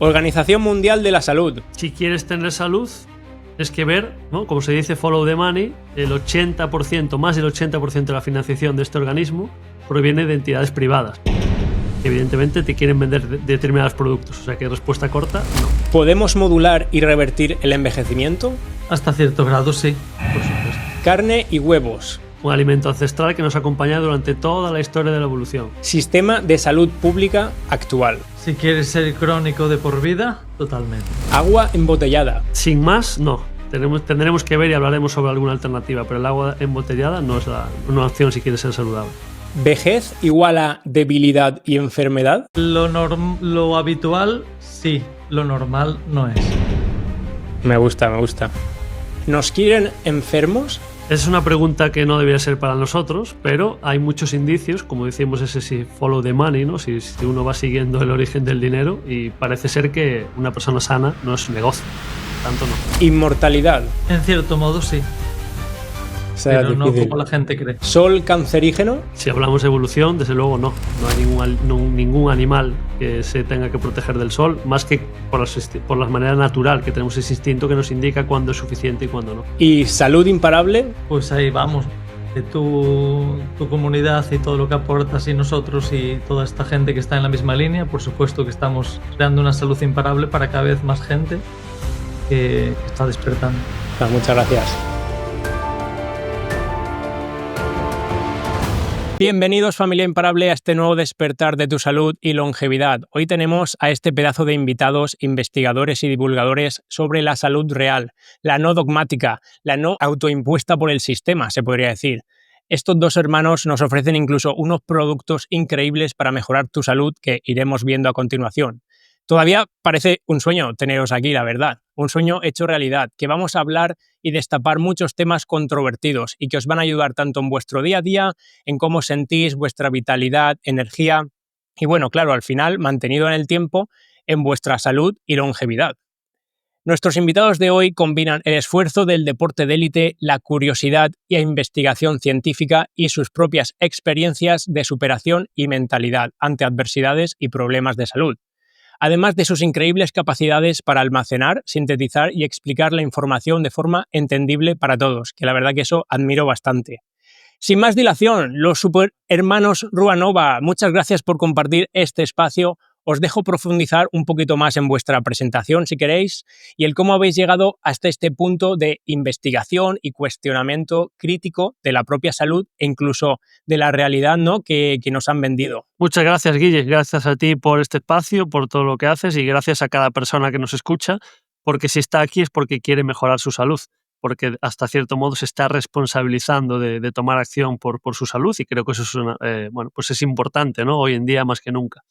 Organización Mundial de la Salud. Si quieres tener salud, es que ver, ¿no? Como se dice, follow the money, el 80%, más del 80% de la financiación de este organismo proviene de entidades privadas. Evidentemente te quieren vender determinados productos, o sea que respuesta corta, no. ¿Podemos modular y revertir el envejecimiento? Hasta cierto grado, sí, por supuesto. Carne y huevos. Un alimento ancestral que nos acompaña durante toda la historia de la evolución. Sistema de salud pública actual. Si quieres ser crónico de por vida, totalmente. Agua embotellada. Sin más, no. Tendremos que ver y hablaremos sobre alguna alternativa, pero el agua embotellada no es una opción si quieres ser saludable. ¿Vejez igual a debilidad y enfermedad? Lo habitual, sí. Lo normal no es. Me gusta. ¿Nos quieren enfermos? Es una pregunta que no debería ser para nosotros, pero hay muchos indicios, como decimos, ese si follow the money, ¿no? Si uno va siguiendo el origen del dinero, y parece ser que una persona sana no es negocio, tanto no. Inmortalidad. En cierto modo, sí. Pero no como la gente cree. ¿Sol cancerígeno? Si hablamos de evolución, desde luego no. No hay ningún animal que se tenga que proteger del sol, más que por la manera natural, que tenemos ese instinto que nos indica cuándo es suficiente y cuándo no. ¿Y salud imparable? Pues ahí vamos. Que tu comunidad y todo lo que aportas y nosotros y toda esta gente que está en la misma línea, por supuesto que estamos creando una salud imparable para cada vez más gente que está despertando. Muchas gracias. Bienvenidos, familia imparable, a este nuevo despertar de tu salud y longevidad. Hoy tenemos a este pedazo de invitados, investigadores y divulgadores sobre la salud real, la no dogmática, la no autoimpuesta por el sistema, se podría decir. Estos dos hermanos nos ofrecen incluso unos productos increíbles para mejorar tu salud que iremos viendo a continuación. Todavía parece un sueño teneros aquí, la verdad. Un sueño hecho realidad, que vamos a hablar y destapar muchos temas controvertidos y que os van a ayudar tanto en vuestro día a día, en cómo sentís vuestra vitalidad, energía y, bueno, claro, al final, mantenido en el tiempo, en vuestra salud y longevidad. Nuestros invitados de hoy combinan el esfuerzo del deporte de élite, la curiosidad y la investigación científica y sus propias experiencias de superación y mentalidad ante adversidades y problemas de salud, además de sus increíbles capacidades para almacenar, sintetizar y explicar la información de forma entendible para todos, que la verdad que eso admiro bastante. Sin más dilación, los superhermanos Ruanova, muchas gracias por compartir este espacio. Os dejo profundizar un poquito más en vuestra presentación, si queréis, y el cómo habéis llegado hasta este punto de investigación y cuestionamiento crítico de la propia salud e incluso de la realidad, ¿no?, que nos han vendido. Muchas gracias, Guille. Gracias a ti por este espacio, por todo lo que haces, y gracias a cada persona que nos escucha, porque si está aquí es porque quiere mejorar su salud, porque hasta cierto modo se está responsabilizando de tomar acción por su salud, y creo que eso es pues es importante, ¿no?, hoy en día más que nunca.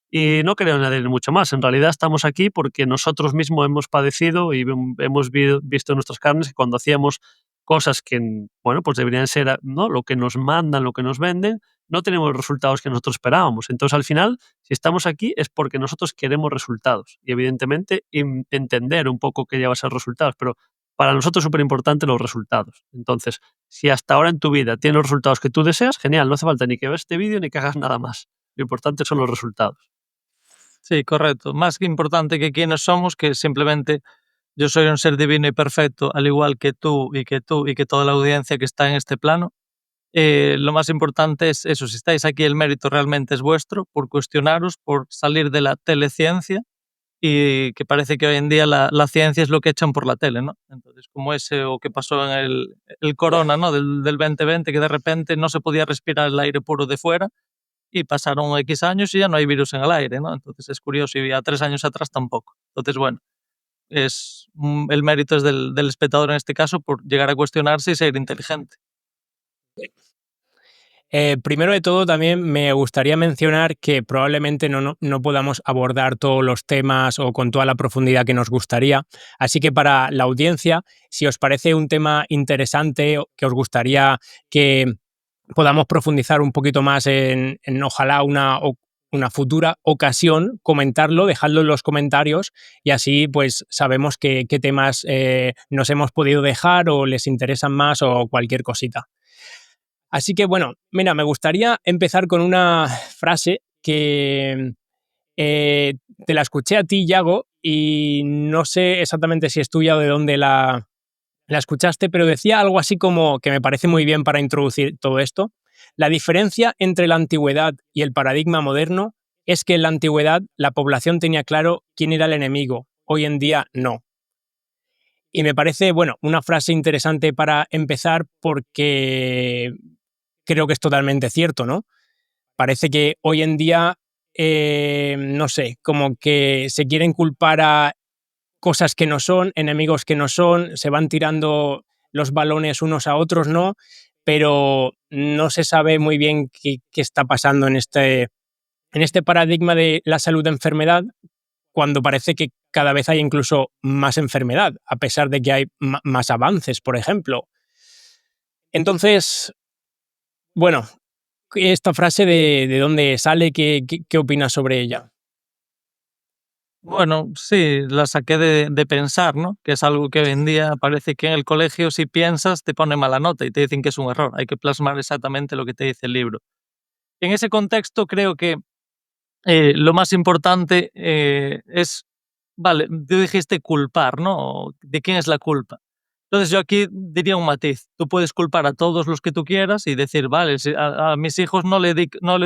Y no quería añadir mucho más. En realidad estamos aquí porque nosotros mismos hemos padecido y hemos visto en nuestras carnes que cuando hacíamos cosas que, bueno, pues deberían ser, ¿no?, lo que nos mandan, lo que nos venden, no tenemos los resultados que nosotros esperábamos. Entonces, al final, si estamos aquí es porque nosotros queremos resultados y, evidentemente, entender un poco qué lleva a ser resultados, pero para nosotros es súper importante los resultados. Entonces, si hasta ahora en tu vida tienes los resultados que tú deseas, genial, no hace falta ni que veas este vídeo ni que hagas nada más. Lo importante son los resultados. Sí, correcto. Más que importante que quiénes somos, que simplemente yo soy un ser divino y perfecto, al igual que tú y que toda la audiencia que está en este plano. Lo más importante es eso, si estáis aquí el mérito realmente es vuestro, por cuestionaros, por salir de la teleciencia, y que parece que hoy en día la ciencia es lo que echan por la tele, ¿no? Entonces, como ese o que pasó en el corona, ¿no?, del 2020, que de repente no se podía respirar el aire puro de fuera, y pasaron X años y ya no hay virus en el aire, ¿no? Entonces es curioso, y a 3 años atrás tampoco. Entonces, bueno, el mérito es del espectador en este caso por llegar a cuestionarse y ser inteligente. Primero de todo, también me gustaría mencionar que probablemente no podamos abordar todos los temas o con toda la profundidad que nos gustaría. Así que para la audiencia, si os parece un tema interesante que os gustaría que podamos profundizar un poquito más en ojalá una futura ocasión, comentarlo, dejadlo en los comentarios y así pues sabemos qué temas nos hemos podido dejar o les interesan más o cualquier cosita. Así que bueno, mira, me gustaría empezar con una frase que Te la escuché a ti, Yago, y no sé exactamente si es tuya o de dónde la escuchaste, pero decía algo así como, que me parece muy bien para introducir todo esto: la diferencia entre la antigüedad y el paradigma moderno es que en la antigüedad la población tenía claro quién era el enemigo, hoy en día no. Y me parece, bueno, una frase interesante para empezar porque creo que es totalmente cierto, ¿no? Parece que hoy en día, no sé, como que se quieren culpar a cosas que no son, enemigos que no son, se van tirando los balones unos a otros, ¿no? Pero no se sabe muy bien qué está pasando en este paradigma de la salud-enfermedad, cuando parece que cada vez hay incluso más enfermedad, a pesar de que hay más avances, por ejemplo. Entonces, bueno, esta frase de dónde sale, ¿qué opinas sobre ella? Bueno, sí, la saqué de pensar, ¿no? Que es algo que hoy en día parece que en el colegio, si piensas, te pone mala nota y te dicen que es un error. Hay que plasmar exactamente lo que te dice el libro. En ese contexto, creo que lo más importante es, vale, tú dijiste culpar, ¿no? ¿De quién es la culpa? Entonces yo aquí diría un matiz. Tú puedes culpar a todos los que tú quieras y decir, vale, si a mis hijos no le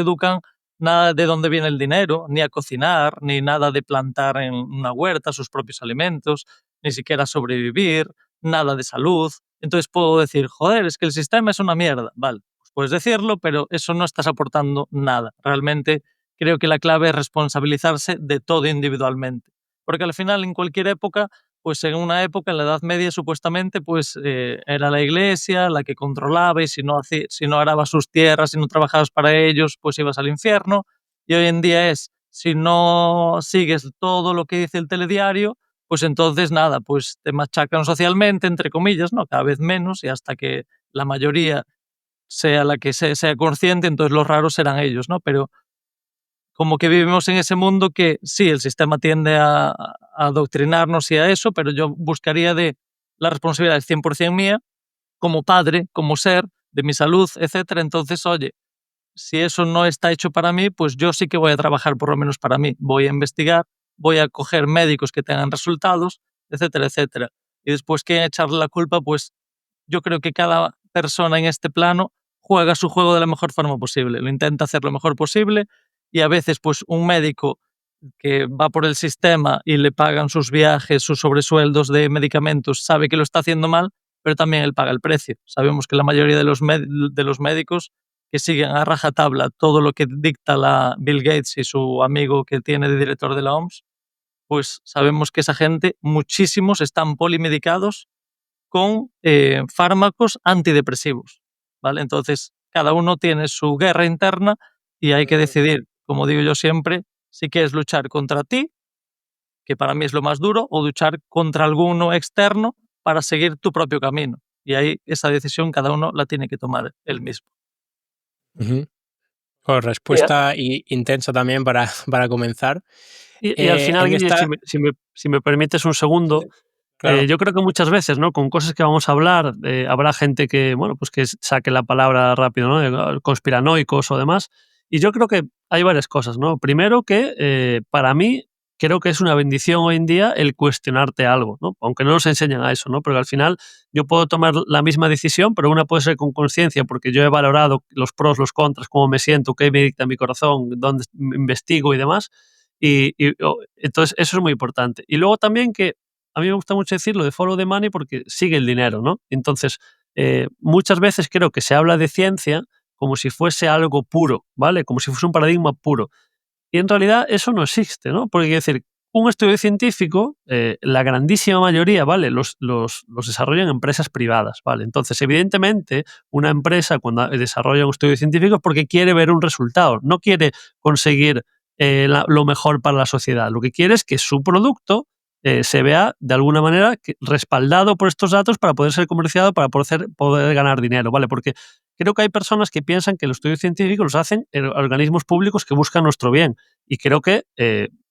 educan nada de dónde viene el dinero, ni a cocinar, ni nada de plantar en una huerta sus propios alimentos, ni siquiera sobrevivir, nada de salud. Entonces puedo decir, joder, es que el sistema es una mierda. Vale, pues puedes decirlo, pero eso no estás aportando nada. Realmente creo que la clave es responsabilizarse de todo individualmente. Porque al final, en cualquier época, pues en una época, en la Edad Media, supuestamente, pues era la iglesia la que controlaba y si no arabas sus tierras, si no trabajabas para ellos, pues ibas al infierno. Y hoy en día es, si no sigues todo lo que dice el telediario, pues entonces nada, pues te machacan socialmente, entre comillas, ¿no? Cada vez menos y hasta que la mayoría sea la que sea consciente, entonces los raros serán ellos, ¿no? Pero como que vivimos en ese mundo que sí, el sistema tiende a adoctrinarnos y a eso, pero yo buscaría de la responsabilidad es 100% mía, como padre, como ser, de mi salud, etcétera. Entonces, oye, si eso no está hecho para mí, pues yo sí que voy a trabajar por lo menos para mí. Voy a investigar, voy a coger médicos que tengan resultados, etcétera, etcétera. Y después, ¿quién echarle la culpa? Pues yo creo que cada persona en este plano juega su juego de la mejor forma posible, lo intenta hacer lo mejor posible y a veces pues un médico que va por el sistema y le pagan sus viajes, sus sobresueldos de medicamentos, sabe que lo está haciendo mal, pero también él paga el precio. Sabemos que la mayoría de los médicos que siguen a rajatabla todo lo que dicta la Bill Gates y su amigo que tiene de director de la OMS, pues sabemos que esa gente, muchísimos, están polimedicados con fármacos antidepresivos, ¿vale? Entonces, cada uno tiene su guerra interna y hay que decidir, como digo yo siempre, si quieres luchar contra ti, que para mí es lo más duro, o luchar contra alguno externo para seguir tu propio camino. Y ahí esa decisión cada uno la tiene que tomar él mismo. Ujú. Pues respuesta intensa también para comenzar. Y al final, En Guille, esta, si me permites un segundo, claro. yo creo que muchas veces, ¿no? Con cosas que vamos a hablar, habrá gente que, bueno, pues que saque la palabra rápido, ¿no? Conspiranoicos o demás. Y yo creo que hay varias cosas, ¿no? Primero que para mí creo que es una bendición hoy en día el cuestionarte algo, ¿no? Aunque no nos enseñan a eso, ¿no? Pero al final yo puedo tomar la misma decisión, pero una puede ser con conciencia porque yo he valorado los pros, los contras, cómo me siento, qué me dicta mi corazón, dónde investigo y demás. Entonces eso es muy importante. Y luego también que a mí me gusta mucho decirlo de follow the money porque sigue el dinero, ¿no? Entonces, muchas veces creo que se habla de ciencia como si fuese algo puro, ¿vale? Como si fuese un paradigma puro. Y en realidad eso no existe, ¿no? Porque, quiero decir, un estudio científico, la grandísima mayoría, ¿vale? Los desarrollan empresas privadas, ¿vale? Entonces, evidentemente, una empresa cuando desarrolla un estudio científico es porque quiere ver un resultado, no quiere conseguir lo mejor para la sociedad. Lo que quiere es que su producto se vea de alguna manera respaldado por estos datos para poder ser comerciado, para poder ganar dinero, ¿vale? Porque creo que hay personas que piensan que los estudios científicos los hacen organismos públicos que buscan nuestro bien. Y creo que,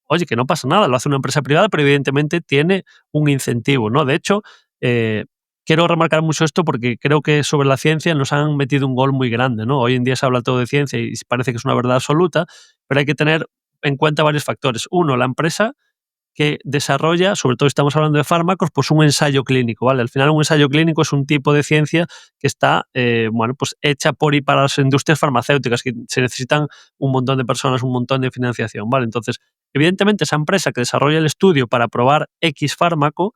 oye, que no pasa nada, lo hace una empresa privada, pero evidentemente tiene un incentivo, ¿no? De hecho, quiero remarcar mucho esto porque creo que sobre la ciencia nos han metido un gol muy grande, ¿no? Hoy en día se habla todo de ciencia y parece que es una verdad absoluta, pero hay que tener en cuenta varios factores. Uno, la empresa que desarrolla, sobre todo estamos hablando de fármacos, pues un ensayo clínico, ¿vale? Al final un ensayo clínico es un tipo de ciencia que está, pues hecha por y para las industrias farmacéuticas, que se necesitan un montón de personas, un montón de financiación, ¿vale? Entonces, evidentemente esa empresa que desarrolla el estudio para probar X fármaco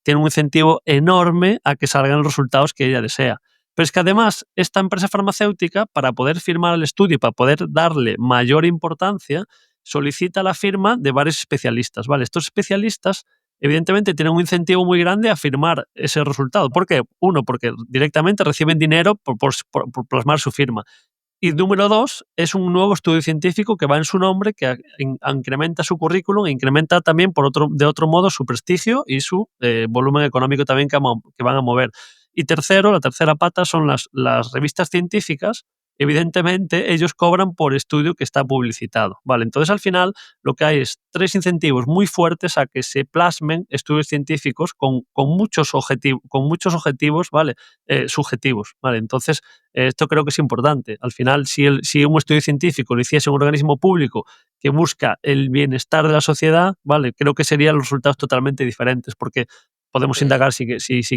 tiene un incentivo enorme a que salgan los resultados que ella desea. Pero es que además esta empresa farmacéutica, para poder firmar el estudio, para poder darle mayor importancia, solicita la firma de varios especialistas, ¿vale? Estos especialistas, evidentemente, tienen un incentivo muy grande a firmar ese resultado. ¿Por qué? Uno, porque directamente reciben dinero por plasmar su firma. Y número dos, es un nuevo estudio científico que va en su nombre, que incrementa su currículum e incrementa también, de otro modo, su prestigio y su volumen económico también que van a mover. Y tercero, la tercera pata son las revistas científicas. Evidentemente, ellos cobran por estudio que está publicitado, ¿vale? Entonces, al final, lo que hay es 3 incentivos muy fuertes a que se plasmen estudios científicos con muchos objetivos, ¿vale? Subjetivos, ¿vale? Entonces, esto creo que es importante. Al final, si un estudio científico lo hiciese un organismo público que busca el bienestar de la sociedad, ¿vale? Creo que serían los resultados totalmente diferentes, porque podemos indagar si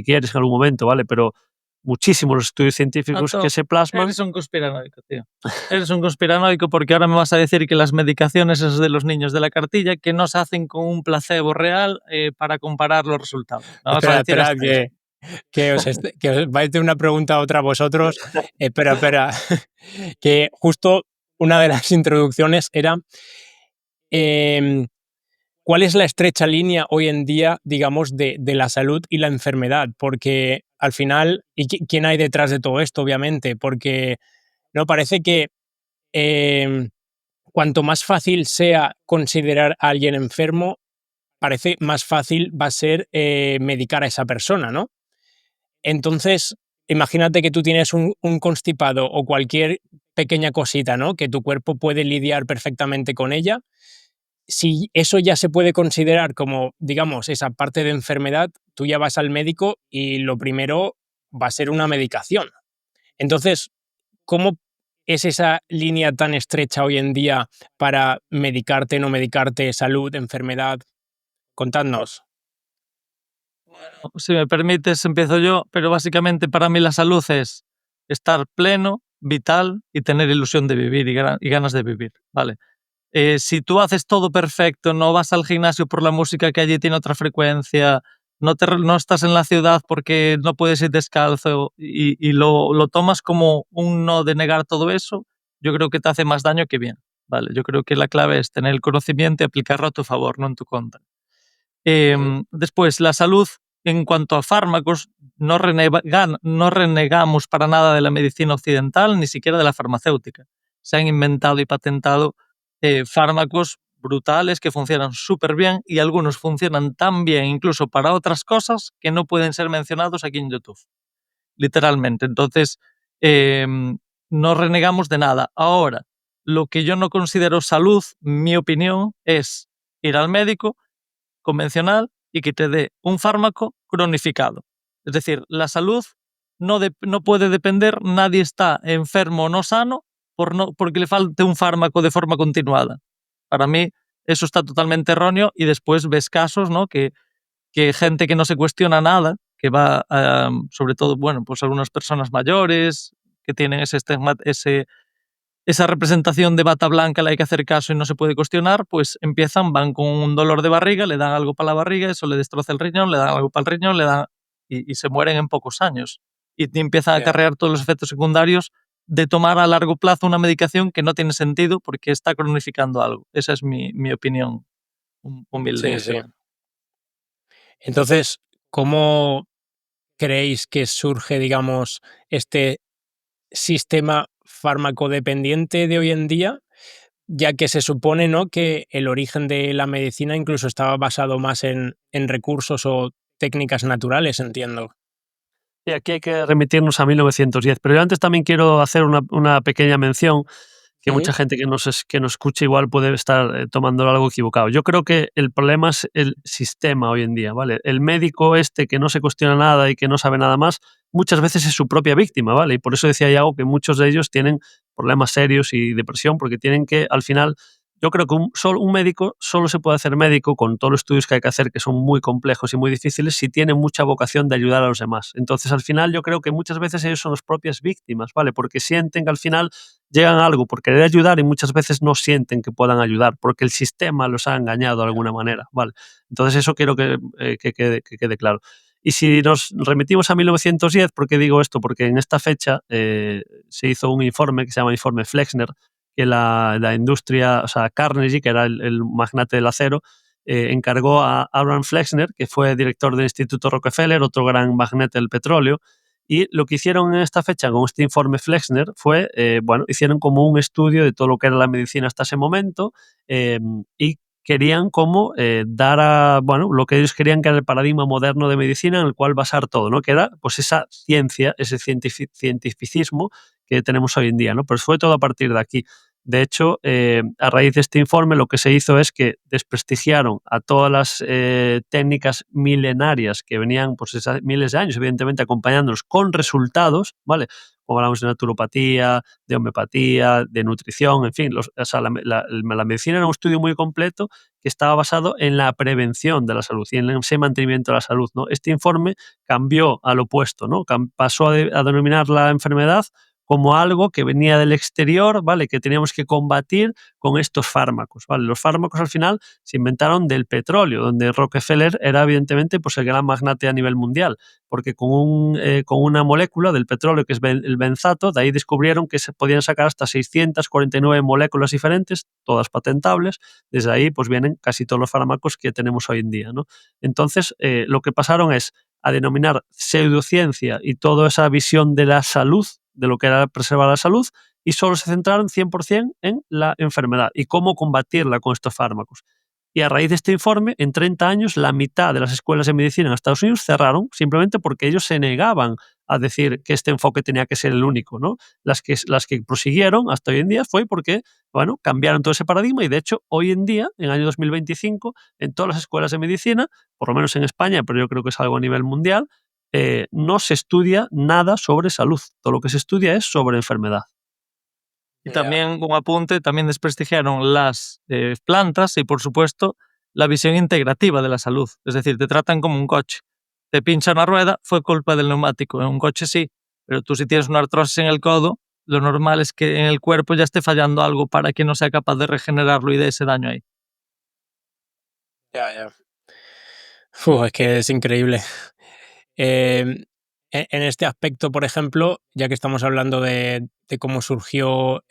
quieres en algún momento, ¿vale? Pero muchísimos los estudios científicos que se plasman. Eres un conspiranoico, tío. Eres un conspiranoico porque ahora me vas a decir que las medicaciones esas de los niños de la cartilla que no se hacen con un placebo real para comparar los resultados. Espera, que os vais a hacer una pregunta a otra vosotros. Espera. Que justo una de las introducciones era ¿cuál es la estrecha línea hoy en día, digamos, de la salud y la enfermedad? Porque al final, ¿y quién hay detrás de todo esto, obviamente? Porque no parece que cuanto más fácil sea considerar a alguien enfermo, parece más fácil va a ser medicar a esa persona, ¿no? Entonces, imagínate que tú tienes un constipado o cualquier pequeña cosita, ¿no? Que tu cuerpo puede lidiar perfectamente con ella. Si eso ya se puede considerar como, digamos, esa parte de enfermedad, tú ya vas al médico y lo primero va a ser una medicación. Entonces, ¿cómo es esa línea tan estrecha hoy en día para medicarte, no medicarte, salud, enfermedad? Contadnos. Bueno, si me permites, empiezo yo, pero básicamente para mí la salud es estar pleno, vital y tener ilusión de vivir y ganas de vivir, ¿vale? Si tú haces todo perfecto, no vas al gimnasio por la música que allí tiene otra frecuencia, no estás en la ciudad porque no puedes ir descalzo y lo tomas como un no de negar todo eso, yo creo que te hace más daño que bien, ¿vale? Yo creo que la clave es tener el conocimiento y aplicarlo a tu favor, no en tu contra. Después, la salud en cuanto a fármacos, no renegamos para nada de la medicina occidental, ni siquiera de la farmacéutica. Se han inventado y patentado fármacos brutales que funcionan súper bien y algunos funcionan tan bien incluso para otras cosas que no pueden ser mencionados aquí en YouTube. Literalmente. Entonces, no renegamos de nada. Ahora, lo que yo no considero salud, mi opinión, es ir al médico convencional y que te dé un fármaco cronificado. Es decir, la salud no puede depender, nadie está enfermo o no sano porque le falte un fármaco de forma continuada. Para mí eso está totalmente erróneo y después ves casos, ¿no? que gente que no se cuestiona nada, que va, sobre todo, bueno, pues algunas personas mayores que tienen esa representación de bata blanca, le hay que hacer caso y no se puede cuestionar, pues van con un dolor de barriga, le dan algo para la barriga, eso le destroza el riñón, le dan algo para el riñón, y se mueren en pocos años. Y te empiezan a acarrear todos los efectos secundarios de tomar a largo plazo una medicación que no tiene sentido porque está cronificando algo. Esa es mi opinión humilde. Sí. Entonces, ¿cómo creéis que surge, digamos, este sistema farmacodependiente de hoy en día? Ya que se supone, ¿no?, que el origen de la medicina incluso estaba basado más en recursos o técnicas naturales, entiendo. Y aquí hay que remitirnos a 1910, pero yo antes también quiero hacer una pequeña mención que mucha gente que nos escucha igual puede estar tomándolo algo equivocado. Yo creo que el problema es el sistema hoy en día, ¿vale? El médico que no se cuestiona nada y que no sabe nada más, muchas veces es su propia víctima, ¿vale? Y por eso decía Iago que muchos de ellos tienen problemas serios y depresión porque tienen que, al final, yo creo que un médico solo se puede hacer médico con todos los estudios que hay que hacer, que son muy complejos y muy difíciles, si tiene mucha vocación de ayudar a los demás. Entonces, al final, yo creo que muchas veces ellos son las propias víctimas, ¿vale? Porque sienten que al final llegan a algo por querer ayudar y muchas veces no sienten que puedan ayudar, porque el sistema los ha engañado de alguna manera, ¿vale? Entonces, eso quiero que quede claro. Y si nos remitimos a 1910, ¿por qué digo esto? Porque en esta fecha se hizo un informe que se llama Informe Flexner, que la industria, o sea, Carnegie, que era el magnate del acero, encargó a Abraham Flexner, que fue director del Instituto Rockefeller, otro gran magnate del petróleo, y lo que hicieron en esta fecha con este informe Flexner fue, hicieron como un estudio de todo lo que era la medicina hasta ese momento y querían como lo que ellos querían que era el paradigma moderno de medicina en el cual basar todo, ¿no? Que era pues esa ciencia, ese cientificismo que tenemos hoy en día, ¿no? Pues fue todo a partir de aquí. De hecho, a raíz de este informe lo que se hizo es que desprestigiaron a todas las técnicas milenarias que venían pues miles de años, evidentemente, acompañándonos con resultados, ¿vale? Como hablamos de naturopatía, de homeopatía, de nutrición, en fin, la medicina era un estudio muy completo que estaba basado en la prevención de la salud y en ese mantenimiento de la salud, ¿no? Este informe cambió al opuesto, ¿no? Pasó a denominar la enfermedad como algo que venía del exterior, ¿vale? Que teníamos que combatir con estos fármacos, ¿vale? Los fármacos al final se inventaron del petróleo, donde Rockefeller era evidentemente pues, el gran magnate a nivel mundial, porque con una molécula del petróleo que es el benzato, de ahí descubrieron que se podían sacar hasta 649 moléculas diferentes, todas patentables. Desde ahí pues vienen casi todos los fármacos que tenemos hoy en día, ¿no? Entonces, lo que pasaron es a denominar pseudociencia y toda esa visión de la salud, de lo que era preservar la salud, y solo se centraron 100% en la enfermedad y cómo combatirla con estos fármacos. Y a raíz de este informe, en 30 años, la mitad de las escuelas de medicina en Estados Unidos cerraron simplemente porque ellos se negaban a decir que este enfoque tenía que ser el único, ¿no? Las que prosiguieron hasta hoy en día fue porque, cambiaron todo ese paradigma y, de hecho, hoy en día, en el año 2025, en todas las escuelas de medicina, por lo menos en España, pero yo creo que es algo a nivel mundial, no se estudia nada sobre salud. Todo lo que se estudia es sobre enfermedad. Y también, un apunte, también desprestigiaron las plantas y, por supuesto, la visión integrativa de la salud. Es decir, te tratan como un coche. Te pincha una rueda, fue culpa del neumático. En un coche sí, pero tú si tienes una artrosis en el codo, lo normal es que en el cuerpo ya esté fallando algo para que no sea capaz de regenerarlo y de ese daño ahí. Ya. Es que es increíble. En este aspecto, por ejemplo, ya que estamos hablando de cómo surgió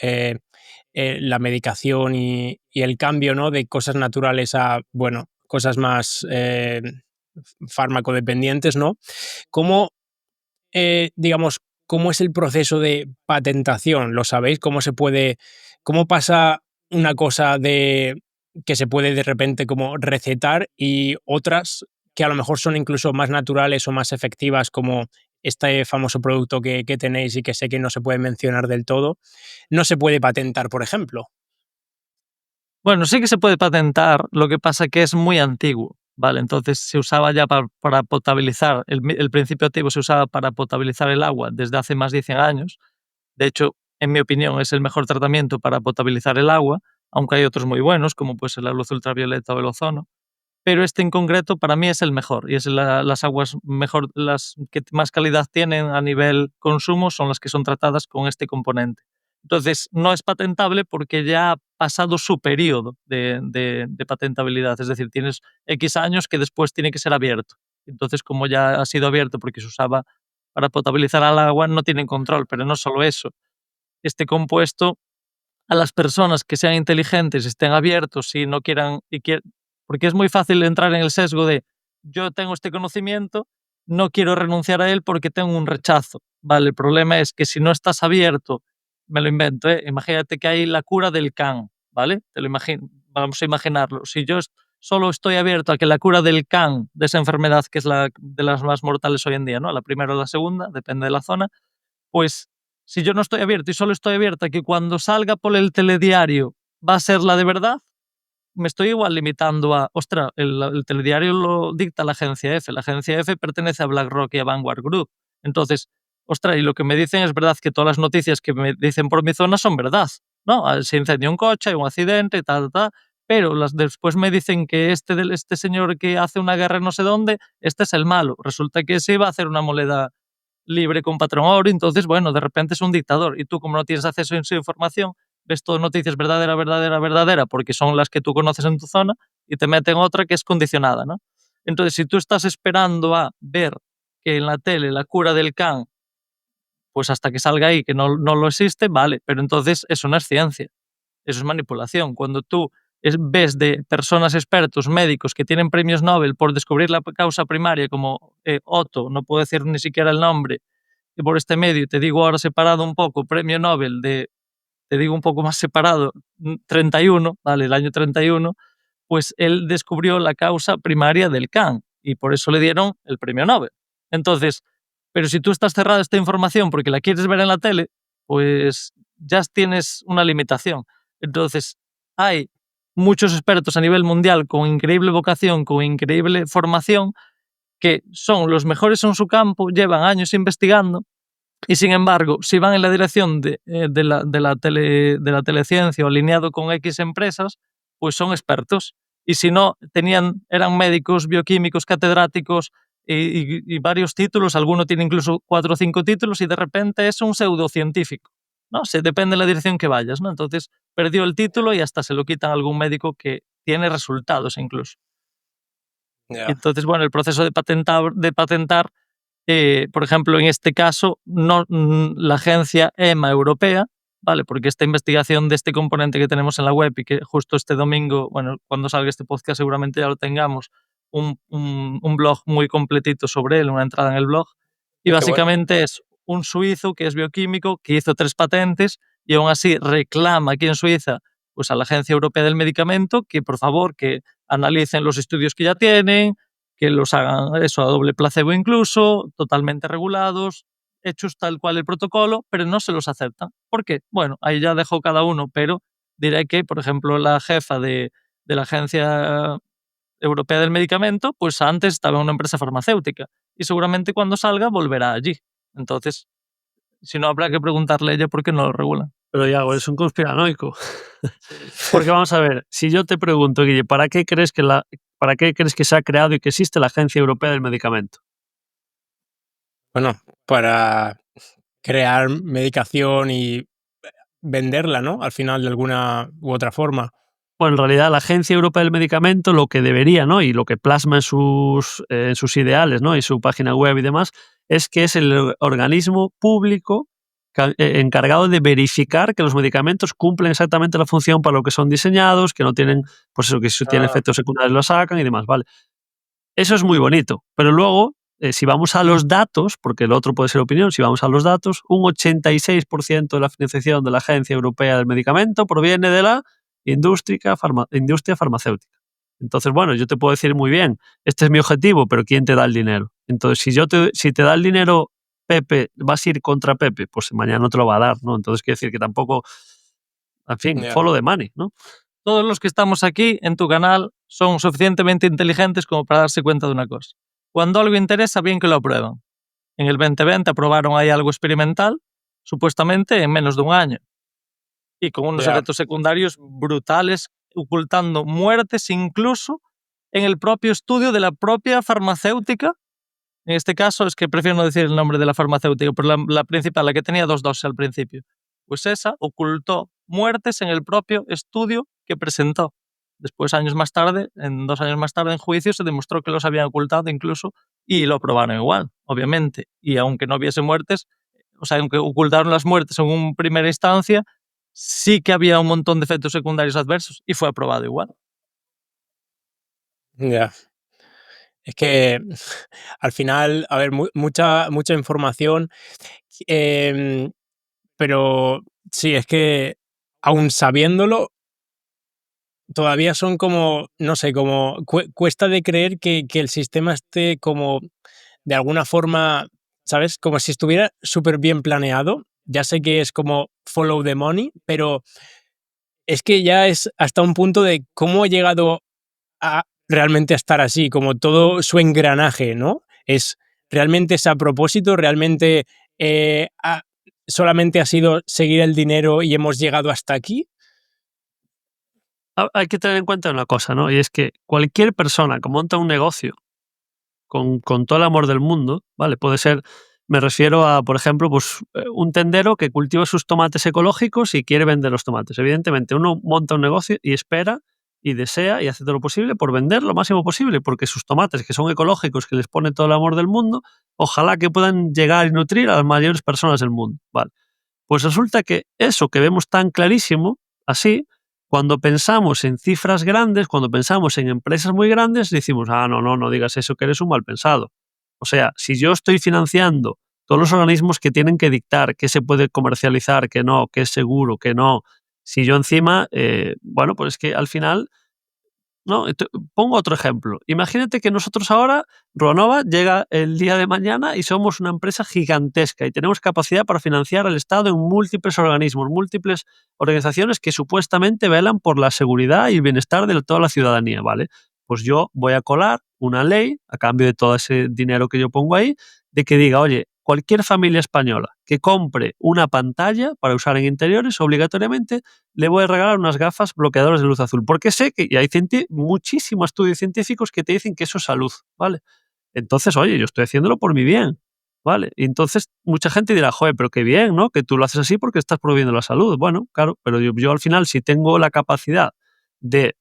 la medicación y el cambio, ¿no? De cosas naturales a, cosas más farmacodependientes, ¿no? ¿Cómo, digamos, cómo es el proceso de patentación? ¿Lo sabéis? ¿Cómo pasa una cosa que se puede de repente como recetar y otras que a lo mejor son incluso más naturales o más efectivas, como este famoso producto que tenéis y que sé que no se puede mencionar del todo, no se puede patentar, por ejemplo? Bueno, sí que se puede patentar, lo que pasa que es muy antiguo, ¿vale? Entonces se usaba ya para potabilizar, el principio activo se usaba para potabilizar el agua desde hace más de 100 años. De hecho, en mi opinión, es el mejor tratamiento para potabilizar el agua, aunque hay otros muy buenos, como puede ser la luz ultravioleta o el ozono. Pero este en concreto para mí es el mejor y es las aguas mejor, las que más calidad tienen a nivel consumo son las que son tratadas con este componente. Entonces, no es patentable porque ya ha pasado su periodo de patentabilidad, es decir, tienes X años que después tiene que ser abierto. Entonces, como ya ha sido abierto porque se usaba para potabilizar el agua, no tienen control, pero no solo eso. Este compuesto, a las personas que sean inteligentes, estén abiertos y no quieran, porque es muy fácil entrar en el sesgo de yo tengo este conocimiento, no quiero renunciar a él porque tengo un rechazo. Vale, el problema es que si no estás abierto, me lo invento, imagínate que hay la cura del can, ¿vale? Vamos a imaginarlo. Si yo solo estoy abierto a que la cura del can, de esa enfermedad que es la de las más mortales hoy en día, ¿no? La primera o la segunda, depende de la zona, pues si yo no estoy abierto y solo estoy abierto a que cuando salga por el telediario va a ser la de verdad, me estoy igual limitando a, ostras, el telediario lo dicta la agencia F. La agencia F pertenece a BlackRock y a Vanguard Group. Entonces, ostras, y lo que me dicen es verdad que todas las noticias que me dicen por mi zona son verdad. ¿no? Se incendia un coche, hay un accidente, tal, tal, pero después me dicen que este señor que hace una guerra no sé dónde, este es el malo. Resulta que se iba a hacer una moneda libre con patrón oro, entonces, bueno, de repente es un dictador. Y tú, como no tienes acceso a esa información, ves todas noticias verdadera, porque son las que tú conoces en tu zona, y te meten otra que es condicionada, ¿no? Entonces, si tú estás esperando a ver que en la tele la cura del can, pues hasta que salga ahí que no lo existe, vale, pero entonces eso no es ciencia, eso es manipulación. Cuando tú ves de personas expertos, médicos, que tienen premios Nobel por descubrir la causa primaria, como Otto, no puedo decir ni siquiera el nombre, y por este medio, te digo ahora separado un poco, premio Nobel te digo un poco más separado, 31, vale, el año 31, pues él descubrió la causa primaria del can y por eso le dieron el premio Nobel. Entonces, pero si tú estás cerrado a esta información porque la quieres ver en la tele, pues ya tienes una limitación. Entonces, hay muchos expertos a nivel mundial con increíble vocación, con increíble formación, que son los mejores en su campo, llevan años investigando y sin embargo, si van en la dirección de la teleciencia o alineado con X empresas, pues son expertos. Y si no, eran médicos, bioquímicos, catedráticos y varios títulos, alguno tiene incluso 4 o 5 títulos y de repente es un pseudocientífico. ¿No? Depende de la dirección que vayas, ¿no? Entonces perdió el título y hasta se lo quitan a algún médico que tiene resultados incluso. Y entonces, bueno, el proceso de patentar por ejemplo, en este caso, la agencia EMA europea, ¿vale? Porque esta investigación de este componente que tenemos en la web y que justo este domingo, bueno, cuando salga este podcast seguramente ya lo tengamos, un blog muy completito sobre él, una entrada en el blog, y básicamente es un suizo que es bioquímico, que hizo 3 patentes y aún así reclama aquí en Suiza pues a la Agencia Europea del Medicamento que por favor que analicen los estudios que ya tienen, que los hagan eso a doble placebo incluso, totalmente regulados, hechos tal cual el protocolo, pero no se los aceptan. ¿Por qué? Bueno, ahí ya dejó cada uno, pero diré que, por ejemplo, la jefa de la Agencia Europea del Medicamento, pues antes estaba en una empresa farmacéutica y seguramente cuando salga volverá allí. Entonces, si no, habrá que preguntarle a ella por qué no lo regulan. Pero Iago, es un conspiranoico. Porque vamos a ver, si yo te pregunto, Guille, ¿para qué crees que se ha creado y que existe la Agencia Europea del Medicamento? Bueno, para crear medicación y venderla, ¿no? Al final, de alguna u otra forma. Bueno, en realidad la Agencia Europea del Medicamento lo que debería, ¿no? Y lo que plasma en sus ideales, ¿no? Y su página web y demás, es que es el organismo público encargado de verificar que los medicamentos cumplen exactamente la función para lo que son diseñados, que no tienen, pues eso, que si tienen efectos secundarios lo sacan y demás, ¿vale? Eso es muy bonito, pero luego, si vamos a los datos, porque el otro puede ser opinión, si vamos a los datos, un 86% de la financiación de la Agencia Europea del Medicamento proviene de la industria farmacéutica. Entonces, bueno, yo te puedo decir muy bien, este es mi objetivo, pero ¿quién te da el dinero? Entonces, si te da el dinero Pepe, vas a ir contra Pepe, pues mañana no te lo va a dar, ¿no? Entonces, quiere decir que tampoco, en fin, follow the money, ¿no? Todos los que estamos aquí en tu canal son suficientemente inteligentes como para darse cuenta de una cosa. Cuando algo interesa, bien que lo aprueban. En el 2020 aprobaron ahí algo experimental, supuestamente en menos de un año. Y con unos efectos secundarios brutales, ocultando muertes incluso en el propio estudio de la propia farmacéutica. En este caso es que prefiero no decir el nombre de la farmacéutica, pero la principal, la que tenía 2 dosis al principio. Pues esa ocultó muertes en el propio estudio que presentó. Después, años más tarde, 2 años más tarde, en juicio, se demostró que los habían ocultado incluso y lo aprobaron igual, obviamente. Y aunque no hubiese muertes, o sea, aunque ocultaron las muertes en una primera instancia, sí que había un montón de efectos secundarios adversos y fue aprobado igual. Ya. Es que al final, a ver, mucha información, pero sí, es que aún sabiéndolo, todavía son como, no sé, como cuesta de creer que el sistema esté como de alguna forma, ¿sabes? Como si estuviera súper bien planeado. Ya sé que es como follow the money, pero es que ya es hasta un punto de cómo ha llegado a realmente estar así, como todo su engranaje, ¿no? Realmente es a propósito, realmente solamente ha sido seguir el dinero y hemos llegado hasta aquí? Hay que tener en cuenta una cosa, ¿no? Y es que cualquier persona que monta un negocio con todo el amor del mundo, ¿vale? Puede ser, me refiero a, por ejemplo, pues un tendero que cultiva sus tomates ecológicos y quiere vender los tomates. Evidentemente, uno monta un negocio y espera y desea y hace todo lo posible por vender lo máximo posible, porque sus tomates, que son ecológicos, que les pone todo el amor del mundo, ojalá que puedan llegar y nutrir a las mayores personas del mundo, ¿vale? Pues resulta que eso que vemos tan clarísimo, así, cuando pensamos en cifras grandes, cuando pensamos en empresas muy grandes, decimos, no digas eso, que eres un mal pensado. O sea, si yo estoy financiando todos los organismos que tienen que dictar qué se puede comercializar, qué no, qué es seguro, qué no, si yo encima, bueno, pues es que al final, ¿no? Pongo otro ejemplo. Imagínate que nosotros ahora, Ruanova, llega el día de mañana y somos una empresa gigantesca y tenemos capacidad para financiar al Estado en múltiples organismos, múltiples organizaciones que supuestamente velan por la seguridad y el bienestar de toda la ciudadanía, ¿vale? Pues yo voy a colar una ley, a cambio de todo ese dinero que yo pongo ahí, de que diga, oye, cualquier familia española que compre una pantalla para usar en interiores, obligatoriamente le voy a regalar unas gafas bloqueadoras de luz azul, porque sé que y hay muchísimos estudios científicos que te dicen que eso es salud, ¿vale? Entonces, oye, yo estoy haciéndolo por mi bien, ¿vale? Y entonces mucha gente dirá, joder, pero qué bien, ¿no? Que tú lo haces así porque estás promoviendo la salud. Bueno, claro, pero yo al final, si tengo la capacidad de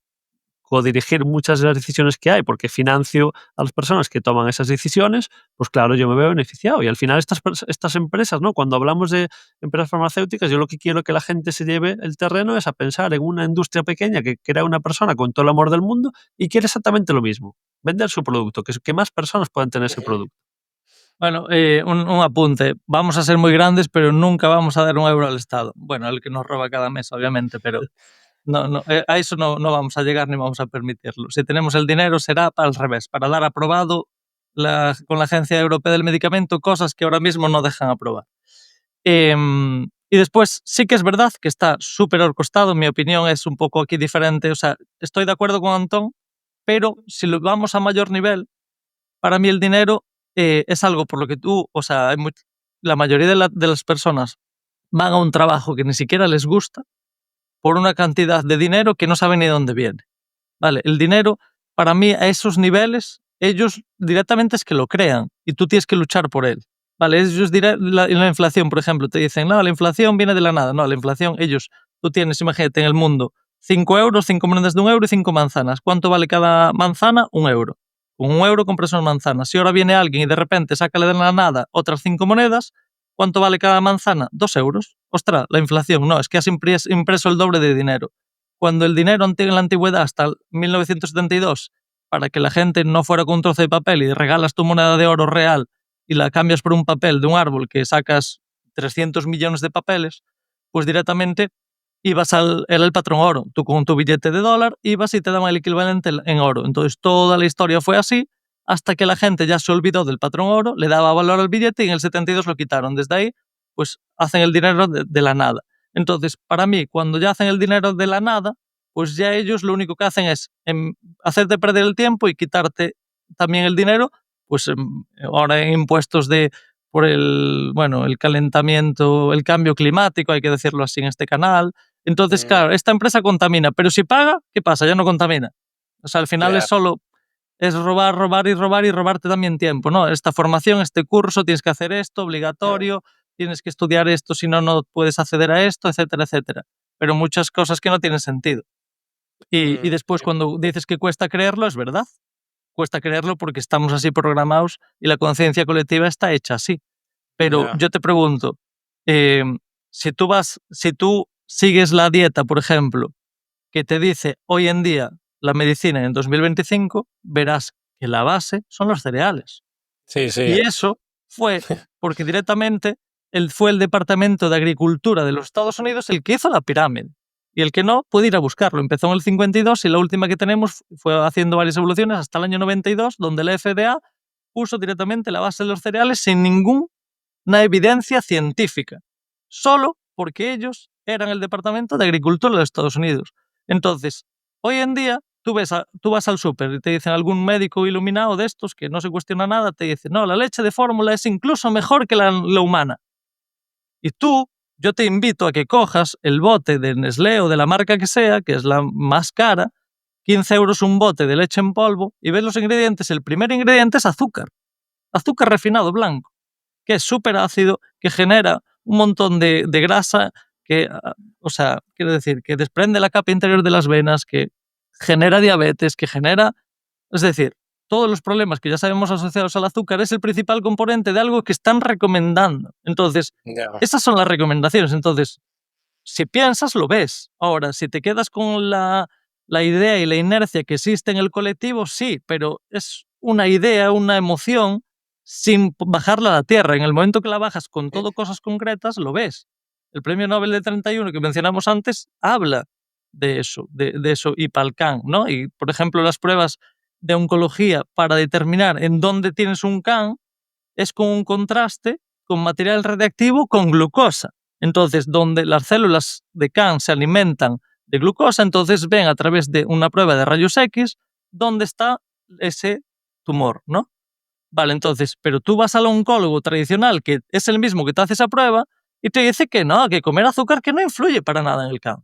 codirigir muchas de las decisiones que hay, porque financio a las personas que toman esas decisiones, pues claro, yo me veo beneficiado. Y al final estas empresas, ¿no? Cuando hablamos de empresas farmacéuticas, yo lo que quiero que la gente se lleve el terreno es a pensar en una industria pequeña que crea una persona con todo el amor del mundo y quiere exactamente lo mismo, vender su producto, que más personas puedan tener ese producto. Bueno, un apunte. Vamos a ser muy grandes, pero nunca vamos a dar un euro al Estado. Bueno, el que nos roba cada mes, obviamente, pero no, a eso no vamos a llegar ni vamos a permitirlo. Si tenemos el dinero será al revés, para dar aprobado con la Agencia Europea del Medicamento cosas que ahora mismo no dejan aprobar. Y después sí que es verdad que está súper orquestado, mi opinión es un poco aquí diferente, o sea, estoy de acuerdo con Antón, pero si lo vamos a mayor nivel, para mí el dinero es algo por lo que tú, o sea, la mayoría de las personas van a un trabajo que ni siquiera les gusta por una cantidad de dinero que no saben ni de dónde viene. Vale, el dinero, para mí, a esos niveles, ellos directamente es que lo crean y tú tienes que luchar por él. Vale, ellos la inflación, por ejemplo, te dicen, no, la inflación viene de la nada. No, la inflación, tú tienes, imagínate, en el mundo, 5 euros, 5 monedas de 1 euro y 5 manzanas. ¿Cuánto vale cada manzana? 1 euro. Con 1 euro compras una manzana. Si ahora viene alguien y de repente saca de la nada otras 5 monedas, ¿cuánto vale cada manzana? 2 euros. Ostras, la inflación, no, es que has impreso el doble de dinero. Cuando el dinero en la antigüedad, hasta 1972, para que la gente no fuera con un trozo de papel y regalas tu moneda de oro real y la cambias por un papel de un árbol que sacas 300 millones de papeles, pues directamente era el patrón oro. Tú con tu billete de dólar ibas y te daban el equivalente en oro. Entonces toda la historia fue así hasta que la gente ya se olvidó del patrón oro, le daba valor al billete y en el 72 lo quitaron. Desde ahí, pues hacen el dinero de la nada. Entonces, para mí, cuando ya hacen el dinero de la nada, pues ya ellos lo único que hacen es hacerte perder el tiempo y quitarte también el dinero, pues ahora en impuestos por el calentamiento, el cambio climático, hay que decirlo así en este canal. Entonces, claro, esta empresa contamina, pero si paga, ¿qué pasa? Ya no contamina. O sea, al final es robar, robar y robar y robarte también tiempo, ¿no? Esta formación, este curso, tienes que hacer esto, obligatorio, tienes que estudiar esto, si no, no puedes acceder a esto, etcétera, etcétera. Pero muchas cosas que no tienen sentido. Y después cuando dices que cuesta creerlo, es verdad. Cuesta creerlo porque estamos así programados y la conciencia colectiva está hecha así. Pero yo te pregunto, si tú sigues la dieta, por ejemplo, que te dice hoy en día la medicina en 2025, verás que la base son los cereales. Sí, sí. Y eso fue porque directamente fue el Departamento de Agricultura de los Estados Unidos el que hizo la pirámide. Y el que no puede ir a buscarlo. Empezó en el 52 y la última que tenemos fue haciendo varias evoluciones hasta el año 92, donde la FDA puso directamente la base de los cereales sin ninguna evidencia científica. Solo porque ellos eran el Departamento de Agricultura de los Estados Unidos. Entonces, hoy en día, tú vas al súper y te dicen algún médico iluminado de estos que no se cuestiona nada, te dice, no, la leche de fórmula es incluso mejor que la humana. Y tú, yo te invito a que cojas el bote de Nestlé o de la marca que sea, que es la más cara, 15 euros un bote de leche en polvo, y ves los ingredientes. El primer ingrediente es azúcar refinado blanco, que es súper ácido, que genera un montón de grasa, que, o sea, quiero decir, que desprende la capa interior de las venas, que genera diabetes, que genera... Es decir, todos los problemas que ya sabemos asociados al azúcar es el principal componente de algo que están recomendando. Entonces, esas son las recomendaciones. Entonces, si piensas, lo ves. Ahora, si te quedas con la idea y la inercia que existe en el colectivo, sí, pero es una idea, una emoción, sin bajarla a la tierra. En el momento que la bajas con todo cosas concretas, lo ves. El premio Nobel de 31 que mencionamos antes habla de eso, de eso, y Palcan, ¿no? Y, por ejemplo, las pruebas de oncología para determinar en dónde tienes un CAN es con un contraste con material radiactivo con glucosa. Entonces, donde las células de CAN se alimentan de glucosa, entonces ven a través de una prueba de rayos X dónde está ese tumor, ¿no? Vale, entonces, pero tú vas al oncólogo tradicional, que es el mismo que te hace esa prueba, y te dice que no, que comer azúcar que no influye para nada en el CAN.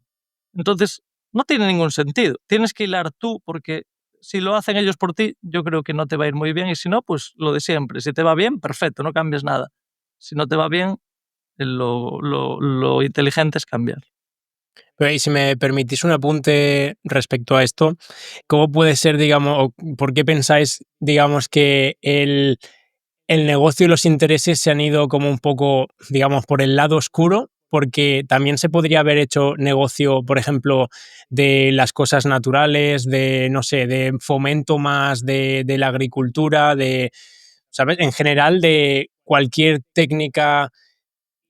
Entonces, no tiene ningún sentido. Tienes que hilar tú, porque si lo hacen ellos por ti, yo creo que no te va a ir muy bien, y si no, pues lo de siempre. Si te va bien, perfecto, no cambies nada. Si no te va bien, lo inteligente es cambiar. Pero, y si me permitís un apunte respecto a esto, ¿cómo puede ser, digamos, o por qué pensáis, digamos, que el negocio y los intereses se han ido como un poco, digamos, por el lado oscuro? Porque también se podría haber hecho negocio, por ejemplo, de las cosas naturales, de, no sé, de fomento más de la agricultura, de, ¿sabes? En general, de cualquier técnica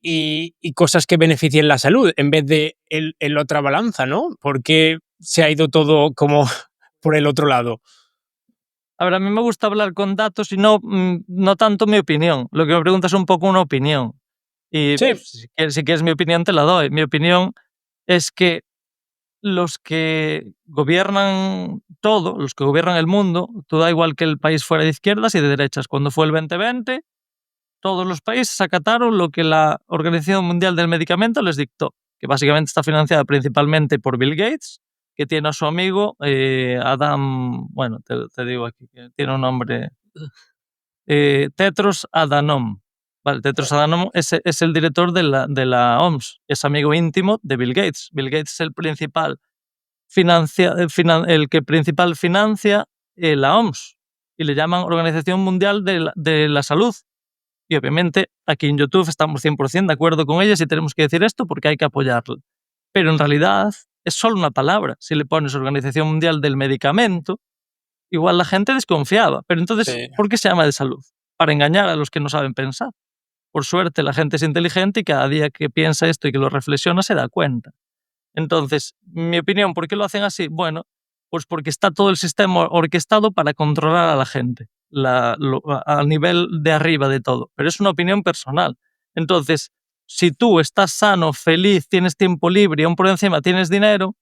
y cosas que beneficien la salud, en vez de el otra balanza, ¿no? ¿Por qué se ha ido todo como por el otro lado? A ver, a mí me gusta hablar con datos y no, no tanto mi opinión. Lo que me preguntas es un poco una opinión. Y Sí, pues, si quieres mi opinión, te la doy. Mi opinión es que los que gobiernan todo, los que gobiernan el mundo, tú da igual que el país fuera de izquierdas y de derechas. Cuando fue el 2020, todos los países acataron lo que la Organización Mundial del Medicamento les dictó, que básicamente está financiada principalmente por Bill Gates, que tiene a su amigo Adam, bueno, te digo aquí, que tiene un nombre, Tedros Adhanom. Vale, Tedros Adhanom es el director de la OMS, es amigo íntimo de Bill Gates. Bill Gates es el principal el que principal financia la OMS, y le llaman Organización Mundial de la Salud. Y obviamente aquí en YouTube estamos 100% de acuerdo con ellas y tenemos que decir esto porque hay que apoyarlo. Pero en realidad es solo una palabra. Si le pones Organización Mundial del Medicamento, igual la gente desconfiaba. Pero entonces, sí. ¿por qué se llama de salud? Para engañar a los que no saben pensar. Por suerte, la gente es inteligente y cada día que piensa esto y que lo reflexiona se da cuenta. Entonces, mi opinión, ¿por qué lo hacen así? Bueno, pues porque está todo el sistema orquestado para controlar a la gente, a nivel de arriba de todo. Pero es una opinión personal. Entonces, si tú estás sano, feliz, tienes tiempo libre y aún por encima tienes dinero,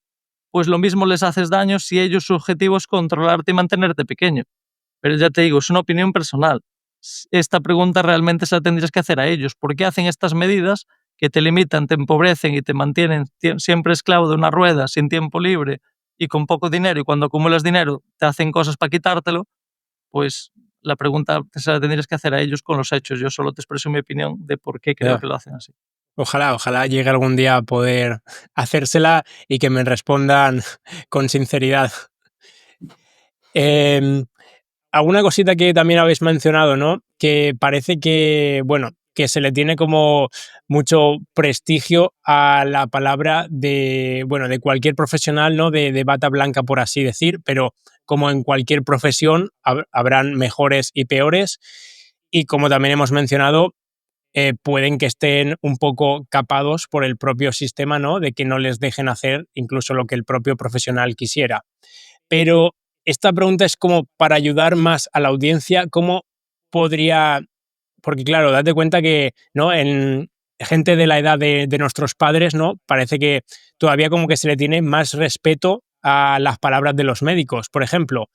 pues lo mismo les haces daño si ellos su objetivo es controlarte y mantenerte pequeño. Pero ya te digo, es una opinión personal. Esta pregunta realmente se la tendrías que hacer a ellos. ¿Por qué hacen estas medidas que te limitan, te empobrecen y te mantienen siempre esclavo de una rueda, sin tiempo libre y con poco dinero? Y cuando acumulas dinero te hacen cosas para quitártelo. Pues la pregunta se la tendrías que hacer a ellos con los hechos. Yo solo te expreso mi opinión de por qué creo que lo hacen así. Ojalá llegue algún día a poder hacérsela y que me respondan con sinceridad. Alguna cosita que también habéis mencionado, ¿no? Que parece que, bueno, que se le tiene como mucho prestigio a la palabra de, bueno, de cualquier profesional, ¿no? De bata blanca, por así decir, pero como en cualquier profesión habrán mejores y peores, y como también hemos mencionado, pueden que estén un poco capados por el propio sistema, ¿no? De que no les dejen hacer incluso lo que el propio profesional quisiera. Pero esta pregunta es como para ayudar más a la audiencia, ¿cómo podría...? Porque claro, date cuenta que, ¿no? En gente de la edad de nuestros padres, ¿no? Parece que todavía como que se le tiene más respeto a las palabras de los médicos, por ejemplo.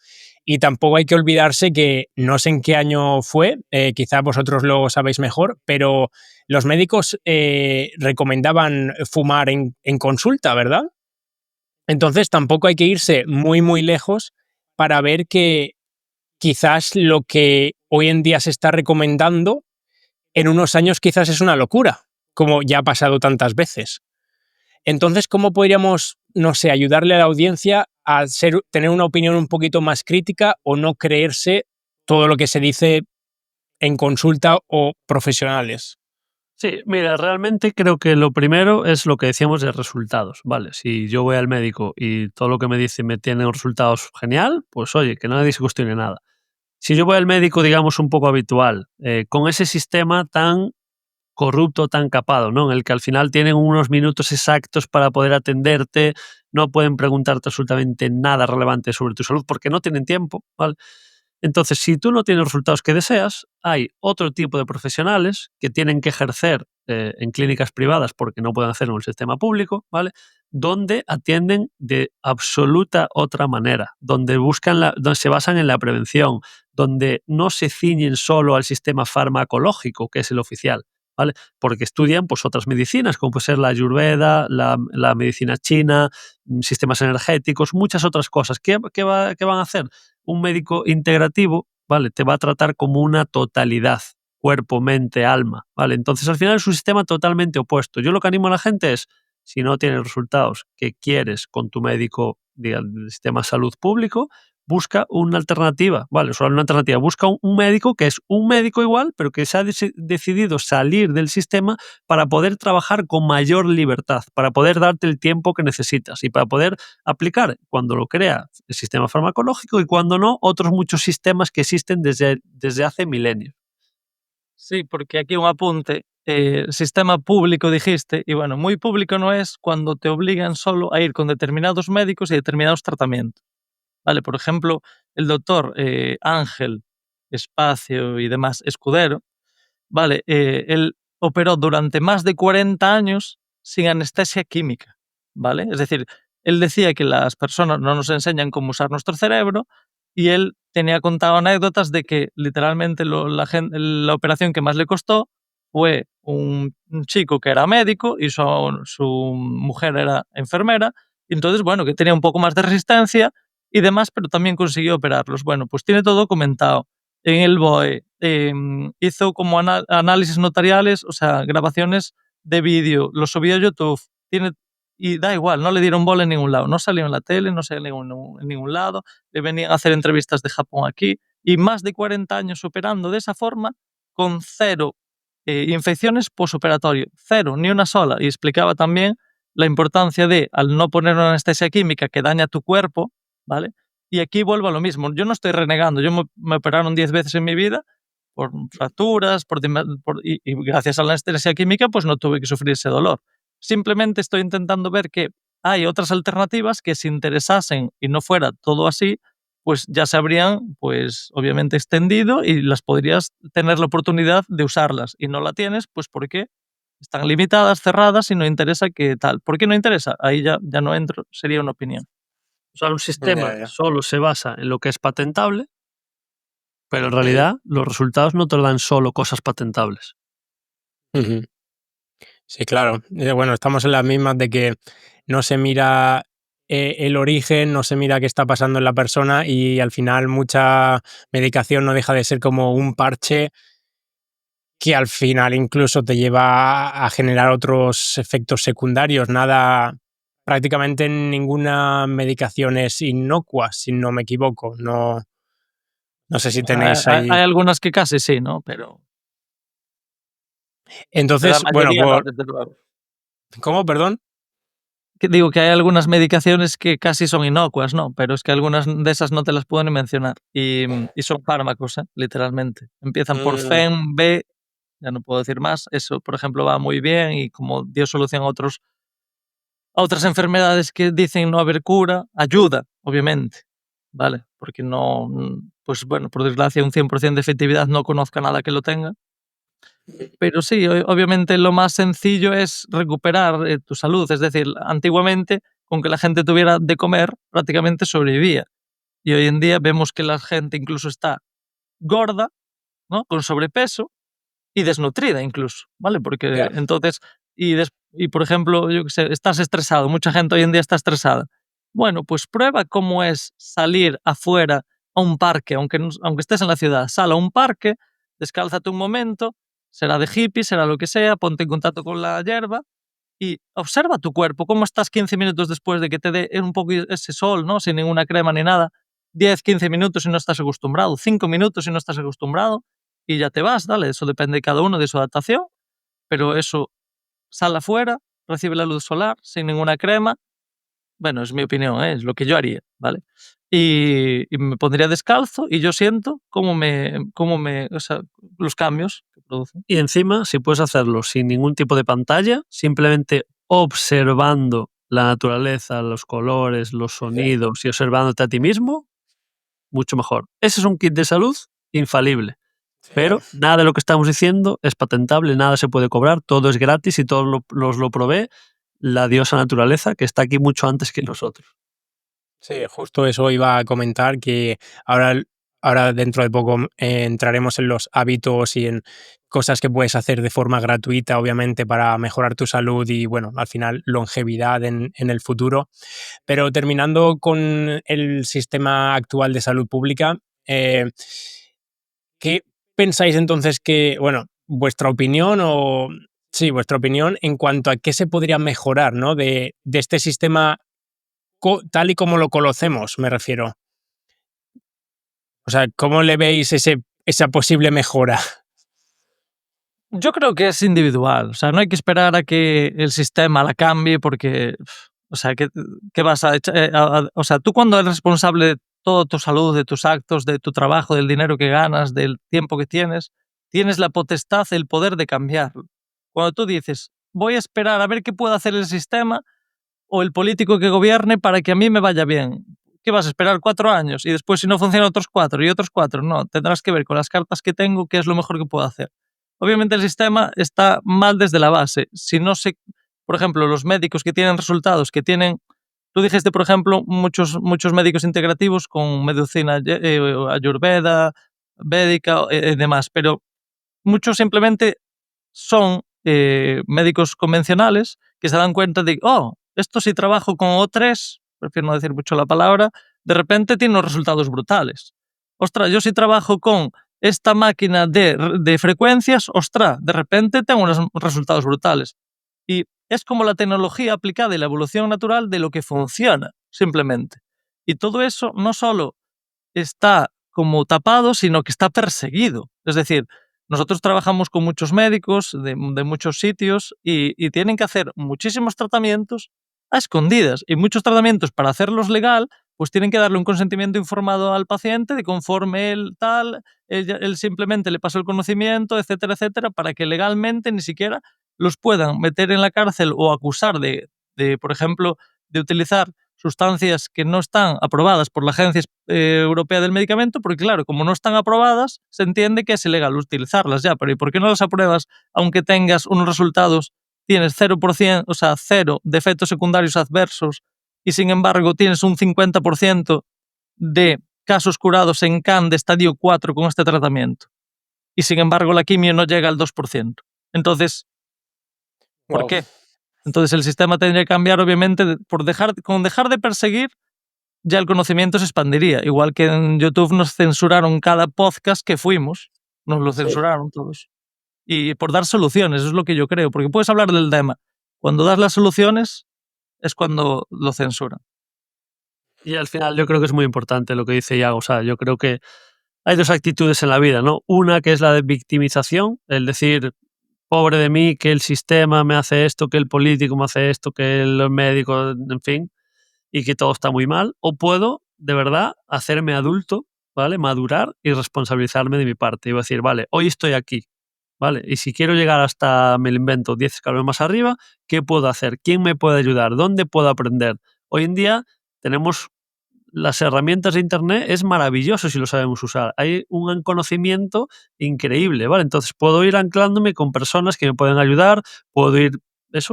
Y tampoco hay que olvidarse que no sé en qué año fue, quizá vosotros lo sabéis mejor, pero los médicos recomendaban fumar en consulta, ¿verdad? Entonces tampoco hay que irse muy, muy lejos para ver que quizás lo que hoy en día se está recomendando, en unos años quizás es una locura, como ya ha pasado tantas veces. Entonces, ¿cómo podríamos, no sé, ayudarle a la audiencia a tener una opinión un poquito más crítica o no creerse todo lo que se dice en consulta o profesionales? Sí, mira, realmente creo que lo primero es lo que decíamos de resultados, ¿vale? Si yo voy al médico y todo lo que me dice me tiene resultados genial, pues oye, que nadie se cuestione nada. Si yo voy al médico, digamos, un poco habitual, con ese sistema tan corrupto, tan capado, ¿no? En el que al final tienen unos minutos exactos para poder atenderte, no pueden preguntarte absolutamente nada relevante sobre tu salud porque no tienen tiempo, ¿vale? Entonces, si tú no tienes los resultados que deseas, hay otro tipo de profesionales que tienen que ejercer en clínicas privadas porque no pueden hacerlo en el sistema público, ¿vale? Donde atienden de absoluta otra manera, donde donde se basan en la prevención, donde no se ciñen solo al sistema farmacológico, que es el oficial, ¿vale? Porque estudian pues, otras medicinas, como puede ser la ayurveda, la medicina china, sistemas energéticos, muchas otras cosas. ¿Qué van a hacer? Un médico integrativo, ¿vale? Te va a tratar como una totalidad, cuerpo, mente, alma, ¿vale? Entonces, al final es un sistema totalmente opuesto. Yo lo que animo a la gente es, si no tienes resultados que quieres con tu médico del sistema de salud público, busca una alternativa, ¿vale? Solo una alternativa. Busca un médico que es un médico igual, pero que se ha decidido salir del sistema para poder trabajar con mayor libertad, para poder darte el tiempo que necesitas y para poder aplicar, cuando lo crea, el sistema farmacológico y cuando no, otros muchos sistemas que existen desde hace milenios. Sí, porque aquí un apunte, sistema público dijiste, y bueno, muy público no es cuando te obligan solo a ir con determinados médicos y determinados tratamientos. Vale, por ejemplo, el doctor Ángel Espacio y demás Escudero, vale, él operó durante más de 40 años sin anestesia química, ¿vale? Es decir, él decía que las personas no nos enseñan cómo usar nuestro cerebro y él tenía contado anécdotas de que literalmente la operación que más le costó fue un chico que era médico y su mujer era enfermera, y entonces, bueno, que tenía un poco más de resistencia y demás, pero también consiguió operarlos. Bueno, pues tiene todo comentado en el BOE, hizo como análisis notariales, o sea, grabaciones de vídeo, lo subió a YouTube, y da igual, no le dieron bola en ningún lado, no salió en la tele, no salió en ningún lado, le venían a hacer entrevistas de Japón aquí, y más de 40 años operando de esa forma, con cero infecciones posoperatorio, cero, ni una sola, y explicaba también la importancia de, al no poner una anestesia química que daña tu cuerpo, ¿vale? Y aquí vuelvo a lo mismo. Yo no estoy renegando. Me operaron 10 veces en mi vida por fracturas, y gracias a la anestesia química pues no tuve que sufrir ese dolor. Simplemente estoy intentando ver que hay otras alternativas que si interesasen y no fuera todo así, pues ya se habrían, pues obviamente extendido y las podrías tener la oportunidad de usarlas. Y no la tienes, pues porque están limitadas, cerradas y no interesa que tal. ¿Por qué no interesa? Ahí ya no entro, sería una opinión. O sea, un sistema Ya. solo se basa en lo que es patentable, pero en realidad los resultados no te dan solo cosas patentables. Ujú. Sí, claro. Bueno, estamos en las mismas de que no se mira el origen, no se mira qué está pasando en la persona y al final mucha medicación no deja de ser como un parche que al final incluso te lleva a generar otros efectos secundarios. Prácticamente ninguna medicación es inocua, si no me equivoco. No, no sé si tenéis Hay ahí. algunas que casi sí, ¿no? Pero la Entonces, bueno, mayoría no, desde luego. ¿cómo? Perdón. Que digo que hay algunas medicaciones que casi son inocuas, ¿no? Pero es que algunas de esas no te las puedo ni mencionar. Y son fármacos, literalmente. Empiezan por Mm, FEN, B, ya no puedo decir más. Eso, por ejemplo, va muy bien y como dio solución a otras enfermedades que dicen no haber cura, ayuda, obviamente, ¿vale? Porque no, pues bueno, por desgracia un 100% de efectividad no conozca nada que lo tenga. Pero sí, obviamente lo más sencillo es recuperar tu salud. Es decir, antiguamente, con que la gente tuviera de comer, prácticamente sobrevivía. Y hoy en día vemos que la gente incluso está gorda, ¿no? Con sobrepeso y desnutrida incluso, ¿vale? Porque Ya. entonces, y por ejemplo, yo qué sé, estás estresado, mucha gente hoy en día está estresada. Bueno, pues prueba cómo es salir afuera a un parque, aunque estés en la ciudad, sal a un parque, descálzate un momento, será de hippie, será lo que sea, ponte en contacto con la hierba y observa tu cuerpo, cómo estás 15 minutos después de que te dé un poco ese sol, ¿no? Sin ninguna crema ni nada. 10, 15 minutos si no estás acostumbrado, 5 minutos si no estás acostumbrado y ya te vas, dale, eso depende de cada uno de su adaptación, pero eso, sal afuera, recibe la luz solar sin ninguna crema. Bueno, es mi opinión, ¿eh? Es lo que yo haría, ¿vale? Y me pondría descalzo y yo siento o sea, los cambios que produce. Y encima, si puedes hacerlo sin ningún tipo de pantalla, simplemente observando la naturaleza, los colores, los sonidos y observándote a ti mismo, mucho mejor. Ese es un kit de salud infalible. Pero nada de lo que estamos diciendo es patentable, nada se puede cobrar, todo es gratis y todo nos lo provee la diosa naturaleza, que está aquí mucho antes que nosotros. Sí, justo eso iba a comentar, que ahora dentro de poco entraremos en los hábitos y en cosas que puedes hacer de forma gratuita, obviamente, para mejorar tu salud y, bueno, al final, longevidad en el futuro. Pero terminando con el sistema actual de salud pública, ¿qué pensáis entonces que, bueno, vuestra opinión o... Sí, vuestra opinión en cuanto a qué se podría mejorar, ¿no? De este sistema tal y como lo conocemos, me refiero. O sea, ¿cómo le veis esa posible mejora? Yo creo que es individual, o sea, no hay que esperar a que el sistema la cambie porque, o sea, ¿qué vas a echar? O sea, tú cuando eres responsable de toda tu salud, de tus actos, de tu trabajo, del dinero que ganas, del tiempo que tienes la potestad, el poder de cambiarlo. Cuando tú dices, voy a esperar a ver qué puede hacer el sistema o el político que gobierne para que a mí me vaya bien. ¿Qué vas a esperar 4 años? Y después si no funciona otros 4 y otros 4. No, tendrás que ver con las cartas que tengo qué es lo mejor que puedo hacer. Obviamente el sistema está mal desde la base. Si no se, por ejemplo, los médicos que tienen resultados, que tienen, tú dijiste, por ejemplo, muchos médicos integrativos con medicina ayurveda, védica y demás, pero muchos simplemente son médicos convencionales que se dan cuenta de, oh, esto si trabajo con O3, prefiero no decir mucho la palabra, de repente tiene unos resultados brutales. Ostras, yo si trabajo con esta máquina de frecuencias, ostras, de repente tengo unos resultados brutales. Y es como la tecnología aplicada y la evolución natural de lo que funciona, simplemente. Y todo eso no solo está como tapado, sino que está perseguido. Es decir, nosotros trabajamos con muchos médicos de muchos sitios y tienen que hacer muchísimos tratamientos a escondidas. Y muchos tratamientos, para hacerlos legal, pues tienen que darle un consentimiento informado al paciente de conforme él tal, él simplemente le pasó el conocimiento, etcétera, etcétera, para que legalmente ni siquiera los puedan meter en la cárcel o acusar de por ejemplo, de utilizar sustancias que no están aprobadas por la Agencia Europea del Medicamento, porque claro, como no están aprobadas, se entiende que es ilegal utilizarlas ya, pero ¿y por qué no las apruebas aunque tengas unos resultados, tienes 0%, o sea, 0 de efectos secundarios adversos y sin embargo tienes un 50% de casos curados en CAN de estadio 4 con este tratamiento? Y sin embargo la quimio no llega al 2%. Entonces, ¿por Wow. qué? Entonces el sistema tendría que cambiar, obviamente, con dejar de perseguir, ya el conocimiento se expandiría. Igual que en YouTube nos censuraron cada podcast que fuimos, nos lo Sí. censuraron todos. Y por dar soluciones, eso es lo que yo creo, porque puedes hablar del tema. Cuando das las soluciones es cuando lo censuran. Y al final yo creo que es muy importante lo que dice Iago. O sea, yo creo que hay dos actitudes en la vida, ¿no? Una que es la de victimización, el decir, pobre de mí, que el sistema me hace esto, que el político me hace esto, que el médico, en fin, y que todo está muy mal. O puedo, de verdad, hacerme adulto, ¿vale? Madurar y responsabilizarme de mi parte. Y voy a decir, vale, hoy estoy aquí, ¿vale? Y si quiero llegar hasta, me lo invento, 10 escalones más arriba, ¿qué puedo hacer? ¿Quién me puede ayudar? ¿Dónde puedo aprender? Hoy en día tenemos las herramientas de Internet, es maravilloso si lo sabemos usar. Hay un conocimiento increíble, ¿vale? Entonces puedo ir anclándome con personas que me pueden ayudar, puedo ir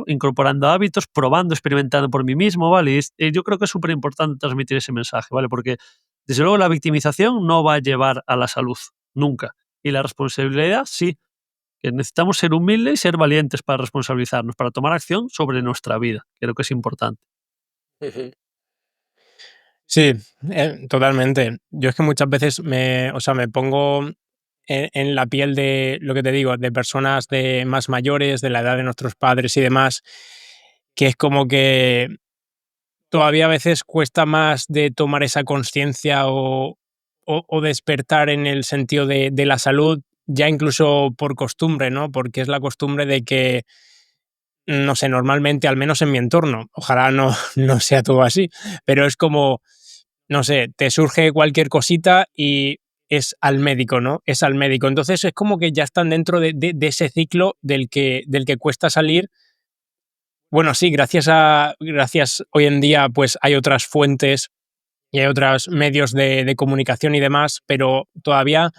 incorporando hábitos, probando, experimentando por mí mismo, ¿vale? Y yo creo que es súper importante transmitir ese mensaje, ¿vale? Porque Desde luego la victimización no va a llevar a la salud, nunca. Y la responsabilidad sí, que necesitamos ser humildes y ser valientes para responsabilizarnos, para tomar acción sobre nuestra vida. Creo que es importante. Sí, totalmente. Yo es que muchas veces me pongo en la piel de lo que te digo, de personas de más mayores, de la edad de nuestros padres y demás, que es como que todavía a veces cuesta más de tomar esa conciencia o despertar en el sentido de la salud, ya incluso por costumbre, ¿no? Porque es la costumbre de que, no sé, normalmente, al menos en mi entorno, ojalá no, no sea todo así, pero es como, no sé, te surge cualquier cosita y es al médico, ¿no? Es al médico. Entonces es como que ya están dentro de ese ciclo del que cuesta salir. Bueno, sí, gracias hoy en día pues hay otras fuentes y hay otros medios de comunicación y demás, pero todavía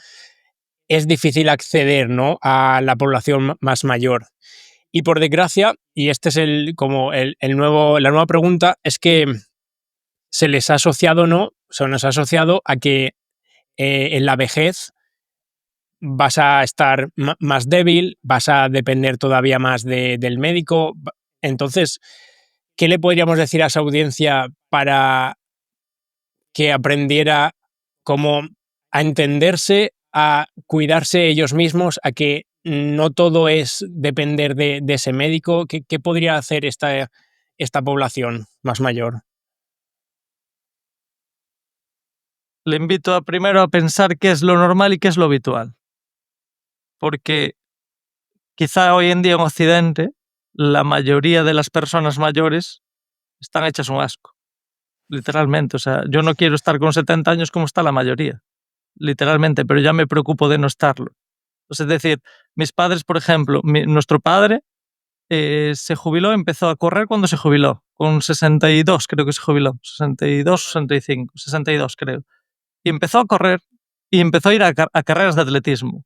es difícil acceder, ¿no?, a la población más mayor. Y por desgracia, y este es la nueva pregunta, es que se les ha asociado, ¿no? Se nos ha asociado a que en la vejez vas a estar más débil, vas a depender todavía más del médico. Entonces, ¿qué le podríamos decir a esa audiencia para que aprendiera cómo a entenderse, a cuidarse ellos mismos, a que no todo es depender de ese médico? ¿Qué podría hacer esta población más mayor? Le invito primero a pensar qué es lo normal y qué es lo habitual. Porque quizá hoy en día en Occidente la mayoría de las personas mayores están hechas un asco. Literalmente. O sea, yo no quiero estar con 70 años como está la mayoría. Literalmente, pero ya me preocupo de no estarlo. Es decir, mis padres, por ejemplo, nuestro padre se jubiló, empezó a correr cuando se jubiló, con 62 creo que se jubiló, 62, 65, 62 creo. Y empezó a correr y empezó a ir a carreras de atletismo.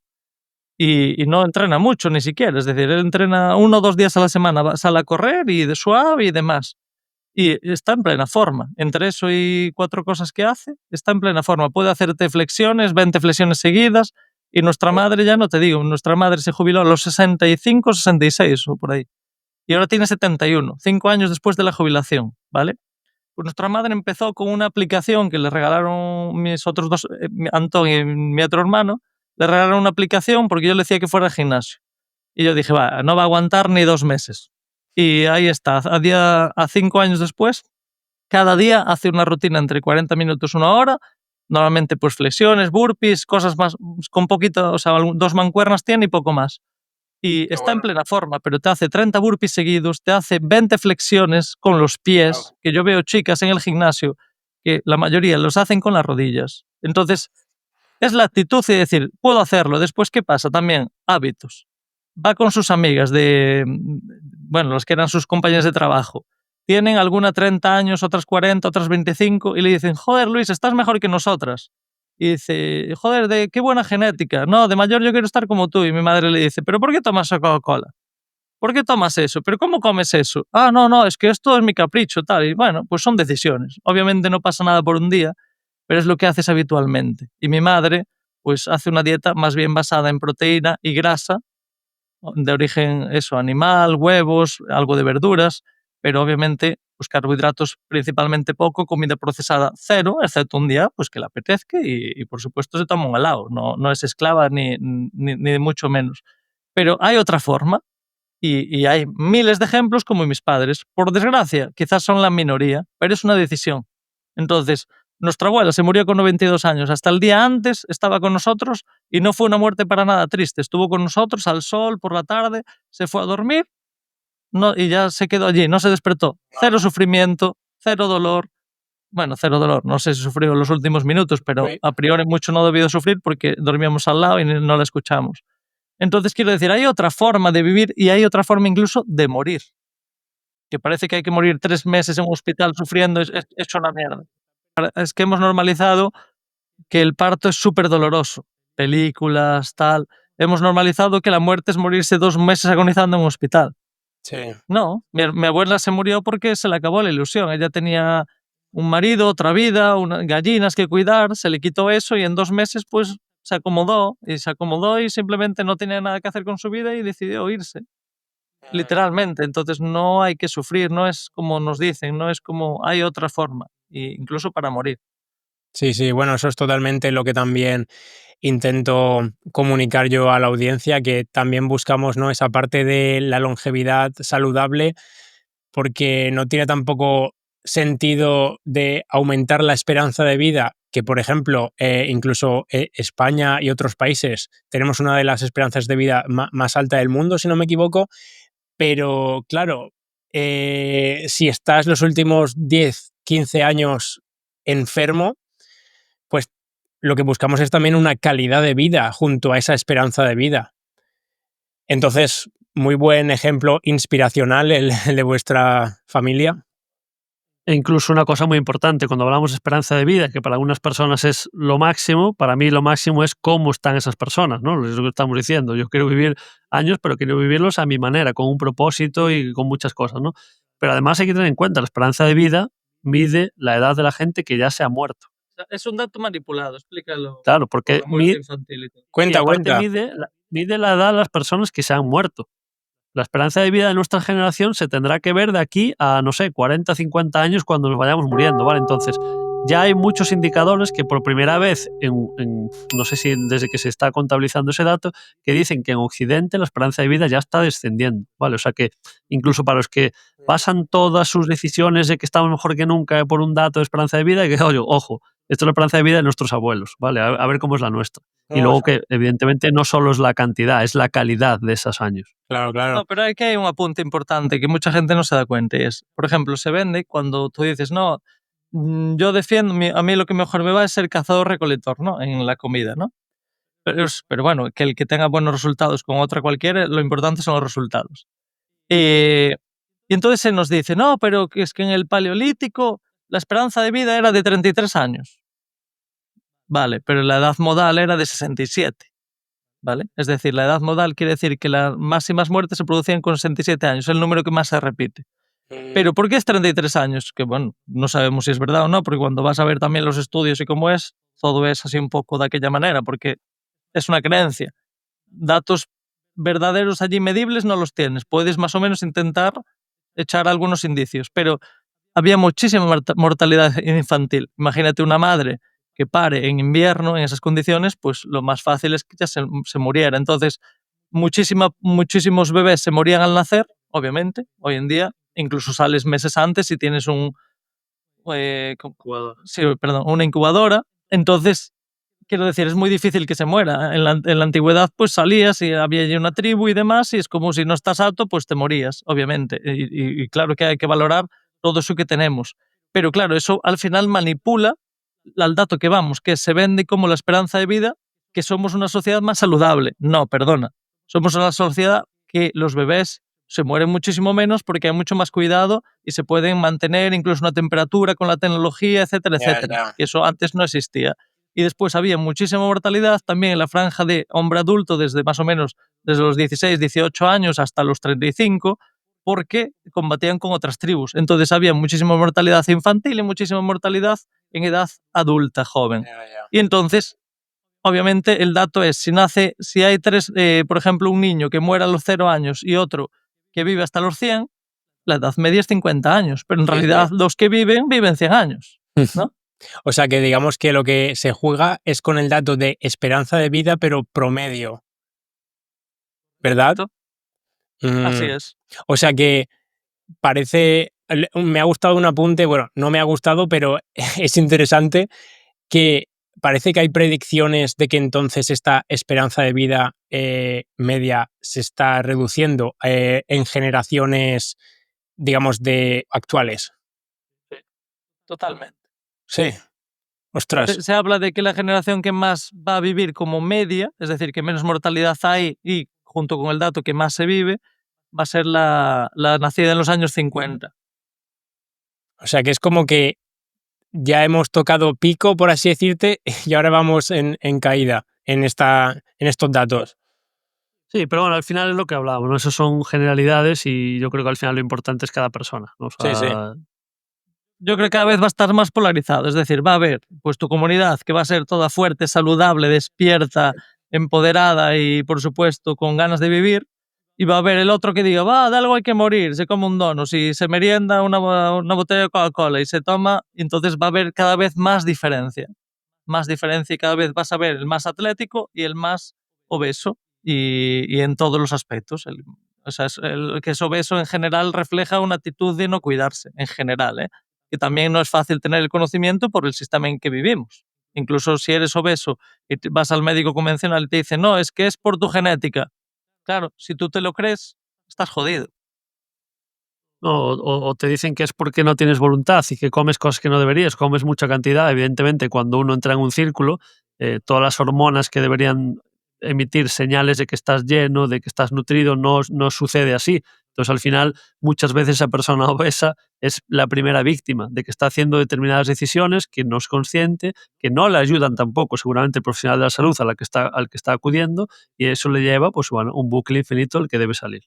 Y no entrena mucho ni siquiera, es decir, él entrena 1 o 2 días a la semana, sale a correr y de suave y demás. Y está en plena forma. Entre eso y 4 cosas que hace, está en plena forma. Puede hacerte flexiones, 20 flexiones seguidas. Y nuestra madre, ya no te digo, nuestra madre se jubiló a los 65, 66 o por ahí. Y ahora tiene 71, 5 años después de la jubilación, ¿vale? Pues nuestra madre empezó con una aplicación que le regalaron mis otros dos, Antón y mi otro hermano, le regalaron una aplicación porque yo le decía que fuera al gimnasio. Y yo dije, va, no va a aguantar ni 2 meses. Y ahí está, a 5 años después, cada día hace una rutina entre 40 minutos, 1 hora, normalmente pues flexiones, burpees, cosas más, con poquito, o sea, 2 mancuernas tiene y poco más. Y está en plena forma, pero te hace 30 burpees seguidos, te hace 20 flexiones con los pies, que yo veo chicas en el gimnasio que la mayoría los hacen con las rodillas. Entonces, es la actitud y decir, puedo hacerlo. Después, ¿qué pasa? También hábitos. Va con sus amigas bueno, los que eran sus compañeros de trabajo. Tienen alguna 30 años, otras 40, otras 25, y le dicen, joder, Luis, estás mejor que nosotras. Y dice, joder, qué buena genética. No, de mayor yo quiero estar como tú. Y mi madre le dice, ¿pero por qué tomas Coca-Cola? ¿Por qué tomas eso? ¿Pero cómo comes eso? Ah, no, es que esto es mi capricho, tal. Y bueno, pues son decisiones. Obviamente no pasa nada por un día, pero es lo que haces habitualmente. Y mi madre, pues hace una dieta más bien basada en proteína y grasa, de origen eso, animal, huevos, algo de verduras, pero obviamente pues carbohidratos principalmente poco, comida procesada cero, excepto un día pues que le apetezca y por supuesto se toma un helado, no es esclava ni mucho menos. Pero hay otra forma y hay miles de ejemplos como mis padres. Por desgracia, quizás son la minoría, pero es una decisión. Entonces, nuestra abuela se murió con 92 años. Hasta el día antes estaba con nosotros y no fue una muerte para nada triste. Estuvo con nosotros al sol por la tarde, se fue a dormir y ya se quedó allí, no se despertó. Cero sufrimiento, cero dolor. Bueno, cero dolor. No sé si sufrió en los últimos minutos, pero a priori mucho no ha debido sufrir porque dormíamos al lado y no la escuchamos. Entonces, quiero decir, hay otra forma de vivir y hay otra forma incluso de morir. Que parece que hay que morir 3 meses en un hospital sufriendo, es una mierda. Es que hemos normalizado que el parto es súper doloroso. Películas, tal. Hemos normalizado que la muerte es morirse 2 meses agonizando en un hospital. Sí. No, mi abuela se murió porque se le acabó la ilusión. Ella tenía un marido, otra vida, gallinas que cuidar, se le quitó eso y en 2 meses pues se acomodó y simplemente no tenía nada que hacer con su vida y decidió irse, literalmente. Entonces no hay que sufrir, no es como nos dicen, no es como hay otra forma, incluso para morir. Sí, sí, bueno, eso es totalmente lo que también intento comunicar yo a la audiencia, que también buscamos, ¿no?, esa parte de la longevidad saludable, porque no tiene tampoco sentido de aumentar la esperanza de vida, que por ejemplo, incluso España y otros países tenemos una de las esperanzas de vida más alta del mundo, si no me equivoco, pero claro, si estás los últimos 10, 15 años enfermo, pues lo que buscamos es también una calidad de vida junto a esa esperanza de vida. Entonces, muy buen ejemplo inspiracional el de vuestra familia. E incluso una cosa muy importante, cuando hablamos de esperanza de vida, que para algunas personas es lo máximo, para mí lo máximo es cómo están esas personas, ¿no? Es lo que estamos diciendo. Yo quiero vivir años, pero quiero vivirlos a mi manera, con un propósito y con muchas cosas, ¿no? Pero además hay que tener en cuenta, la esperanza de vida mide la edad de la gente que ya se ha muerto. Es un dato manipulado, explícalo. Claro, porque La muerte infantil y todo. y Cuenta, aparte cuenta. mide la edad de las personas que se han muerto. La esperanza de vida de nuestra generación se tendrá que ver de aquí a, no sé, 40, 50 años cuando nos vayamos muriendo, ¿vale? Entonces, ya hay muchos indicadores que por primera vez, no sé si desde que se está contabilizando ese dato, que dicen que en Occidente la esperanza de vida ya está descendiendo, ¿vale? O sea que incluso para los que basan todas sus decisiones de que estamos mejor que nunca por un dato de esperanza de vida, que, oye, ojo, esto es la esperanza de vida de nuestros abuelos, ¿vale? A ver cómo es la nuestra. Y luego que, evidentemente, no solo es la cantidad, es la calidad de esos años. Claro, claro. No, pero hay un apunte importante que mucha gente no se da cuenta y es, por ejemplo, se vende cuando tú dices, no, yo defiendo, a mí lo que mejor me va es ser cazador-recolector, ¿no? En la comida, ¿no? Pero bueno, que el que tenga buenos resultados con otra cualquiera, lo importante son los resultados. Y entonces se nos dice, no, pero es que en el Paleolítico la esperanza de vida era de 33 años. Vale, pero la edad modal era de 67. ¿Vale? Es decir, la edad modal quiere decir que las máximas muertes se producían con 67 años, el número que más se repite. Pero ¿por qué es 33 años? Que bueno, no sabemos si es verdad o no, porque cuando vas a ver también los estudios y cómo es, todo es así un poco de aquella manera, porque es una creencia. Datos verdaderos allí medibles no los tienes. Puedes más o menos intentar echar algunos indicios, pero había muchísima mortalidad infantil. Imagínate una madre que pare en invierno en esas condiciones, pues lo más fácil es que ya se muriera. Entonces, muchísimos bebés se morían al nacer, obviamente. Hoy en día, incluso sales meses antes y tienes una incubadora. Entonces, quiero decir, es muy difícil que se muera. En la antigüedad, pues salías y había allí una tribu y demás, y es como si no estás alto, pues te morías, obviamente. Y claro que hay que valorar todo eso que tenemos. Pero claro, eso al final manipula al dato que vamos, que se vende como la esperanza de vida, que somos una sociedad más saludable. No, perdona. Somos una sociedad que los bebés se mueren muchísimo menos porque hay mucho más cuidado y se pueden mantener incluso una temperatura con la tecnología, etcétera, etcétera. Y eso antes no existía. Y después había muchísima mortalidad también en la franja de hombre adulto desde más o menos desde los 16, 18 años hasta los 35, porque combatían con otras tribus. Entonces había muchísima mortalidad infantil y muchísima mortalidad en edad adulta, joven. Y entonces, obviamente, el dato es, si hay tres, por ejemplo, un niño que muera a los 0 años y otro que vive hasta los 100, la edad media es 50 años, pero en realidad los que viven 100 años, ¿no? O sea que digamos que lo que se juega es con el dato de esperanza de vida, pero promedio. ¿Verdad? Así es. O sea que parece... Me ha gustado un apunte, bueno, no me ha gustado, pero es interesante que parece que hay predicciones de que entonces esta esperanza de vida media se está reduciendo en generaciones, digamos, de actuales. Sí, totalmente. Sí. Ostras. Se habla de que la generación que más va a vivir como media, es decir, que menos mortalidad hay y junto con el dato que más se vive, va a ser la nacida en los años 50. O sea que es como que ya hemos tocado pico, por así decirte, y ahora vamos en caída en estos datos. Sí, pero bueno, al final es lo que hablábamos, ¿no? Eso son generalidades y yo creo que al final lo importante es cada persona, ¿no? O sea, Sí, sí. yo creo que cada vez va a estar más polarizado. Es decir, va a haber pues tu comunidad que va a ser toda fuerte, saludable, despierta, empoderada y, por supuesto, con ganas de vivir. Y va a haber el otro que diga, va, de algo hay que morir, se come un dono, si se merienda una botella de Coca-Cola y se toma, entonces va a haber cada vez más diferencia. Más diferencia y cada vez vas a ver el más atlético y el más obeso y en todos los aspectos. O sea, el que es obeso en general refleja una actitud de no cuidarse, en general, ¿eh? Que también no es fácil tener el conocimiento por el sistema en que vivimos. Incluso si eres obeso y vas al médico convencional y te dice, no, es que es por tu genética. Claro, si tú te lo crees, estás jodido. O te dicen que es porque no tienes voluntad y que comes cosas que no deberías, comes mucha cantidad. Evidentemente, cuando uno entra en un círculo, todas las hormonas que deberían emitir señales de que estás lleno, de que estás nutrido, no sucede así. Entonces, al final, muchas veces esa persona obesa es la primera víctima de que está haciendo determinadas decisiones que no es consciente, que no le ayudan tampoco, seguramente, el profesional de la salud al que está acudiendo, y eso le lleva, pues bueno, un bucle infinito al que debe salir.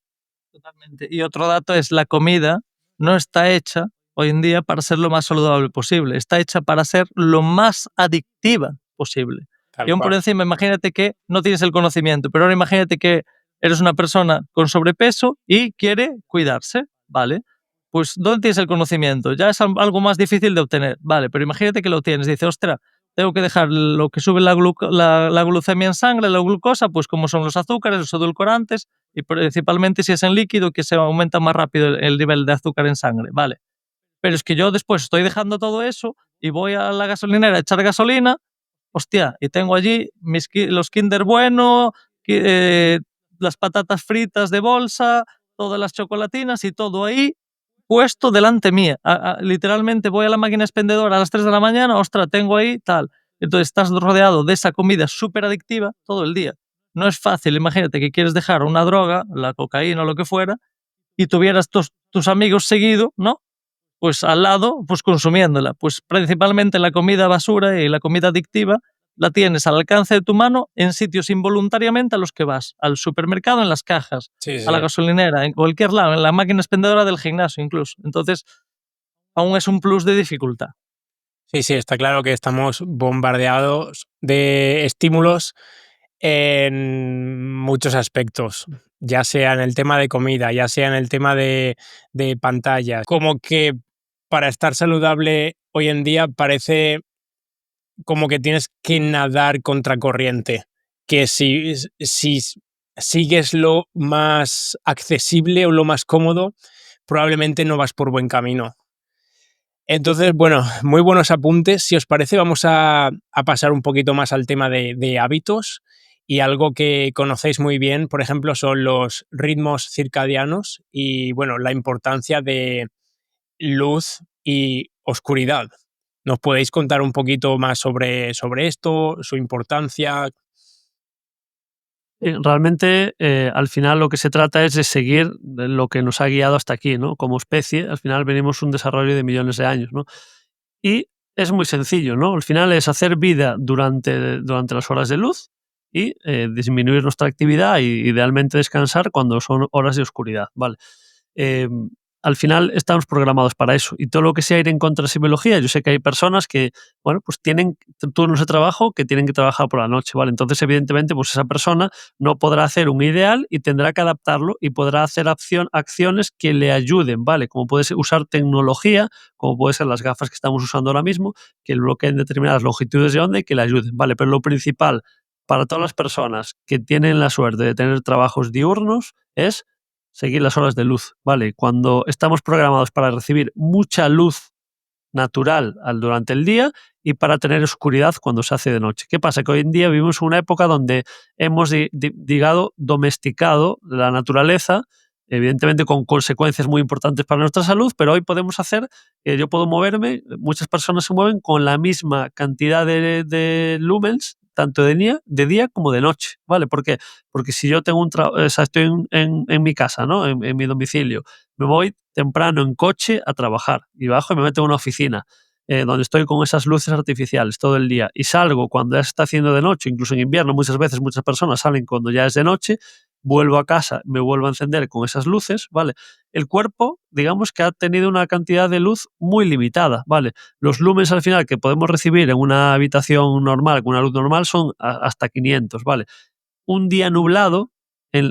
Totalmente. Y otro dato es la comida no está hecha hoy en día para ser lo más saludable posible, está hecha para ser lo más adictiva posible. Tal Y aún por cual. encima, imagínate que no tienes el conocimiento, pero ahora imagínate que eres una persona con sobrepeso y quiere cuidarse, ¿vale? Pues ¿dónde tienes el conocimiento? Ya es algo más difícil de obtener, ¿vale? Pero imagínate que lo tienes, dice, ostras, tengo que dejar lo que sube la glucemia en sangre, la glucosa, pues como son los azúcares, los edulcorantes, y principalmente si es en líquido, que se aumenta más rápido el nivel de azúcar en sangre, ¿vale? Pero es que yo después estoy dejando todo eso y voy a la gasolinera a echar gasolina, hostia, y tengo allí los Kinder Bueno, las patatas fritas de bolsa, todas las chocolatinas y todo ahí puesto delante mía. Literalmente voy a la máquina expendedora a las 3 de la mañana, ostras, tengo ahí tal. Entonces estás rodeado de esa comida súper adictiva todo el día. No es fácil, imagínate que quieres dejar una droga, la cocaína o lo que fuera, y tuvieras tus amigos seguido, ¿no? Pues al lado, pues consumiéndola. Pues principalmente la comida basura y la comida adictiva la tienes al alcance de tu mano en sitios involuntariamente a los que vas. Al supermercado, en las cajas, Sí, a la sí. gasolinera, en cualquier lado, en la máquina expendedora del gimnasio incluso. Entonces, aún es un plus de dificultad. Sí, sí, está claro que estamos bombardeados de estímulos en muchos aspectos, ya sea en el tema de comida, ya sea en el tema de pantallas. Como que para estar saludable hoy en día parece como que tienes que nadar contracorriente, que si sigues lo más accesible o lo más cómodo, probablemente no vas por buen camino. Entonces, bueno, muy buenos apuntes. Si os parece, vamos a pasar un poquito más al tema de hábitos, y algo que conocéis muy bien, por ejemplo, son los ritmos circadianos y, bueno, la importancia de luz y oscuridad. ¿Nos podéis contar un poquito más sobre esto, su importancia? Realmente, al final lo que se trata es de seguir lo que nos ha guiado hasta aquí, ¿no? Como especie, al final venimos un desarrollo de millones de años, ¿no? Y es muy sencillo, ¿no? Al final es hacer vida durante las horas de luz y disminuir nuestra actividad y idealmente descansar cuando son horas de oscuridad, ¿vale? Eh, Al final estamos programados para eso. Y todo lo que sea ir en contra de esa biología, yo sé que hay personas que, bueno, pues tienen turnos de trabajo que tienen que trabajar por la noche, ¿vale? Entonces, evidentemente, pues esa persona no podrá hacer un ideal y tendrá que adaptarlo y podrá hacer acciones que le ayuden, ¿vale? Como puede ser usar tecnología, como puede ser las gafas que estamos usando ahora mismo, que bloqueen determinadas longitudes de onda y que le ayuden, ¿vale? Pero lo principal para todas las personas que tienen la suerte de tener trabajos diurnos es seguir las horas de luz, ¿vale? Cuando estamos programados para recibir mucha luz natural durante el día y para tener oscuridad cuando se hace de noche. ¿Qué pasa? Que hoy en día vivimos en una época donde hemos, domesticado la naturaleza, evidentemente con consecuencias muy importantes para nuestra salud, pero hoy podemos hacer, yo puedo moverme, muchas personas se mueven con la misma cantidad de lumens, tanto de día como de noche, ¿vale? ¿Por qué? Porque si yo tengo o sea, estoy en mi casa, ¿no? En mi domicilio, me voy temprano en coche a trabajar y bajo y me meto en una oficina donde estoy con esas luces artificiales todo el día y salgo cuando ya se está haciendo de noche, incluso en invierno muchas veces muchas personas salen cuando ya es de noche. vuelvo a casa, me vuelvo a encender con esas luces, ¿vale? El cuerpo, digamos que ha tenido una cantidad de luz muy limitada, ¿vale? Los lúmenes al final que podemos recibir en una habitación normal, con una luz normal, son hasta 500, ¿vale? Un día nublado,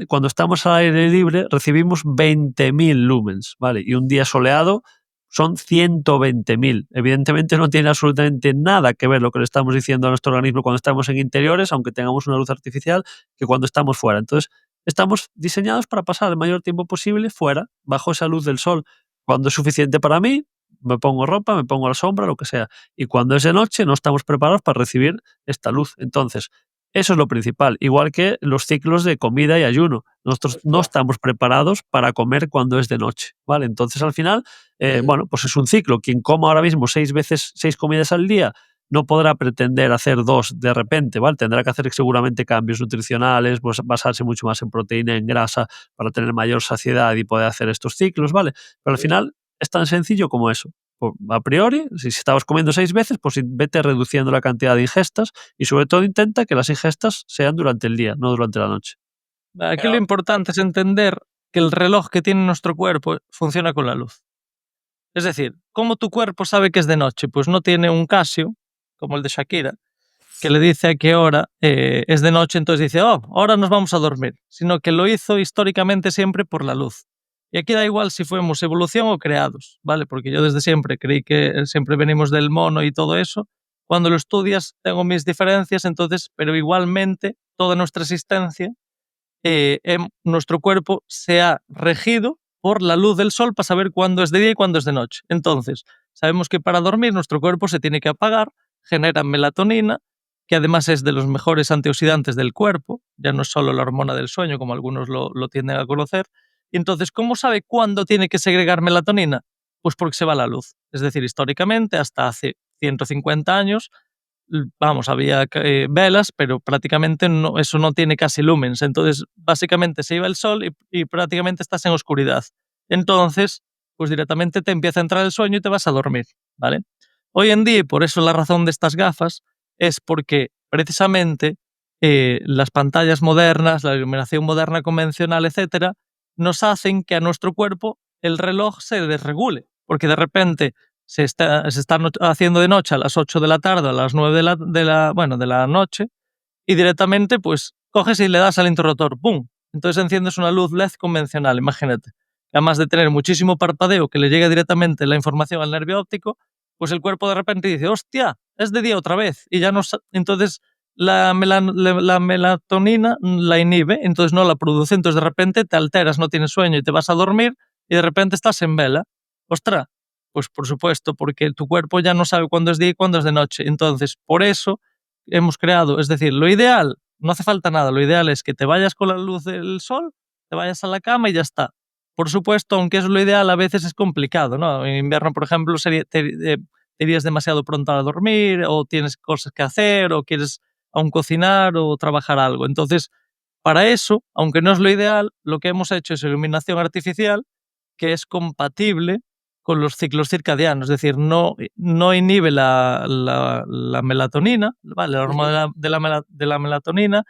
cuando estamos al aire libre, recibimos 20.000 lumens, ¿vale? Y un día soleado son 120.000. Evidentemente no tiene absolutamente nada que ver lo que le estamos diciendo a nuestro organismo cuando estamos en interiores, aunque tengamos una luz artificial, que cuando estamos fuera. Entonces, estamos diseñados para pasar el mayor tiempo posible fuera, bajo esa luz del sol. Cuando es suficiente para mí, me pongo ropa, me pongo a la sombra, lo que sea. Y cuando es de noche, no estamos preparados para recibir esta luz. Entonces, eso es lo principal, igual que los ciclos de comida y ayuno. Nosotros no estamos preparados para comer cuando es de noche, ¿vale? Entonces, al final, bueno, pues es un ciclo. Quien coma ahora mismo 6 comidas al día no podrá pretender hacer 2 de repente, ¿vale? Tendrá que hacer seguramente cambios nutricionales, pues basarse mucho más en proteína, en grasa, para tener mayor saciedad y poder hacer estos ciclos, ¿vale? Pero al final es tan sencillo como eso. A priori, si estabas comiendo 6 veces, pues vete reduciendo la cantidad de ingestas y sobre todo intenta que las ingestas sean durante el día, no durante la noche. Aquí lo importante es entender que el reloj que tiene nuestro cuerpo funciona con la luz. Es decir, ¿cómo tu cuerpo sabe que es de noche? Pues no tiene un Casio, como el de Shakira, que le dice a qué hora es de noche, entonces dice, oh, ahora nos vamos a dormir, sino que lo hizo históricamente siempre por la luz. Y aquí da igual si fuimos evolución o creados, ¿vale? Porque yo desde siempre creí que siempre venimos del mono y todo eso. Cuando lo estudias tengo mis diferencias, entonces, pero igualmente toda nuestra existencia, nuestro cuerpo se ha regido por la luz del sol para saber cuándo es de día y cuándo es de noche. Entonces, sabemos que para dormir nuestro cuerpo se tiene que apagar, genera melatonina, que además es de los mejores antioxidantes del cuerpo, ya no es solo la hormona del sueño, como algunos lo tienden a conocer. Y entonces, ¿cómo sabe cuándo tiene que segregar melatonina? Pues porque se va la luz. Es decir, históricamente, hasta hace 150 años, vamos, había velas, pero prácticamente no, eso no tiene casi lumens. Entonces, básicamente se iba el sol y prácticamente estás en oscuridad. Entonces, pues directamente te empieza a entrar el sueño y te vas a dormir, ¿vale? Hoy en día, y por eso la razón de estas gafas, es porque precisamente las pantallas modernas, la iluminación moderna convencional, etcétera, nos hacen que a nuestro cuerpo el reloj se desregule, porque de repente se está haciendo de noche a las 8 de la tarde, a las 9 de la noche, y directamente pues coges y le das al interruptor, ¡pum! Entonces enciendes una luz LED convencional, imagínate. Además de tener muchísimo parpadeo que le llega directamente la información al nervio óptico, pues el cuerpo de repente dice, hostia, es de día otra vez. Y ya no, entonces la melatonina la inhibe, entonces no la produce, entonces de repente te alteras, no tienes sueño y te vas a dormir y de repente estás en vela. Ostras, pues por supuesto, porque tu cuerpo ya no sabe cuándo es día y cuándo es de noche. Entonces, por eso hemos creado, es decir, lo ideal, no hace falta nada, lo ideal es que te vayas con la luz del sol, te vayas a la cama y ya está. Por supuesto, aunque es lo ideal, a veces es complicado, ¿no? En invierno, por ejemplo, te irías demasiado pronto a dormir, o tienes cosas que hacer, o quieres aún cocinar o trabajar algo. Entonces, para eso, aunque no es lo ideal, lo que hemos hecho es iluminación artificial que es compatible con los ciclos circadianos, es decir, no inhibe la melatonina, ¿vale? La hormona de la melatonina,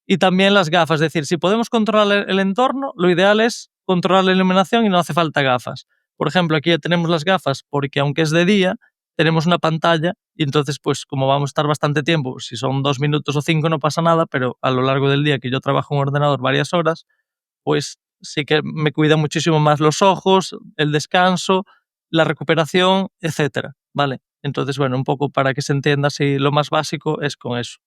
y también las gafas. Es decir, si podemos controlar el entorno, lo ideal es controlar la iluminación y no hace falta gafas. Por ejemplo, aquí ya tenemos las gafas porque aunque es de día, tenemos una pantalla y entonces, pues como vamos a estar bastante tiempo, si son 2 minutos o 5 no pasa nada, pero a lo largo del día que yo trabajo en un ordenador varias horas, pues sí que me cuida muchísimo más los ojos, el descanso, la recuperación, etcétera, ¿vale? Entonces, bueno, un poco para que se entienda si lo más básico es con eso.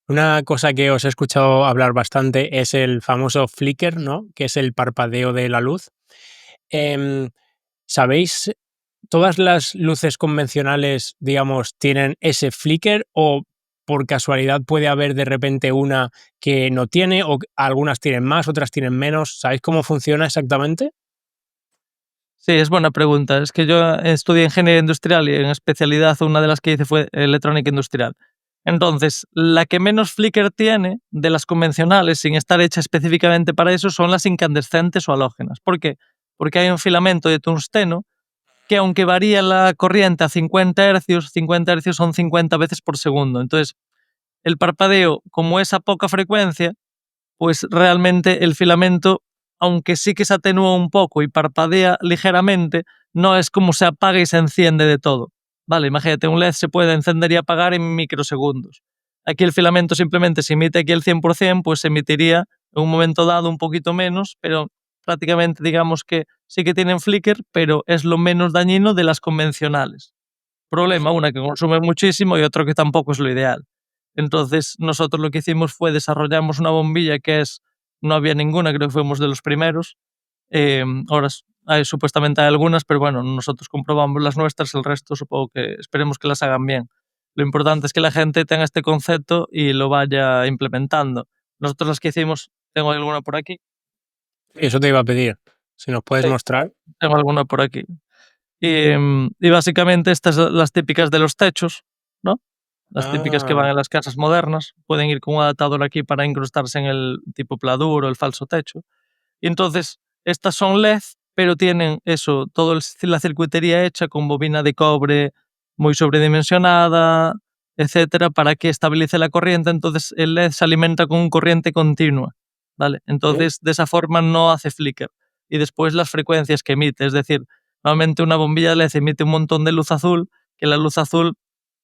Una cosa que os he escuchado hablar bastante es el famoso flicker, ¿no? Que es el parpadeo de la luz. ¿Sabéis, todas las luces convencionales, digamos, tienen ese flicker o por casualidad puede haber de repente una que no tiene o algunas tienen más, otras tienen menos? ¿Sabéis cómo funciona exactamente? Sí, es buena pregunta. Es que yo estudié ingeniería industrial y en especialidad una de las que hice fue electrónica industrial. Entonces, la que menos flicker tiene de las convencionales, sin estar hecha específicamente para eso, son las incandescentes o halógenas. ¿Por qué? Porque hay un filamento de tungsteno que aunque varía la corriente a 50 Hz son 50 veces por segundo. Entonces, el parpadeo, como es a poca frecuencia, pues realmente el filamento, aunque sí que se atenúa un poco y parpadea ligeramente, no es como se apaga y se enciende de todo. Vale, imagínate, un LED se puede encender y apagar en microsegundos. Aquí el filamento simplemente se emite aquí el 100%, pues se emitiría en un momento dado un poquito menos, pero prácticamente digamos que sí que tienen flicker, pero es lo menos dañino de las convencionales. Problema, una que consume muchísimo y otro que tampoco es lo ideal. Entonces nosotros lo que hicimos fue desarrollamos una bombilla que no había ninguna, creo que fuimos de los primeros. Ahora supuestamente hay algunas, pero bueno, nosotros comprobamos las nuestras, el resto supongo que esperemos que las hagan bien. Lo importante es que la gente tenga este concepto y lo vaya implementando. Nosotros las que hicimos, tengo alguna por aquí. Eso te iba a pedir. Si nos puedes Sí, mostrar. tengo alguna por aquí. Y básicamente estas son las típicas de los techos, ¿no? Las típicas que van Ah, en las casas modernas. Pueden ir con un adaptador aquí para incrustarse en el tipo pladur o el falso techo. Y entonces, estas son LED, pero tienen eso, toda la circuitería hecha con bobina de cobre muy sobredimensionada, etcétera, para que estabilice la corriente. Entonces, el LED se alimenta con corriente continua, ¿vale? Entonces, de esa forma no hace flicker. Y después las frecuencias que emite, es decir, normalmente una bombilla LED emite un montón de luz azul, que la luz azul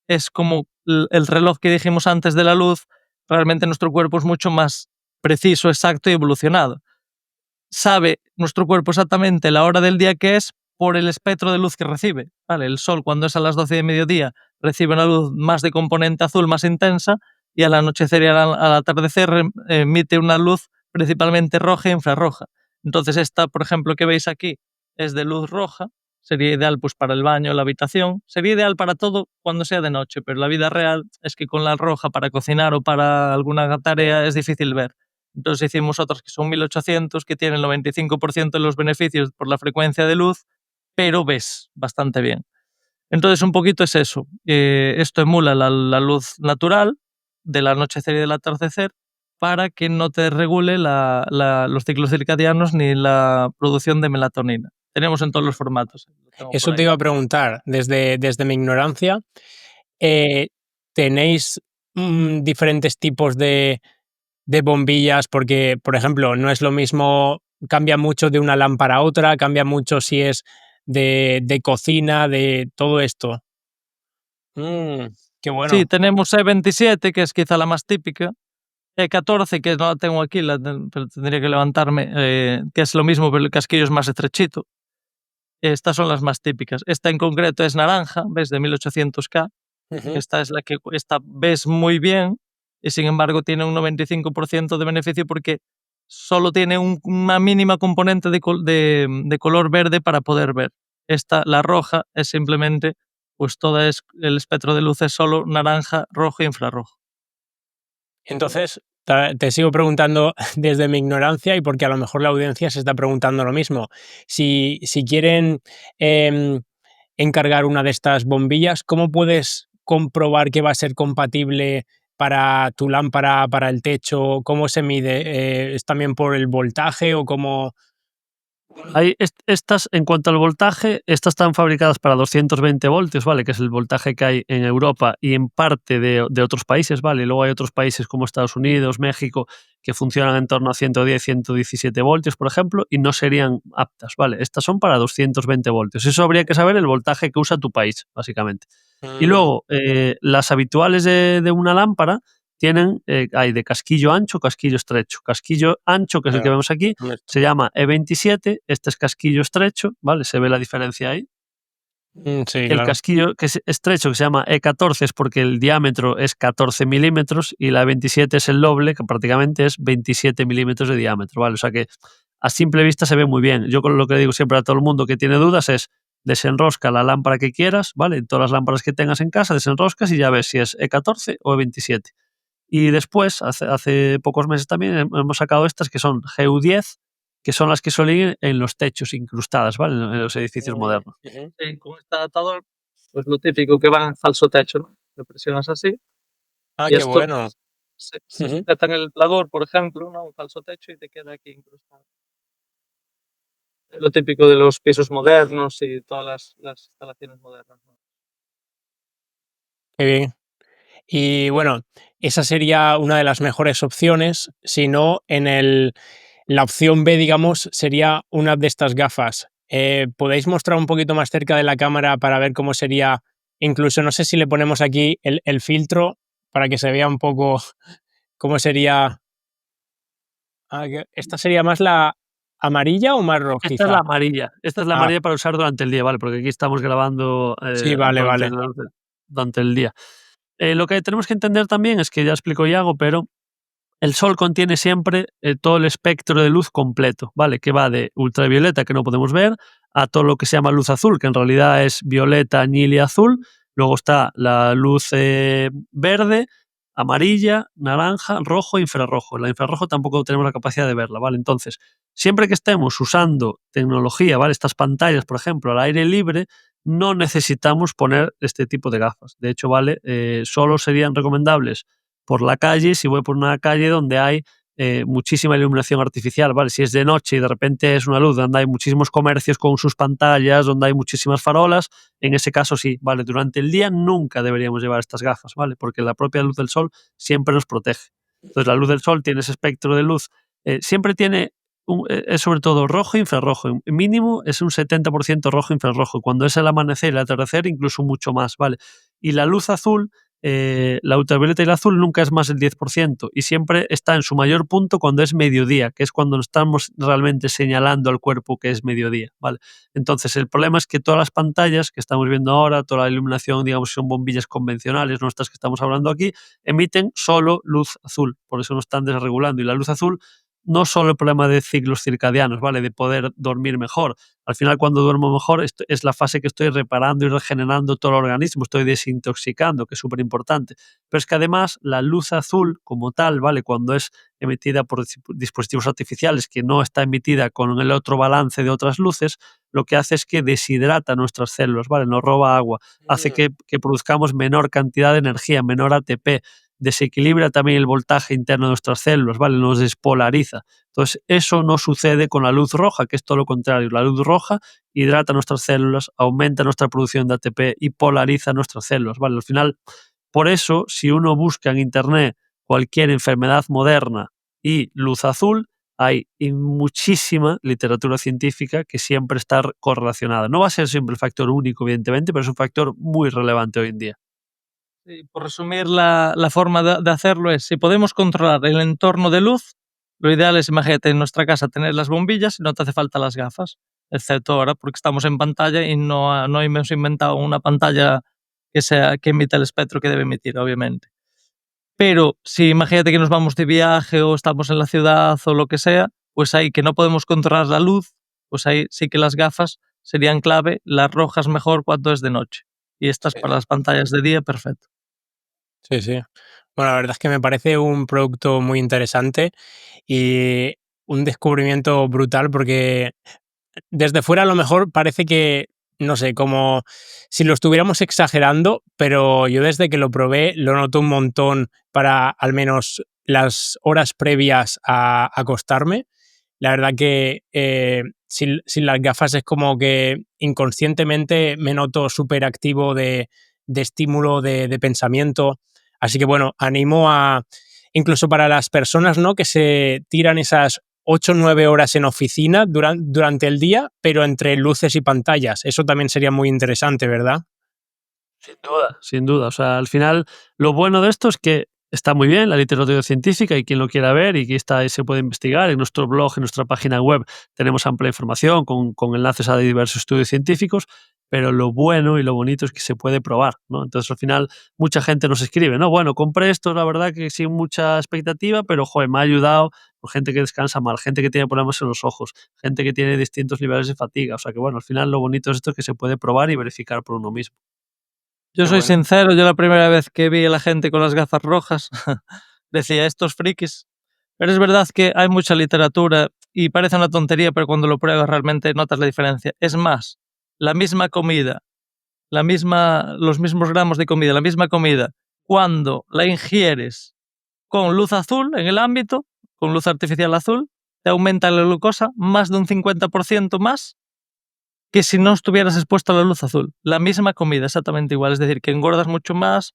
es como el reloj que dijimos antes de la luz. Realmente nuestro cuerpo es mucho más preciso, exacto y evolucionado. Sabe nuestro cuerpo exactamente la hora del día que es por el espectro de luz que recibe. ¿Vale? El sol, cuando es a las 12 de mediodía, recibe una luz más de componente azul, más intensa, y al anochecer y al atardecer emite una luz principalmente roja e infrarroja. Entonces esta, por ejemplo, que veis aquí, es de luz roja, sería ideal pues, para el baño, la habitación, sería ideal para todo cuando sea de noche, pero la vida real es que con la roja para cocinar o para alguna tarea es difícil ver. Entonces hicimos otras que son 1800, que tienen el 95% de los beneficios por la frecuencia de luz, pero ves bastante bien. Entonces un poquito es eso. Esto emula la luz natural del anochecer y del atardecer para que no te regule los ciclos circadianos ni la producción de melatonina. Tenemos en todos los formatos. Lo tengo por eso te ahí. iba a preguntar. Desde mi ignorancia, eh, ¿tenéis diferentes tipos de bombillas? Porque, por ejemplo, no es lo mismo, cambia mucho de una lámpara a otra, cambia mucho si es de cocina, de todo esto. Qué Sí, bueno. tenemos E27, que es quizá la más típica. E14, que no la tengo aquí, pero tendría que levantarme, que es lo mismo, pero el casquillo es más estrechito. Estas son las más típicas. Esta en concreto es naranja, ves, de 1800K. Ujú. Esta es la que esta ves muy bien y sin embargo tiene un 95% de beneficio porque solo tiene una mínima componente de color verde para poder ver. Esta, la roja, es simplemente, pues todo el espectro de luz es solo naranja, rojo e infrarrojo. Entonces, te sigo preguntando desde mi ignorancia y porque a lo mejor la audiencia se está preguntando lo mismo. Si quieren em, encargar una de estas bombillas, ¿cómo puedes comprobar que va a ser compatible para tu lámpara, para el techo? ¿Cómo se mide? ¿Es también por el voltaje o cómo? Hay estas, en cuanto al voltaje, estas están fabricadas para 220 voltios, ¿vale? Que es el voltaje que hay en Europa y en parte de otros países, ¿vale? Y luego hay otros países como Estados Unidos, México, que funcionan en torno a 110, 117 voltios, por ejemplo, y no serían aptas, ¿vale? Estas son para 220 voltios. Eso habría que saber el voltaje que usa tu país, básicamente. Y Mm, luego, las habituales de una lámpara tienen, hay de casquillo ancho, casquillo estrecho. Casquillo ancho, que es el que claro. vemos aquí, se llama E27, este es casquillo estrecho, ¿vale? Se ve la diferencia ahí. Sí, El claro. casquillo que es estrecho, que se llama E14, es porque el diámetro es 14 milímetros y la E27 es el doble, que prácticamente es 27 milímetros de diámetro, ¿vale? O sea que a simple vista se ve muy bien. Yo con lo que le digo siempre a todo el mundo que tiene dudas es desenrosca la lámpara que quieras, ¿vale? Todas las lámparas que tengas en casa, desenroscas y ya ves si es E14 o E27. Y después, hace pocos meses también hemos sacado estas que son GU10, que son las que suelen ir en los techos incrustadas, ¿vale? En los edificios modernos. Ujú. Con este adaptador, pues lo típico que va en falso techo, ¿no? Lo presionas así Ah, y qué esto bueno. se Ujú. sujeta en el plador, por ejemplo, ¿no? Un falso techo y te queda aquí incrustado. Es lo típico de los pisos modernos y todas las instalaciones modernas, ¿no? Qué bien. Y bueno, esa sería una de las mejores opciones. Si no, la opción B, digamos, sería una de estas gafas. ¿Podéis mostrar un poquito más cerca de la cámara para ver cómo sería? Incluso no sé si le ponemos aquí el filtro para que se vea un poco cómo sería. ¿Esta sería más la amarilla o más Esta es rojiza? la amarilla. Esta es la amarilla para usar durante el día, ¿vale? Porque aquí estamos grabando Sí, vale. durante el día. Lo que tenemos que entender también es que ya explicó Iago, pero el sol contiene siempre todo el espectro de luz completo, ¿vale? Que va de ultravioleta, que no podemos ver, a todo lo que se llama luz azul, que en realidad es violeta, añil y azul. Luego está la luz verde, amarilla, naranja, rojo e infrarrojo. La infrarrojo tampoco tenemos la capacidad de verla, ¿vale? Entonces, siempre que estemos usando tecnología, ¿vale? Estas pantallas, por ejemplo, al aire libre, no necesitamos poner este tipo de gafas. De hecho, ¿vale? Solo serían recomendables por la calle, si voy por una calle donde hay muchísima iluminación artificial, ¿vale? Si es de noche y de repente es una luz donde hay muchísimos comercios con sus pantallas, donde hay muchísimas farolas, en ese caso sí, ¿vale? Durante el día nunca deberíamos llevar estas gafas, ¿vale? Porque la propia luz del sol siempre nos protege. Entonces la luz del sol tiene ese espectro de luz, siempre tiene es sobre todo rojo e infrarrojo. Mínimo es un 70% rojo e infrarrojo. Cuando es el amanecer y el atardecer, incluso mucho más, ¿vale? Y la luz azul, la ultravioleta y el azul nunca es más del 10% y siempre está en su mayor punto cuando es mediodía, que es cuando nos estamos realmente señalando al cuerpo que es mediodía, ¿vale? Entonces, el problema es que todas las pantallas que estamos viendo ahora, toda la iluminación, digamos, son bombillas convencionales, nuestras que estamos hablando aquí, emiten solo luz azul, por eso nos están desregulando. Y la luz azul no solo el problema de ciclos circadianos, ¿vale? De poder dormir mejor. Al final, cuando duermo mejor, es la fase que estoy reparando y regenerando todo el organismo, estoy desintoxicando, que es súper importante. Pero es que además la luz azul como tal, ¿vale? Cuando es emitida por dispositivos artificiales, que no está emitida con el otro balance de otras luces, lo que hace es que deshidrata nuestras células, ¿vale? Nos roba agua, hace que produzcamos menor cantidad de energía, menor ATP, desequilibra también el voltaje interno de nuestras células, ¿vale? Nos despolariza. Entonces, eso no sucede con la luz roja, que es todo lo contrario. La luz roja hidrata nuestras células, aumenta nuestra producción de ATP y polariza nuestras células, ¿vale? Al final, por eso, si uno busca en Internet cualquier enfermedad moderna y luz azul, hay muchísima literatura científica que siempre está correlacionada. No va a ser siempre el factor único, evidentemente, pero es un factor muy relevante hoy en día. Sí, por resumir, la forma de hacerlo es, si podemos controlar el entorno de luz, lo ideal es, imagínate, en nuestra casa tener las bombillas y no te hace falta las gafas, excepto ahora porque estamos en pantalla y no hemos inventado una pantalla que emita el espectro que debe emitir, obviamente. Pero si imagínate que nos vamos de viaje o estamos en la ciudad o lo que sea, pues ahí que no podemos controlar la luz, pues ahí sí que las gafas serían clave, las rojas mejor cuando es de noche. Y estas para las pantallas de día, perfecto. Sí, sí. Bueno, la verdad es que me parece un producto muy interesante y un descubrimiento brutal porque desde fuera a lo mejor parece que, no sé, como si lo estuviéramos exagerando, pero yo desde que lo probé lo noto un montón para al menos las horas previas a acostarme. La verdad que sin las gafas es como que inconscientemente me noto súper activo de estímulo, de pensamiento. Así que bueno, animo a, incluso para las personas, ¿no?, que se tiran esas 8 o 9 horas en oficina durante el día, pero entre luces y pantallas. Eso también sería muy interesante, ¿verdad? Sin duda, sin duda. O sea, al final, lo bueno de esto es que está muy bien la literatura científica y quien lo quiera ver y que está ahí se puede investigar. En nuestro blog, en nuestra página web, tenemos amplia información con enlaces a diversos estudios científicos, pero lo bueno y lo bonito es que se puede probar, ¿no? Entonces, al final, mucha gente nos escribe, ¿no? Bueno, compré esto, la verdad que sin mucha expectativa, pero, joder, me ha ayudado. Por gente que descansa mal, gente que tiene problemas en los ojos, gente que tiene distintos niveles de fatiga. O sea que, bueno, al final lo bonito es esto que se puede probar y verificar por uno mismo. Yo Qué soy bueno. sincero, yo la primera vez que vi a la gente con las gafas rojas decía, estos frikis. Pero es verdad que hay mucha literatura y parece una tontería, pero cuando lo pruebas realmente notas la diferencia. Es más, la misma comida, los mismos gramos de comida, la misma comida, cuando la ingieres con luz azul en el ámbito, con luz artificial azul, te aumenta la glucosa más de un 50% más que si no estuvieras expuesto a la luz azul. La misma comida, exactamente igual. Es decir, que engordas mucho más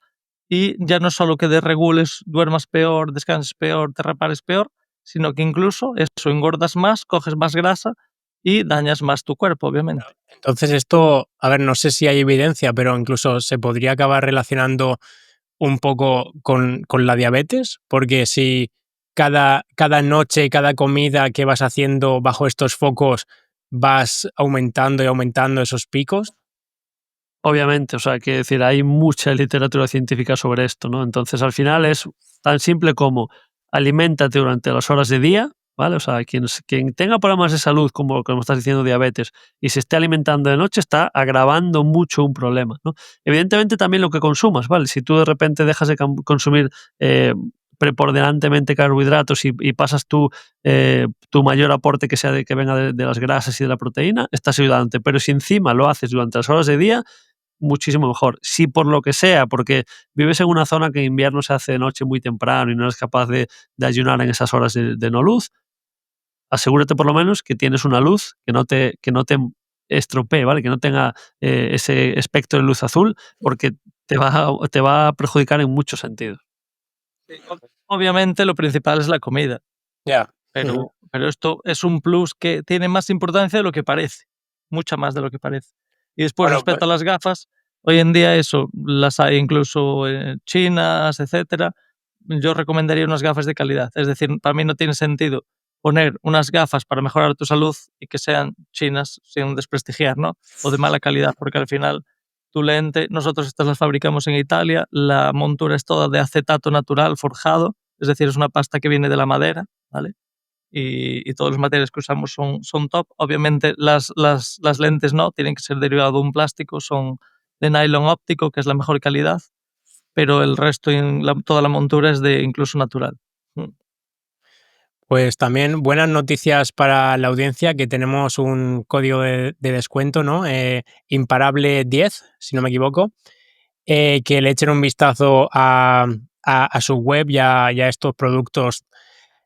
y ya no solo que desregules, duermas peor, descanses peor, te repares peor, sino que incluso eso, engordas más, coges más grasa y dañas más tu cuerpo, obviamente. Entonces esto, a ver, no sé si hay evidencia, pero incluso se podría acabar relacionando un poco con la diabetes, porque si cada noche, cada comida que vas haciendo bajo estos focos vas aumentando y aumentando esos picos. Obviamente, o sea, que decir, hay mucha literatura científica sobre esto, ¿no? Entonces, al final es tan simple como aliméntate durante las horas de día, ¿vale? O sea, quien tenga problemas de salud, como estás diciendo, diabetes, y se esté alimentando de noche, está agravando mucho un problema, ¿no? Evidentemente, también lo que consumas, ¿vale? Si tú de repente dejas de consumir preponderantemente carbohidratos y pasas tu mayor aporte que sea que venga de las grasas y de la proteína, estás ayudante. Pero si encima lo haces durante las horas de día, muchísimo mejor. Si por lo que sea, porque vives en una zona que en invierno se hace de noche muy temprano y no eres capaz de ayunar en esas horas de no luz, asegúrate por lo menos que tienes una luz que no te estropee, ¿vale? Que no tenga ese espectro de luz azul, porque te va a perjudicar en muchos sentidos. Sí, obviamente lo principal es la comida, Ya. pero esto es un plus que tiene más importancia de lo que parece, mucha más de lo que parece. Y después, Bueno, respecto a las gafas, hoy en día eso, las hay incluso chinas, etcétera. Yo recomendaría unas gafas de calidad. Es decir, para mí no tiene sentido poner unas gafas para mejorar tu salud y que sean chinas sin desprestigiar, ¿no? O de mala calidad, porque al final tu lente, nosotros estas las fabricamos en Italia, la montura es toda de acetato natural forjado, es decir, es una pasta que viene de la madera, ¿vale? Y todos los materiales que usamos son top. Obviamente las lentes no, tienen que ser derivadas de un plástico, son de nylon óptico, que es la mejor calidad, pero el resto, toda la montura es de incluso natural. Mm. Pues también buenas noticias para la audiencia, que tenemos un código de descuento, ¿no? Imparable 10, si no me equivoco. Que le echen un vistazo a su web y a estos productos.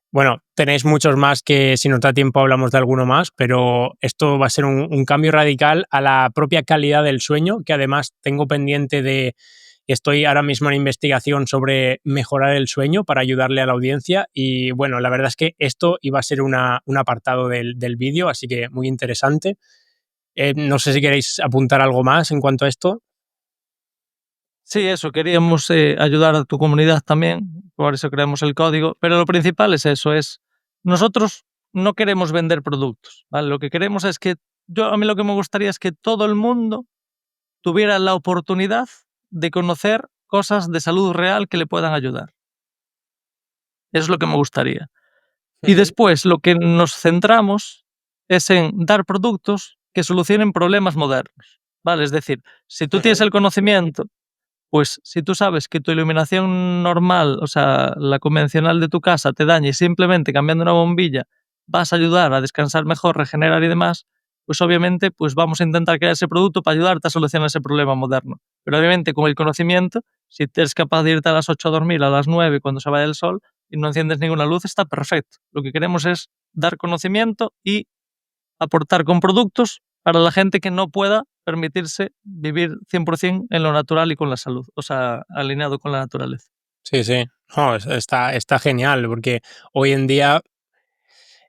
Bueno, tenéis muchos más que si nos da tiempo hablamos de alguno más, pero esto va a ser un cambio radical a la propia calidad del sueño, que además tengo pendiente de, estoy ahora mismo en investigación sobre mejorar el sueño para ayudarle a la audiencia y bueno, la verdad es que esto iba a ser un apartado del vídeo, así que muy interesante. No sé si queréis apuntar algo más en cuanto a esto. Sí, eso, queríamos ayudar a tu comunidad también, por eso creamos el código, pero lo principal es eso, es nosotros no queremos vender productos, ¿vale? Lo que queremos es que, a mí lo que me gustaría es que todo el mundo tuviera la oportunidad de conocer cosas de salud real que le puedan ayudar. Eso es lo que me gustaría. Y después lo que nos centramos es en dar productos que solucionen problemas modernos, ¿vale? Es decir, si tú tienes el conocimiento, pues si tú sabes que tu iluminación normal, o sea, la convencional de tu casa te daña y simplemente cambiando una bombilla vas a ayudar a descansar mejor, regenerar y demás, pues obviamente pues vamos a intentar crear ese producto para ayudarte a solucionar ese problema moderno. Pero obviamente con el conocimiento, si eres capaz de irte a las 8 a dormir, a las 9 cuando se vaya el sol y no enciendes ninguna luz, está perfecto. Lo que queremos es dar conocimiento y aportar con productos para la gente que no pueda permitirse vivir 100% en lo natural y con la salud, o sea, alineado con la naturaleza. Sí, sí. No, está genial, porque hoy en día,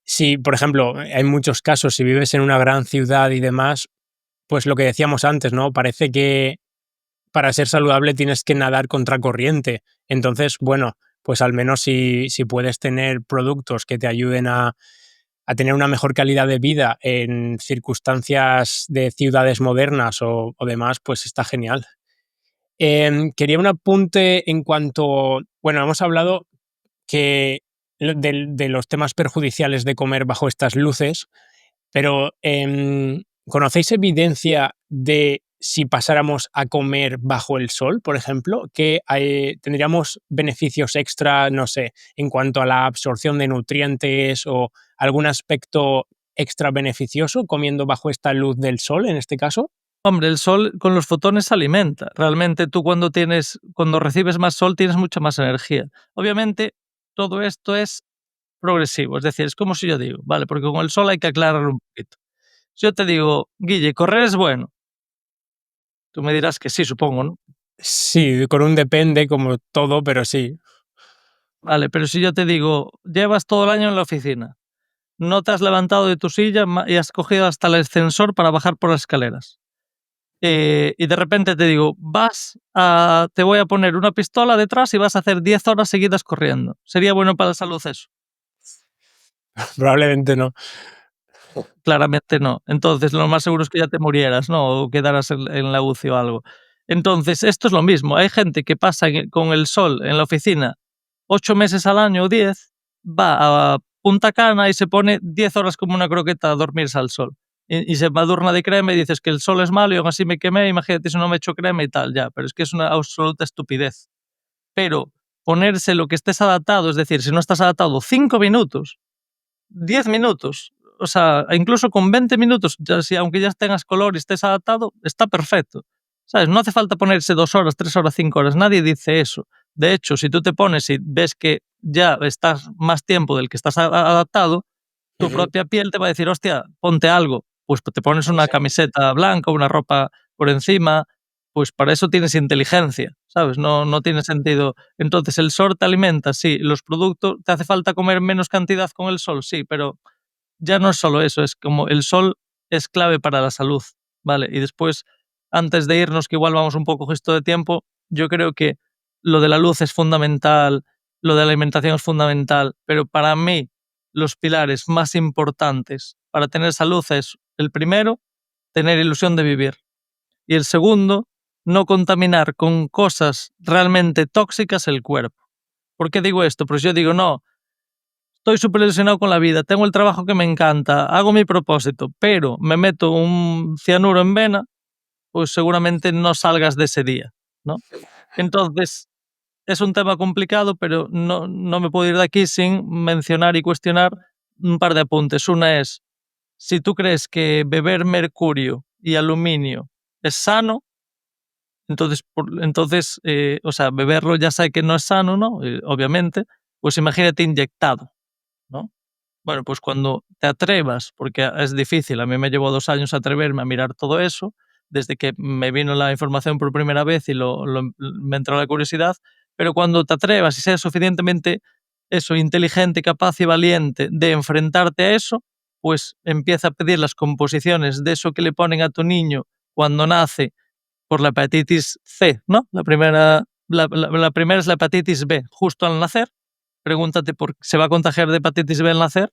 si, por ejemplo, hay muchos casos, si vives en una gran ciudad y demás, pues lo que decíamos antes, ¿no? Parece que para ser saludable tienes que nadar contracorriente. Entonces, bueno, pues al menos si puedes tener productos que te ayuden a tener una mejor calidad de vida en circunstancias de ciudades modernas o demás, pues está genial. Quería un apunte en cuanto, bueno, hemos hablado que de los temas perjudiciales de comer bajo estas luces, pero ¿conocéis evidencia de si pasáramos a comer bajo el sol, por ejemplo, que tendríamos beneficios extra, no sé, en cuanto a la absorción de nutrientes o algún aspecto extra beneficioso comiendo bajo esta luz del sol en este caso? Hombre, el sol con los fotones se alimenta. Realmente tú cuando recibes más sol tienes mucha más energía. Obviamente todo esto es progresivo, es decir, es como si yo digo, vale, porque con el sol hay que aclararlo un poquito. Si yo te digo, Guille, correr es bueno, tú me dirás que sí, supongo, ¿no? Sí, con un depende como todo, pero sí. Vale, pero si yo te digo, llevas todo el año en la oficina, no te has levantado de tu silla y has cogido hasta el ascensor para bajar por las escaleras. Y de repente te digo, te voy a poner una pistola detrás y vas a hacer 10 horas seguidas corriendo. ¿Sería bueno para la salud eso? Probablemente no. Claramente no. Entonces, lo más seguro es que ya te murieras, ¿no? O quedaras en la UCI o algo. Entonces, esto es lo mismo. Hay gente que pasa con el sol en la oficina 8 meses al año o 10, va a Punta Cana y se pone 10 horas como una croqueta a dormirse al sol. Y se madurna de crema y dices que el sol es malo y aún así me quemé, imagínate si no me echo crema y tal, ya. Pero es que es una absoluta estupidez. Pero ponerse lo que estés adaptado, es decir, si no estás adaptado 5 minutos, 10 minutos, o sea, incluso con 20 minutos, ya, si, aunque ya tengas color y estés adaptado, está perfecto. ¿Sabes? No hace falta ponerse 2 horas, 3 horas, 5 horas. Nadie dice eso. De hecho, si tú te pones y ves que ya estás más tiempo del que estás adaptado, tu propia piel te va a decir, hostia, ponte algo. Pues te pones una camiseta blanca, una ropa por encima, pues para eso tienes inteligencia, ¿sabes? No tiene sentido. Entonces, el sol te alimenta, sí. Los productos, ¿te hace falta comer menos cantidad con el sol? Sí, pero ya no es solo eso, es como el sol es clave para la salud, ¿vale? Y después, antes de irnos, que igual vamos un poco justo de tiempo, yo creo que lo de la luz es fundamental, lo de la alimentación es fundamental, pero para mí los pilares más importantes para tener salud es, el primero, tener ilusión de vivir. Y el segundo, no contaminar con cosas realmente tóxicas el cuerpo. ¿Por qué digo esto? Pues yo digo, no, estoy súper ilusionado con la vida, tengo el trabajo que me encanta, hago mi propósito, pero me meto un cianuro en vena, pues seguramente no salgas de ese día, ¿no? Entonces, es un tema complicado, pero no me puedo ir de aquí sin mencionar y cuestionar un par de apuntes. Una es, si tú crees que beber mercurio y aluminio es sano, entonces, o sea, beberlo ya sé que no es sano, ¿no? Obviamente, pues imagínate inyectado, ¿no? Bueno, pues cuando te atrevas, porque es difícil, a mí me llevó 2 años atreverme a mirar todo eso, desde que me vino la información por primera vez y me entró la curiosidad, pero cuando te atrevas y seas suficientemente inteligente, capaz y valiente de enfrentarte a eso, pues empieza a pedir las composiciones de eso que le ponen a tu niño cuando nace por la hepatitis C, ¿no? La primera es la hepatitis B, justo al nacer. Pregúntate por qué se va a contagiar de hepatitis B al nacer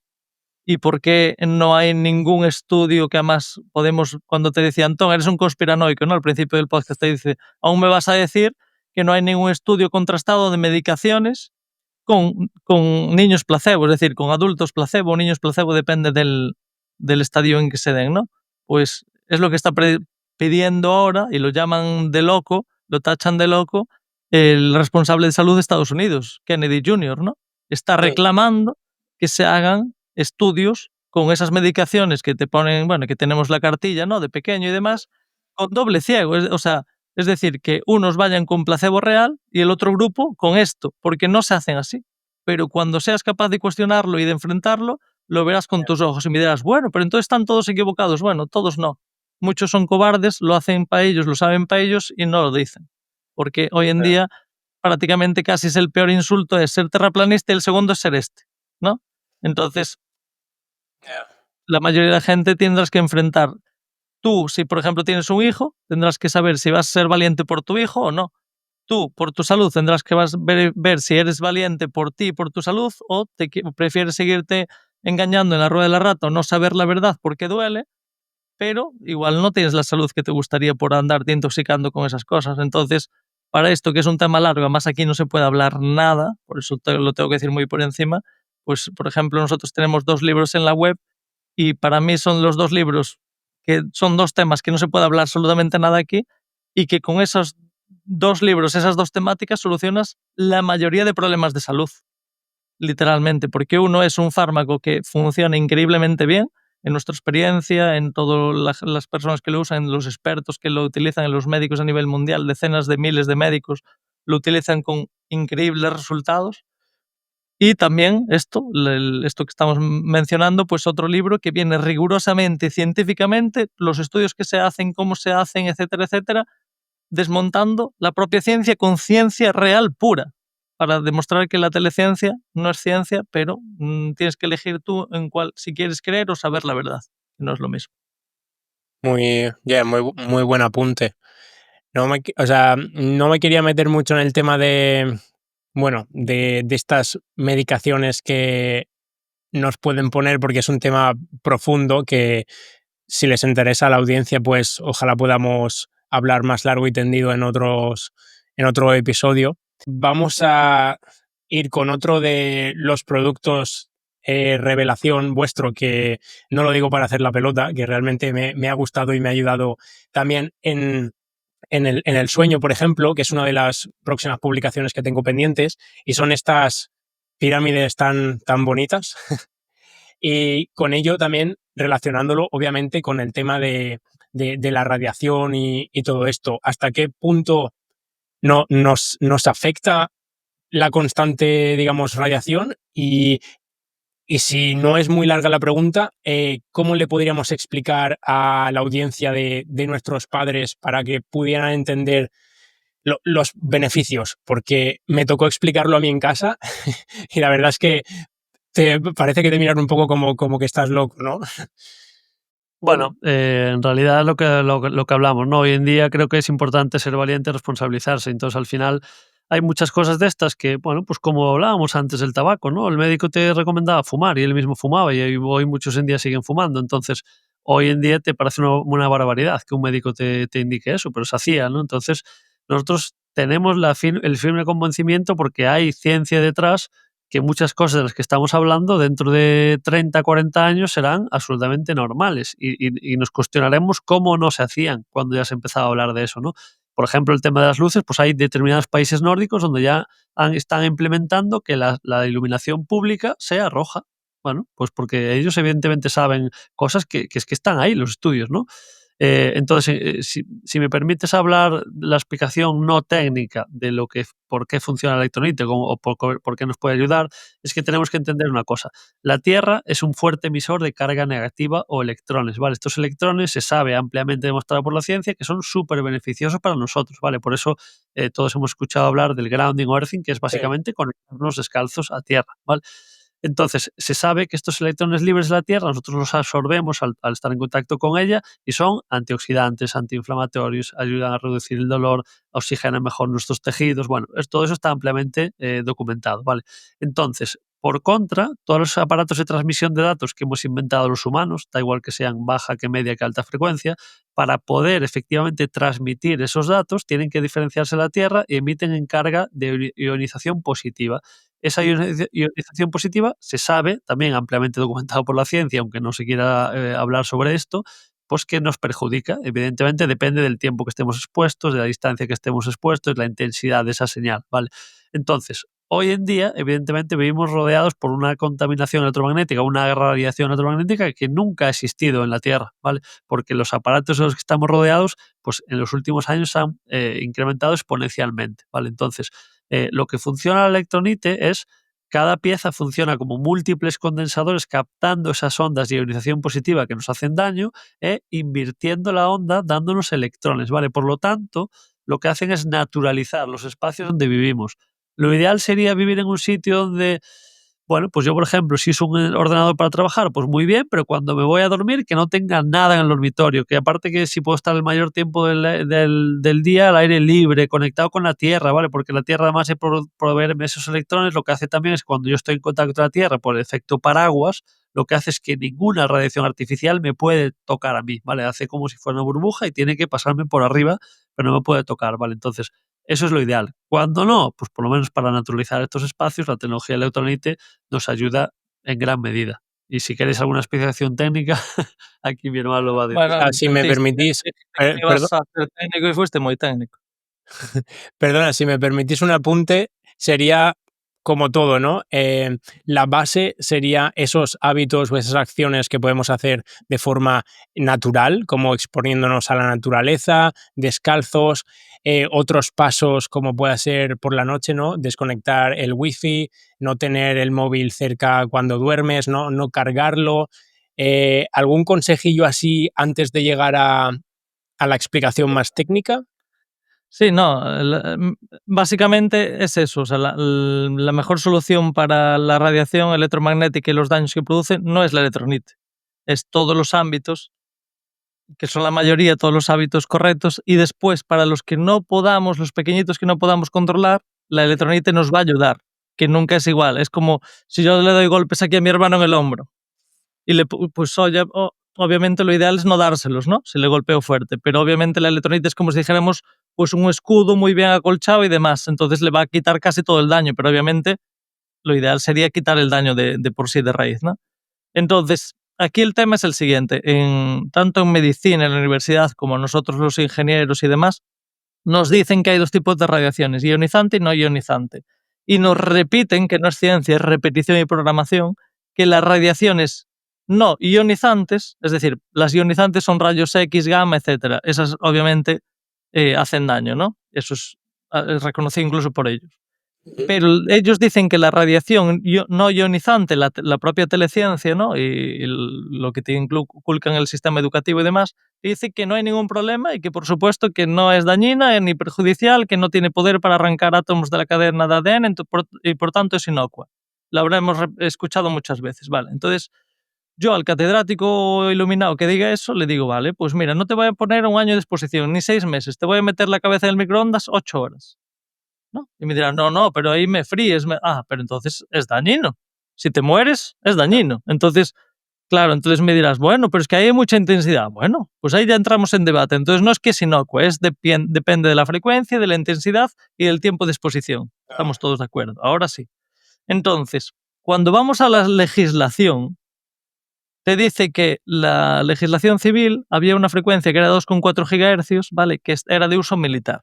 y por qué no hay ningún estudio que además podemos, cuando te decía Antón, eres un conspiranoico, ¿no? Al principio del podcast te dice, aún me vas a decir que no hay ningún estudio contrastado de medicaciones con niños placebo, es decir, con adultos placebo o niños placebo, depende del estadio en que se den, ¿no? Pues es lo que está pidiendo ahora y lo llaman de loco, lo tachan de loco, el responsable de salud de Estados Unidos, Kennedy Jr., ¿no? Está reclamando que se hagan estudios con esas medicaciones que te ponen, bueno, que tenemos la cartilla, ¿no? De pequeño y demás, con doble ciego. O sea, es decir, que unos vayan con placebo real y el otro grupo con esto, porque no se hacen así. Pero cuando seas capaz de cuestionarlo y de enfrentarlo, lo verás con tus ojos y me dirás, bueno, pero entonces están todos equivocados. Bueno, todos no. Muchos son cobardes, lo hacen para ellos, lo saben para ellos y no lo dicen. Porque hoy en día prácticamente casi es el peor insulto es ser terraplanista y el segundo es ser este, ¿no? Entonces, la mayoría de la gente tendrás que enfrentar. Tú, si por ejemplo tienes un hijo, tendrás que saber si vas a ser valiente por tu hijo o no. Tú, por tu salud, tendrás que ver si eres valiente por ti, por tu salud, o prefieres seguirte engañando en la rueda de la rata o no saber la verdad porque duele, pero igual no tienes la salud que te gustaría por andarte intoxicando con esas cosas. Entonces, para esto, que es un tema largo, además aquí no se puede hablar nada, por eso lo tengo que decir muy por encima, pues, por ejemplo, nosotros tenemos 2 libros en la web y para mí son los 2 libros que son 2 temas que no se puede hablar absolutamente nada aquí y que con esos 2 libros, esas 2 temáticas, solucionas la mayoría de problemas de salud, literalmente, porque uno es un fármaco que funciona increíblemente bien, en nuestra experiencia, en todas las personas que lo usan, en los expertos que lo utilizan, en los médicos a nivel mundial, decenas de miles de médicos lo utilizan con increíbles resultados. Y también esto que estamos mencionando, pues otro libro que viene rigurosamente, científicamente, los estudios que se hacen, cómo se hacen, etcétera, etcétera, desmontando la propia ciencia con ciencia real pura, para demostrar que la teleciencia no es ciencia, pero tienes que elegir tú en cuál, si quieres creer o saber la verdad, no es lo mismo. Muy buen apunte. No me quería meter mucho en el tema de, bueno, de estas medicaciones que nos pueden poner, porque es un tema profundo que, si les interesa a la audiencia, pues ojalá podamos hablar más largo y tendido en otro episodio. Vamos a ir con otro de los productos revelación vuestro, que no lo digo para hacer la pelota, que realmente me ha gustado y me ha ayudado también en el sueño, por ejemplo, que es una de las próximas publicaciones que tengo pendientes, y son estas pirámides tan bonitas. Y con ello también relacionándolo, obviamente, con el tema de la radiación y todo esto. ¿Hasta qué punto nos afecta la constante, digamos, radiación? Y si no es muy larga la pregunta, ¿cómo le podríamos explicar a la audiencia de nuestros padres para que pudieran entender los beneficios? Porque me tocó explicarlo a mí en casa y la verdad es que parece que te miran un poco como que estás loco, ¿no? Bueno, en realidad lo que hablamos, ¿no? Hoy en día creo que es importante ser valiente y responsabilizarse. Entonces, al final, hay muchas cosas de estas que, bueno, pues como hablábamos antes del tabaco, ¿no? El médico te recomendaba fumar y él mismo fumaba y hoy muchos en día siguen fumando. Entonces, hoy en día te parece una barbaridad que un médico te indique eso, pero se hacía, ¿no? Entonces, nosotros tenemos el firme convencimiento, porque hay ciencia detrás, que muchas cosas de las que estamos hablando dentro de 30, 40 años serán absolutamente normales y nos cuestionaremos cómo no se hacían cuando ya se empezaba a hablar de eso, ¿no? Por ejemplo, el tema de las luces, pues hay determinados países nórdicos donde ya están implementando que la iluminación pública sea roja. Bueno, pues porque ellos evidentemente saben cosas que están ahí, los estudios, ¿no? Entonces, si me permites hablar la explicación no técnica de por qué funciona el electronite o por qué nos puede ayudar, es que tenemos que entender una cosa. La Tierra es un fuerte emisor de carga negativa o electrones, ¿vale? Estos electrones se sabe ampliamente demostrado por la ciencia que son súper beneficiosos para nosotros, ¿vale? Por eso todos hemos escuchado hablar del grounding o earthing, que es Sí. básicamente conectarnos descalzos a Tierra, ¿vale? Entonces, se sabe que estos electrones libres de la Tierra nosotros los absorbemos al estar en contacto con ella y son antioxidantes, antiinflamatorios, ayudan a reducir el dolor, oxigenan mejor nuestros tejidos. Bueno, todo eso está ampliamente documentado, ¿vale? Entonces, por contra, todos los aparatos de transmisión de datos que hemos inventado los humanos, da igual que sean baja, que media, que alta frecuencia, para poder efectivamente transmitir esos datos, tienen que diferenciarse de la Tierra y emiten en carga de ionización positiva. Esa ionización positiva se sabe, también ampliamente documentado por la ciencia, aunque no se quiera hablar sobre esto, pues que nos perjudica. Evidentemente depende del tiempo que estemos expuestos, de la distancia que estemos expuestos, la intensidad de esa señal, ¿vale? Entonces, hoy en día, evidentemente, vivimos rodeados por una contaminación electromagnética, una radiación electromagnética que nunca ha existido en la Tierra, ¿vale? Porque los aparatos de los que estamos rodeados, pues en los últimos años se han incrementado exponencialmente, ¿vale? Entonces, lo que funciona el electronite es cada pieza funciona como múltiples condensadores captando esas ondas de ionización positiva que nos hacen daño e invirtiendo la onda dándonos electrones, ¿vale? Por lo tanto, lo que hacen es naturalizar los espacios donde vivimos. Lo ideal sería vivir en un sitio donde, bueno, pues yo, por ejemplo, si uso un ordenador para trabajar, pues muy bien, pero cuando me voy a dormir, que no tenga nada en el dormitorio, que aparte que si puedo estar el mayor tiempo del día al aire libre, conectado con la Tierra, ¿vale? Porque la Tierra, además de proveerme esos electrones, lo que hace también es cuando yo estoy en contacto con la Tierra, por el efecto paraguas, lo que hace es que ninguna radiación artificial me puede tocar a mí, ¿vale? Hace como si fuera una burbuja y tiene que pasarme por arriba, pero no me puede tocar, ¿vale? Entonces, eso es lo ideal. Cuando no, pues por lo menos para naturalizar estos espacios, la tecnología electronite nos ayuda en gran medida. Y si queréis alguna explicación técnica, aquí mi hermano lo va a decir. Bueno, Si me permitís, que ibas a ser técnico y fuiste muy técnico. perdona, si me permitís un apunte, sería como todo, ¿no? La base sería esos hábitos o esas acciones que podemos hacer de forma natural, como exponiéndonos a la naturaleza, descalzos, otros pasos como pueda ser por la noche, ¿no? Desconectar el wifi, no tener el móvil cerca cuando duermes, no cargarlo. ¿Algún consejillo así antes de llegar a la explicación más técnica? Sí, no, básicamente es eso. O sea, la mejor solución para la radiación electromagnética y los daños que produce no es la electronite, es todos los ámbitos, que son la mayoría, todos los hábitos correctos, y después para los que no podamos, los pequeñitos que no podamos controlar, la electronite nos va a ayudar, que nunca es igual. Es como si yo le doy golpes aquí a mi hermano en el hombro y pues oye, obviamente lo ideal es no dárselos, ¿no? Si le golpeo fuerte, pero obviamente la electronite es como si dijéramos pues un escudo muy bien acolchado y demás, entonces le va a quitar casi todo el daño, pero obviamente lo ideal sería quitar el daño de por sí de raíz, ¿no? Entonces, aquí el tema es el siguiente, tanto en medicina, en la universidad, como nosotros los ingenieros y demás, nos dicen que hay dos tipos de radiaciones, ionizante y no ionizante. Y nos repiten, que no es ciencia, es repetición y programación, que las radiaciones no ionizantes, es decir, las ionizantes son rayos X, gamma, etc. Esas obviamente hacen daño, ¿no? Eso es reconocido incluso por ellos. Pero ellos dicen que la radiación no ionizante, la propia teleciencia, ¿no? Y lo que te inculcan en el sistema educativo y demás, dice que no hay ningún problema y que por supuesto que no es dañina ni perjudicial, que no tiene poder para arrancar átomos de la cadena de ADN y por tanto es inocua. Lo habremos escuchado muchas veces, ¿vale? Entonces, yo al catedrático iluminado que diga eso, le digo, vale, pues mira, no te voy a poner un año de exposición, ni 6 meses, te voy a meter la cabeza en el microondas 8 horas. ¿No? Y me dirán, no, pero ahí me fríes. Pero entonces es dañino. Si te mueres, es dañino. Entonces, claro, entonces me dirás, bueno, pero es que ahí hay mucha intensidad. Bueno, pues ahí ya entramos en debate. Entonces no es que es inocuo, depende de la frecuencia, de la intensidad y del tiempo de exposición. Estamos todos de acuerdo. Ahora sí. Entonces, cuando vamos a la legislación, te dice que la legislación civil había una frecuencia que era 2,4 GHz, ¿vale? Que era de uso militar.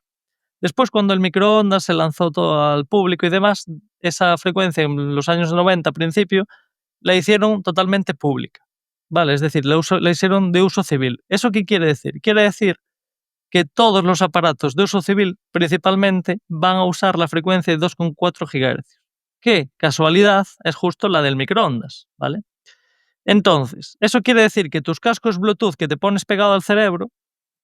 Después, cuando el microondas se lanzó todo al público y demás, esa frecuencia en los años 90, a principio, la hicieron totalmente pública. ¿Vale? Es decir, la hicieron de uso civil. ¿Eso qué quiere decir? Quiere decir que todos los aparatos de uso civil, principalmente, van a usar la frecuencia de 2,4 GHz. Que, casualidad, es justo la del microondas. ¿Vale? Entonces, eso quiere decir que tus cascos Bluetooth que te pones pegado al cerebro,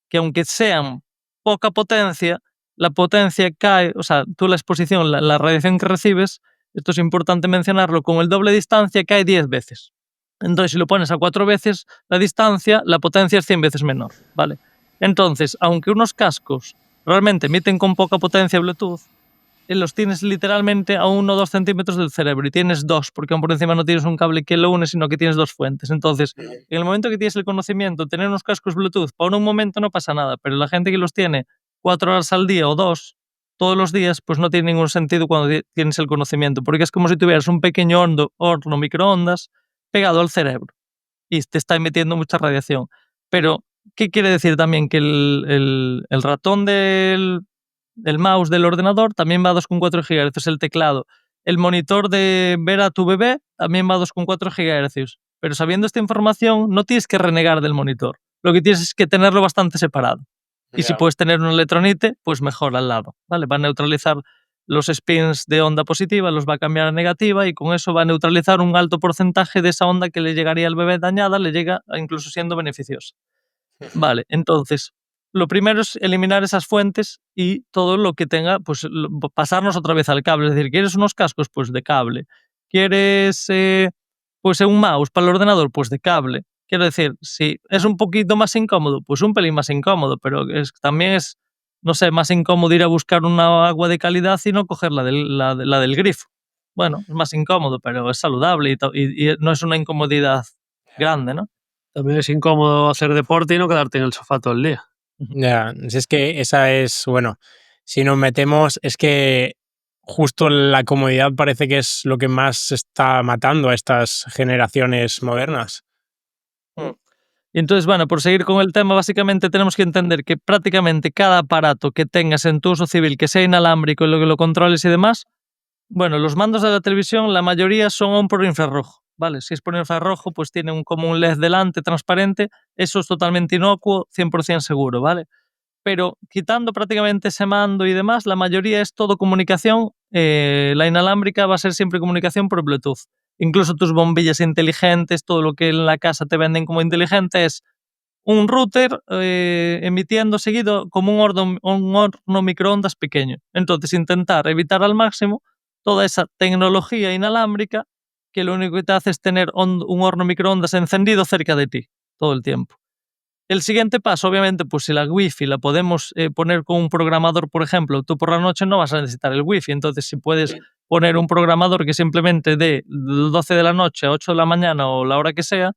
que aunque sean poca potencia, la potencia cae, o sea, tú la exposición, la radiación que recibes, esto es importante mencionarlo, con el doble de distancia cae 10 veces. Entonces, si lo pones a 4 veces la distancia, la potencia es 100 veces menor, ¿vale? Entonces, aunque unos cascos realmente emiten con poca potencia Bluetooth, los tienes literalmente a 1 o 2 centímetros del cerebro y tienes 2, porque aún por encima no tienes un cable que lo une, sino que tienes 2 fuentes. Entonces, en el momento que tienes el conocimiento, tener unos cascos Bluetooth, por un momento no pasa nada, pero la gente que los tiene 4 horas al día o 2, todos los días, pues no tiene ningún sentido cuando tienes el conocimiento, porque es como si tuvieras un pequeño horno microondas pegado al cerebro y te está emitiendo mucha radiación. Pero, ¿qué quiere decir también? Que el ratón del mouse del ordenador también va a 2,4 GHz, el teclado. El monitor de ver a tu bebé también va a 2,4 GHz. Pero sabiendo esta información, no tienes que renegar del monitor. Lo que tienes es que tenerlo bastante separado. Y si puedes tener un electronite, pues mejor al lado. ¿Vale? Va a neutralizar los spins de onda positiva, los va a cambiar a negativa y con eso va a neutralizar un alto porcentaje de esa onda que le llegaría al bebé dañada, le llega incluso siendo beneficiosa. Vale, entonces, lo primero es eliminar esas fuentes y todo lo que tenga, pues pasarnos otra vez al cable. Es decir, ¿quieres unos cascos? Pues de cable. ¿Quieres pues un mouse para el ordenador? Pues de cable. Quiero decir, si es un poquito más incómodo, pues un pelín más incómodo, pero también es, no sé, más incómodo ir a buscar una agua de calidad y no coger la del grifo. Bueno, es más incómodo, pero es saludable y no es una incomodidad grande, ¿no? También es incómodo hacer deporte y no quedarte en el sofá todo el día. Ya, es que esa es, bueno, si nos metemos, es que justo la comodidad parece que es lo que más está matando a estas generaciones modernas. Y entonces, bueno, por seguir con el tema, básicamente tenemos que entender que prácticamente cada aparato que tengas en tu uso civil, que sea inalámbrico y lo que lo controles y demás, bueno, los mandos de la televisión, la mayoría son aún por infrarrojo, ¿vale? Si es por infrarrojo, pues tiene como un LED delante transparente, eso es totalmente inocuo, 100% seguro, ¿vale? Pero quitando prácticamente ese mando y demás, la mayoría es todo comunicación, la inalámbrica va a ser siempre comunicación por Bluetooth. Incluso tus bombillas inteligentes, todo lo que en la casa te venden como inteligente es un router emitiendo seguido como un horno microondas pequeño. Entonces, intentar evitar al máximo toda esa tecnología inalámbrica que lo único que te hace es tener un horno microondas encendido cerca de ti todo el tiempo. El siguiente paso, obviamente, pues si la Wi-Fi la podemos poner con un programador, por ejemplo, tú por la noche no vas a necesitar el Wi-Fi, entonces si puedes poner un programador que simplemente de 12 de la noche a 8 de la mañana o la hora que sea,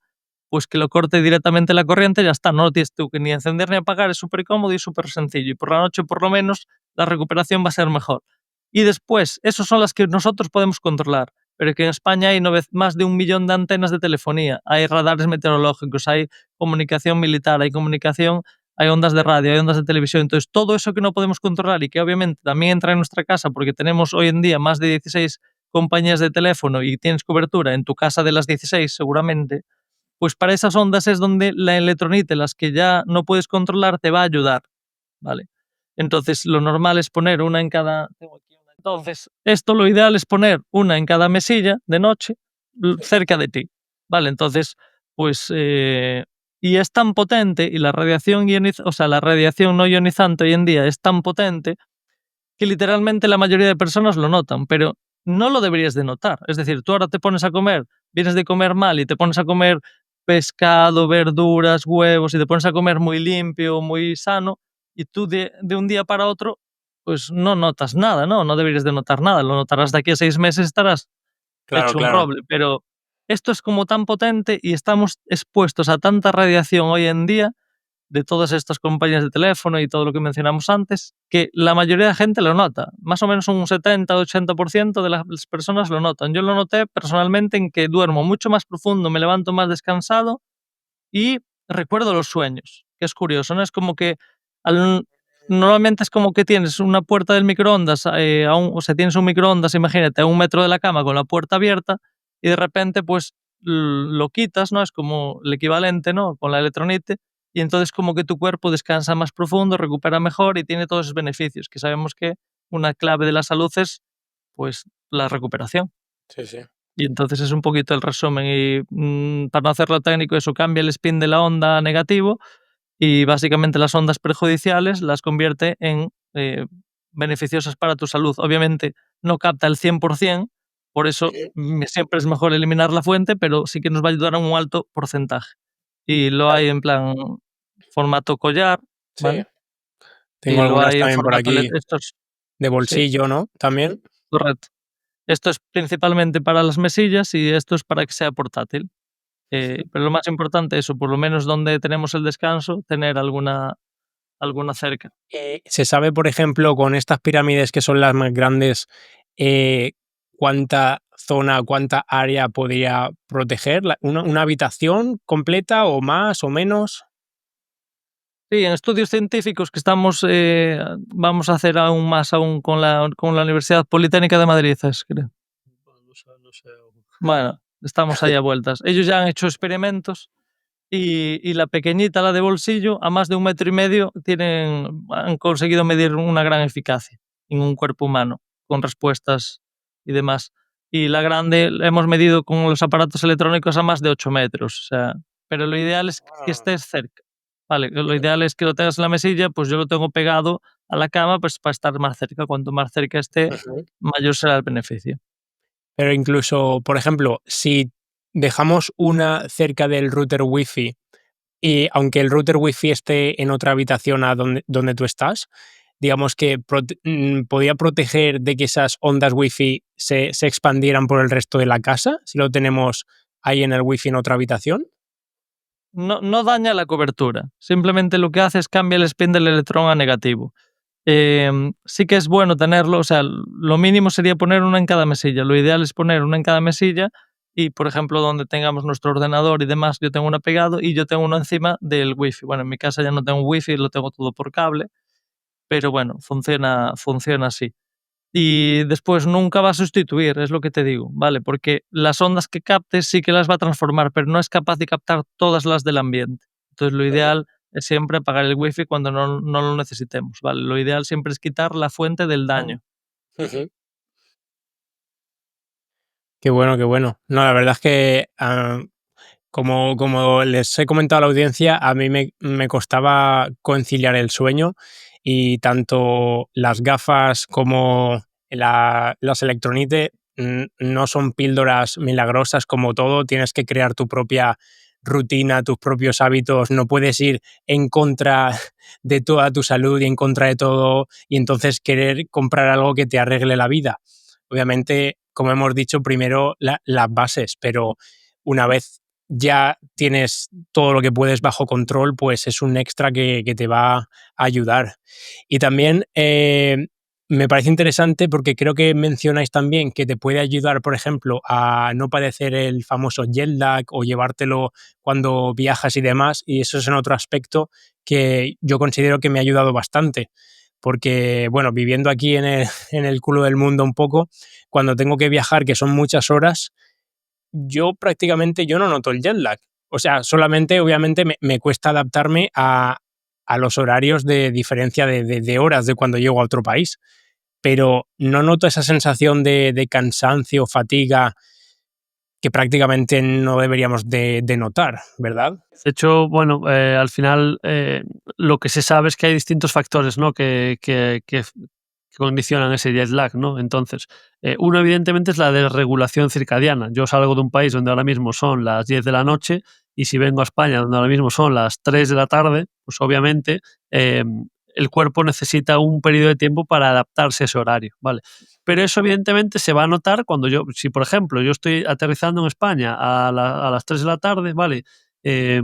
pues que lo corte directamente la corriente, ya está, no lo tienes tú que ni encender ni apagar, es súper cómodo y súper sencillo. Y por la noche, por lo menos, la recuperación va a ser mejor. Y después, esas son las que nosotros podemos controlar, pero que en España hay más de 1 millón de antenas de telefonía, hay radares meteorológicos, hay comunicación militar, hay comunicación, hay ondas de radio, hay ondas de televisión. Entonces, todo eso que no podemos controlar y que obviamente también entra en nuestra casa, porque tenemos hoy en día más de 16 compañías de teléfono y tienes cobertura en tu casa de las 16 seguramente, pues para esas ondas es donde la electronite, las que ya no puedes controlar, te va a ayudar, ¿vale? Entonces, lo normal es poner una en cada... Entonces, esto lo ideal es poner una en cada mesilla de noche cerca de ti, ¿vale? Entonces, pues... y es tan potente y la radiación la radiación no ionizante hoy en día es tan potente que literalmente la mayoría de personas lo notan, pero no lo deberías de notar. Es decir, tú ahora te pones a comer, vienes de comer mal y te pones a comer pescado, verduras, huevos y te pones a comer muy limpio, muy sano y tú de un día para otro pues no notas nada, ¿no? No deberías de notar nada, lo notarás de aquí a 6 meses, estarás Claro, hecho un claro. roble, pero esto es como tan potente y estamos expuestos a tanta radiación hoy en día de todas estas compañías de teléfono y todo lo que mencionamos antes, que la mayoría de gente lo nota. Más o menos un 70-80% de las personas lo notan. Yo lo noté personalmente en que duermo mucho más profundo, me levanto más descansado y recuerdo los sueños, que es curioso, ¿no? Es como que normalmente es como que tienes una puerta del microondas, o sea, tienes un microondas, imagínate, a 1 metro de la cama con la puerta abierta y de repente pues lo quitas, ¿no? Es como el equivalente, ¿no? Con la electronite y entonces como que tu cuerpo descansa más profundo, recupera mejor y tiene todos esos beneficios, que sabemos que una clave de la salud es pues la recuperación. Sí, sí. Y entonces es un poquito el resumen y para no hacerlo técnico, eso cambia el spin de la onda negativo y básicamente las ondas perjudiciales las convierte en beneficiosas para tu salud. Obviamente no capta el 100%, por eso siempre es mejor eliminar la fuente, pero sí que nos va a ayudar a un alto porcentaje. Y lo hay en plan formato collar, Sí. ¿vale? Tengo Y lo algunas hay en también por formato aquí estos, de sí, bolsillo, ¿no? También. correcto. Esto es principalmente para las mesillas y esto es para que sea portátil. Pero lo más importante, eso, por lo menos donde tenemos el descanso, tener alguna cerca. Se sabe, por ejemplo, con estas pirámides que son las más grandes, cuánta zona, cuánta área podría proteger, una habitación completa o más o menos. Sí, en estudios científicos que estamos, vamos a hacer aún más aún con la Universidad Politécnica de Madrid, creo. No sé. Bueno, estamos ahí a vueltas. Ellos ya han hecho experimentos y la pequeñita, la de bolsillo, a más de 1,5 metros, han conseguido medir una gran eficacia en un cuerpo humano, con respuestas y demás. Y la grande la hemos medido con los aparatos electrónicos a más de 8 metros. O sea, pero lo ideal es que estés cerca. Vale, lo ideal es que lo tengas en la mesilla, pues yo lo tengo pegado a la cama pues para estar más cerca. Cuanto más cerca esté, Ujú. mayor será el beneficio. Pero incluso, por ejemplo, si dejamos una cerca del router Wi-Fi y aunque el router Wi-Fi esté en otra habitación a donde tú estás, digamos que podría proteger de que esas ondas Wi-Fi se expandieran por el resto de la casa, si lo tenemos ahí en el Wi-Fi en otra habitación. No daña la cobertura, simplemente lo que hace es cambia el spin del electrón a negativo. Sí que es bueno tenerlo, o sea, lo mínimo sería poner una en cada mesilla, lo ideal es poner una en cada mesilla y, por ejemplo, donde tengamos nuestro ordenador y demás, yo tengo uno pegado y yo tengo uno encima del wifi. Bueno, en mi casa ya no tengo wifi, lo tengo todo por cable, pero bueno, funciona así. Y después nunca va a sustituir, es lo que te digo, ¿vale? Porque las ondas que captes sí que las va a transformar, pero no es capaz de captar todas las del ambiente. Entonces lo ideal es siempre apagar el wifi cuando no lo necesitemos, ¿vale? Lo ideal siempre es quitar la fuente del daño. Ujú. Qué bueno, qué bueno. No, la verdad es que Como les he comentado a la audiencia, a mí me costaba conciliar el sueño y tanto las gafas como las electronite no son píldoras milagrosas como todo, tienes que crear tu propia rutina, tus propios hábitos, no puedes ir en contra de toda tu salud y en contra de todo y entonces querer comprar algo que te arregle la vida. Obviamente, como hemos dicho, primero las bases, pero una vez ya tienes todo lo que puedes bajo control, pues es un extra que te va a ayudar. Y también me parece interesante porque creo que mencionáis también que te puede ayudar, por ejemplo, a no padecer el famoso jet lag o llevártelo cuando viajas y demás, y eso es en otro aspecto que yo considero que me ha ayudado bastante. Porque, bueno, viviendo aquí en el culo del mundo un poco, cuando tengo que viajar, que son muchas horas, yo prácticamente yo no noto el jet lag. O sea, solamente obviamente me cuesta adaptarme a los horarios de diferencia de horas de cuando llego a otro país. Pero no noto esa sensación de cansancio, fatiga, que prácticamente no deberíamos de notar, ¿verdad? De hecho, bueno, al final lo que se sabe es que hay distintos factores, ¿no? que condicionan ese jet lag, ¿no? Entonces, uno evidentemente es la desregulación circadiana. Yo salgo de un país donde ahora mismo son las 10 de la noche y si vengo a España donde ahora mismo son las 3 de la tarde, pues obviamente eh, el cuerpo necesita un periodo de tiempo para adaptarse a ese horario, ¿vale? Pero eso evidentemente se va a notar cuando si por ejemplo yo estoy aterrizando en España a las 3 de la tarde, ¿vale? Eh,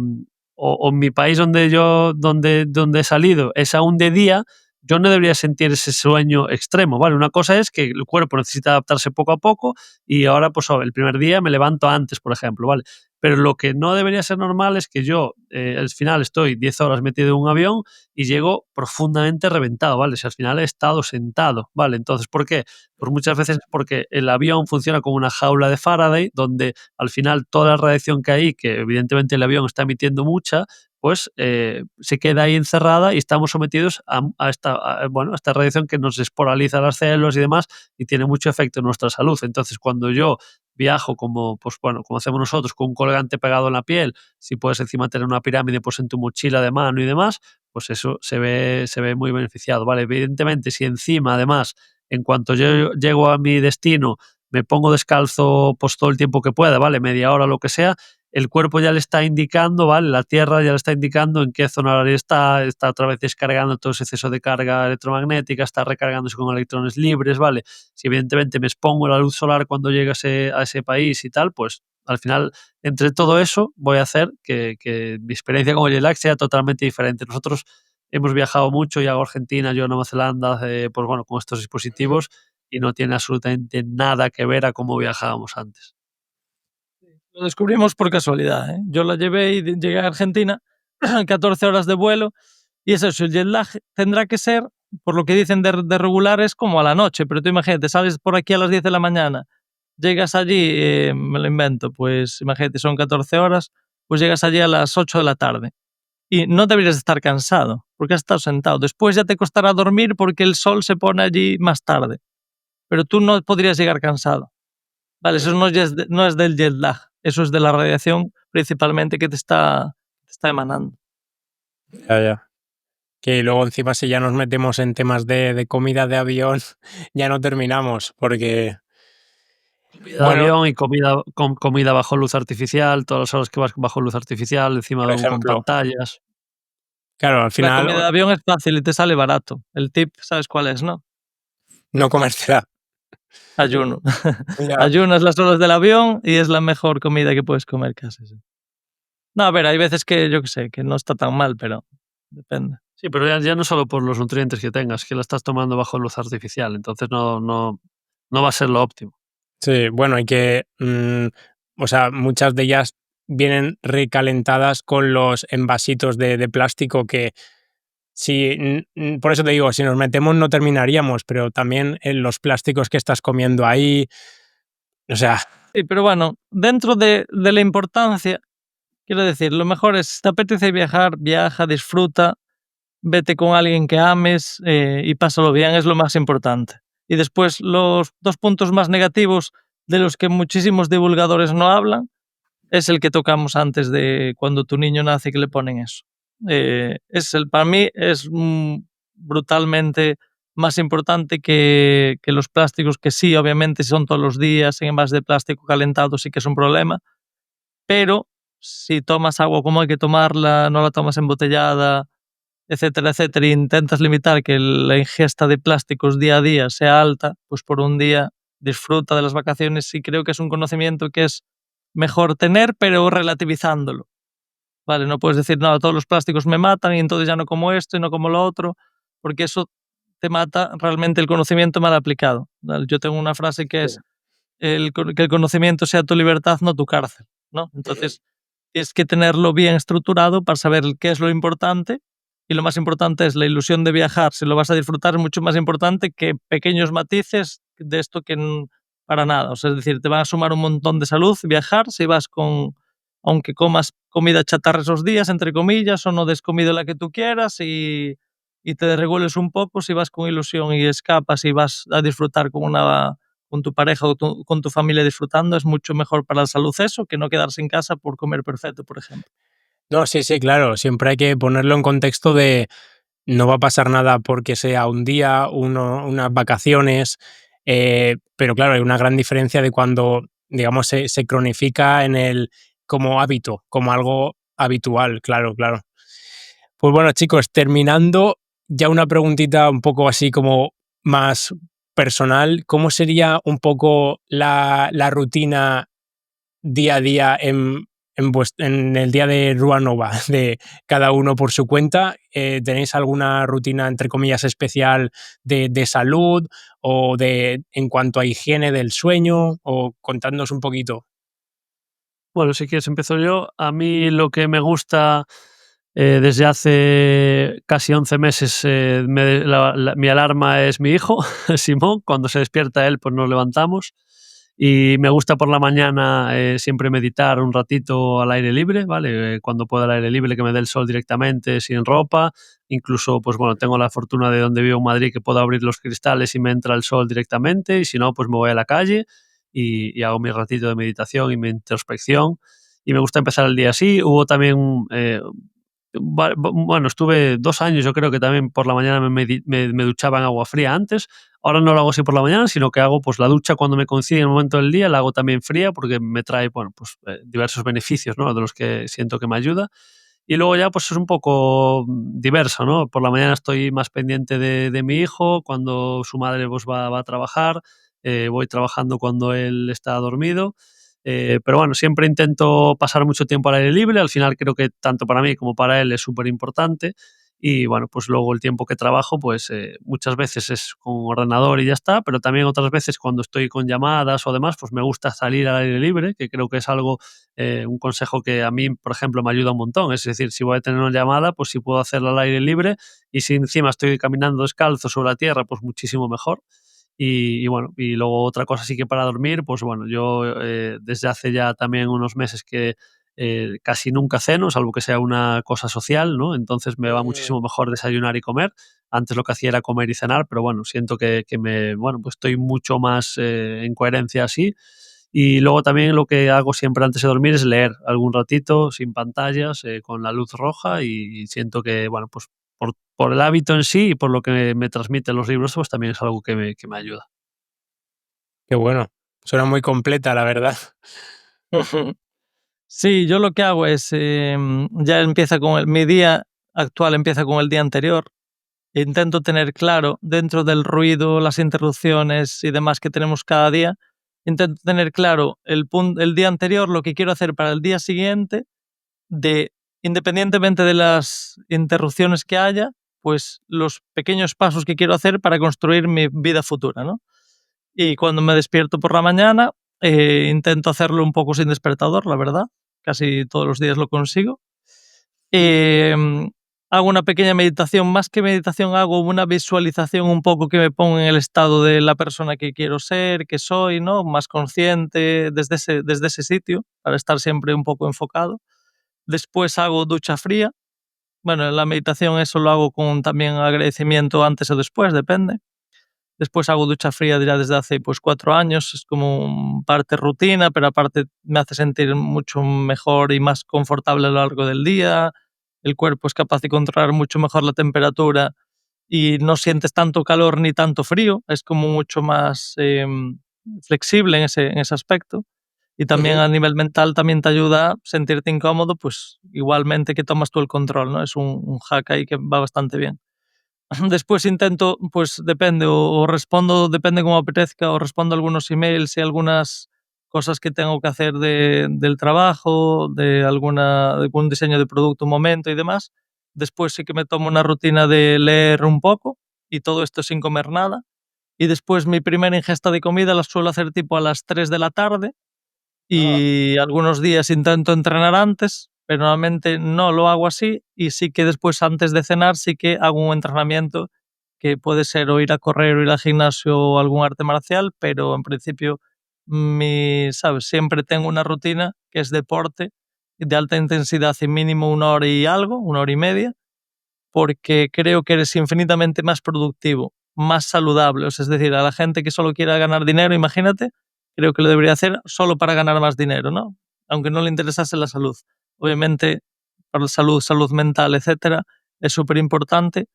o en mi país donde he salido es aún de día, yo no debería sentir ese sueño extremo, ¿vale? Una cosa es que el cuerpo necesita adaptarse poco a poco y ahora, pues, el primer día me levanto antes, por ejemplo, ¿vale? Pero lo que no debería ser normal es que yo, al final, estoy 10 horas metido en un avión y llego profundamente reventado, ¿vale? Si al final he estado sentado, ¿vale? Entonces, ¿por qué? Pues muchas veces es porque el avión funciona como una jaula de Faraday, donde al final toda la radiación que hay, que evidentemente el avión está emitiendo mucha, pues se queda ahí encerrada y estamos sometidos a esta radiación que nos esporaliza las células y demás y tiene mucho efecto en nuestra salud. Entonces, cuando yo viajo como hacemos nosotros, con un colgante pegado en la piel, si puedes encima tener una pirámide pues en tu mochila de mano y demás, pues eso se ve muy beneficiado, ¿vale? Evidentemente, si encima, además, en cuanto yo llego a mi destino, me pongo descalzo pues todo el tiempo que pueda, ¿vale? Media hora, lo que sea, el cuerpo ya le está indicando, ¿vale? La Tierra ya le está indicando en qué zona horaria está otra vez descargando todo ese exceso de carga electromagnética, está recargándose con electrones libres, ¿vale? Si evidentemente me expongo a la luz solar cuando llegue a ese país y tal, pues al final, entre todo eso, voy a hacer que mi experiencia con el jet lag sea totalmente diferente. Nosotros hemos viajado mucho, yo a Argentina, yo a Nueva Zelanda, pues bueno, con estos dispositivos y no tiene absolutamente nada que ver a cómo viajábamos antes. Lo descubrimos por casualidad, ¿eh? Yo la llevé y llegué a Argentina, 14 horas de vuelo, y es eso, el jet lag tendrá que ser, por lo que dicen de regular, es como a la noche, pero tú imagínate, sales por aquí a las 10 de la mañana, llegas allí, me lo invento, pues imagínate, son 14 horas, pues llegas allí a las 8 de la tarde. Y no deberías estar cansado, porque has estado sentado. Después ya te costará dormir porque el sol se pone allí más tarde, pero tú no podrías llegar cansado. Vale, eso no es del jet lag, eso es de la radiación principalmente que te está emanando. Ya, ya. Que luego encima si ya nos metemos en temas de comida de avión, ya no terminamos, porque, Comida de bueno, avión y comida bajo luz artificial, todas las horas que vas bajo luz artificial, encima por con ejemplo, pantallas. claro, al La comida final de avión es fácil y te sale barato. El tip, ¿sabes cuál es, no? no comértela. Ayuno. Ya. Ayunas las horas del avión y es la mejor comida que puedes comer casi. Sí. No, a ver, hay veces que, yo qué sé, que no está tan mal, pero depende. Sí, pero ya no solo por los nutrientes que tengas, que la estás tomando bajo luz artificial, entonces no va a ser lo óptimo. Sí, bueno, hay que, o sea, muchas de ellas vienen recalentadas con los envasitos de plástico que si, por eso te digo, si nos metemos no terminaríamos, pero también en los plásticos que estás comiendo ahí, o sea, Sí, pero bueno, dentro de la importancia, quiero decir, lo mejor es, si te apetece viajar, viaja, disfruta, vete con alguien que ames y pásalo bien, es lo más importante. Y después los dos puntos más negativos de los que muchísimos divulgadores no hablan es el que tocamos antes de cuando tu niño nace que le ponen eso. Para mí es brutalmente más importante que los plásticos, que sí, obviamente, si son todos los días en envases de plástico calentado sí que es un problema, pero si tomas agua como hay que tomarla, no la tomas embotellada, etcétera, etcétera, e intentas limitar que la ingesta de plásticos día a día sea alta, pues por un día disfruta de las vacaciones, y creo que es un conocimiento que es mejor tener, pero relativizándolo. Vale, no puedes decir, no, todos los plásticos me matan y entonces ya no como esto y no como lo otro, porque eso te mata realmente el conocimiento mal aplicado. ¿Vale? Yo tengo una frase que es que el conocimiento sea tu libertad, no tu cárcel, ¿no? Entonces, tienes que tenerlo bien estructurado para saber qué es lo importante, y lo más importante es la ilusión de viajar. Si lo vas a disfrutar es mucho más importante que pequeños matices de esto que para nada. O sea, es decir, te va a sumar un montón de salud viajar si vas aunque comas comida chatarra esos días, entre comillas, o no des comida la que tú quieras, y te desregules un poco si vas con ilusión y escapas y vas a disfrutar con tu pareja o con tu familia disfrutando. Es mucho mejor para la salud eso que no quedarse en casa por comer perfecto, por ejemplo. No, sí, sí, claro. Siempre hay que ponerlo en contexto de no va a pasar nada porque sea un día, unas vacaciones, pero claro, hay una gran diferencia de cuando, digamos, se cronifica como hábito, como algo habitual, claro, claro. Pues bueno, chicos, terminando, ya una preguntita un poco así como más personal. ¿Cómo sería un poco la rutina día a día en el día de Rua Nova, de cada uno por su cuenta? ¿Tenéis alguna rutina, entre comillas, especial de salud o en cuanto a higiene del sueño? O contadnos un poquito. Bueno, si quieres empiezo yo. A mí lo que me gusta desde hace casi 11 meses, mi alarma es mi hijo, Simón. Cuando se despierta él, pues nos levantamos. Y me gusta por la mañana siempre meditar un ratito al aire libre, ¿vale? Cuando pueda al aire libre, que me dé el sol directamente, sin ropa. Incluso, pues bueno, tengo la fortuna de donde vivo en Madrid, que puedo abrir los cristales y me entra el sol directamente. Y si no, pues me voy a la calle y hago mi ratito de meditación y mi introspección. Y me gusta empezar el día así. Hubo también bueno, estuve 2 años, yo creo que también por la mañana me duchaba en agua fría antes. Ahora no lo hago así por la mañana, sino que hago, pues, la ducha cuando me coincide en el momento del día, la hago también fría porque me trae, bueno, pues, diversos beneficios, ¿no?, de los que siento que me ayuda. Y luego ya, pues, es un poco diverso, ¿no? Por la mañana estoy más pendiente de mi hijo, cuando su madre, pues, va a trabajar, voy trabajando cuando él está dormido. Pero bueno, siempre intento pasar mucho tiempo al aire libre. Al final creo que tanto para mí como para él es súper importante. Y bueno, pues luego el tiempo que trabajo, pues muchas veces es con ordenador y ya está, pero también otras veces cuando estoy con llamadas o demás, pues me gusta salir al aire libre, que creo que es algo, un consejo que a mí, por ejemplo, me ayuda un montón. Es decir, si voy a tener una llamada, pues si puedo hacerla al aire libre, y si encima estoy caminando descalzo sobre la tierra, pues muchísimo mejor. Y bueno, y luego otra cosa sí que para dormir, pues bueno, yo desde hace ya también unos meses que casi nunca ceno, salvo que sea una cosa social, ¿no? Entonces me va muchísimo mejor desayunar y comer. Antes lo que hacía era comer y cenar, pero bueno, siento bueno, pues estoy mucho más en coherencia así. Y luego también lo que hago siempre antes de dormir es leer algún ratito sin pantallas, con la luz roja, y siento que, bueno, pues por el hábito en sí y por lo que me transmiten los libros, pues también es algo que me ayuda. Qué bueno. Suena muy completa, la verdad. Sí, yo lo que hago es, ya empieza mi día actual empieza con el día anterior. Intento tener claro, dentro del ruido, las interrupciones y demás que tenemos cada día, intento tener claro el día anterior, lo que quiero hacer para el día siguiente, independientemente de las interrupciones que haya, pues los pequeños pasos que quiero hacer para construir mi vida futura, ¿no? Y cuando me despierto por la mañana, intento hacerlo un poco sin despertador, la verdad. Casi todos los días lo consigo. Em, Hago una pequeña meditación. Más que meditación, hago una visualización un poco que me ponga en el estado de la persona que quiero ser, que soy, ¿no? Más consciente desde ese sitio, para estar siempre un poco enfocado. Después hago ducha fría. Bueno, en la meditación eso lo hago con también agradecimiento antes o después, depende. Después hago ducha fría ya desde hace pues 4 años, es como parte rutina, pero aparte me hace sentir mucho mejor y más confortable a lo largo del día. El cuerpo es capaz de controlar mucho mejor la temperatura y no sientes tanto calor ni tanto frío, es como mucho más flexible en ese aspecto. Y también Ujú. a nivel mental también te ayuda a sentirte incómodo, pues igualmente que tomas tú el control, ¿no? Es un hack ahí que va bastante bien. Después intento, pues depende, o respondo, depende cómo apetezca, o respondo algunos emails y algunas cosas que tengo que hacer del trabajo, de algún diseño de producto, un momento y demás. Después sí que me tomo una rutina de leer un poco y todo esto sin comer nada. Y después mi primera ingesta de comida la suelo hacer tipo a las 3 de la tarde Ah, y algunos días intento entrenar antes, pero normalmente no lo hago así y sí que después antes de cenar sí que hago un entrenamiento que puede ser o ir a correr o ir al gimnasio o algún arte marcial, pero en principio ¿sabes? Siempre tengo una rutina que es deporte de alta intensidad y mínimo 1 hora y algo, 1 hora y media, porque creo que eres infinitamente más productivo, más saludable. O sea, es decir, a la gente que solo quiera ganar dinero, imagínate, creo que lo debería hacer solo para ganar más dinero, ¿no? Aunque no le interesase la salud. Obviamente, para la salud, salud mental, etcétera, es súper importante.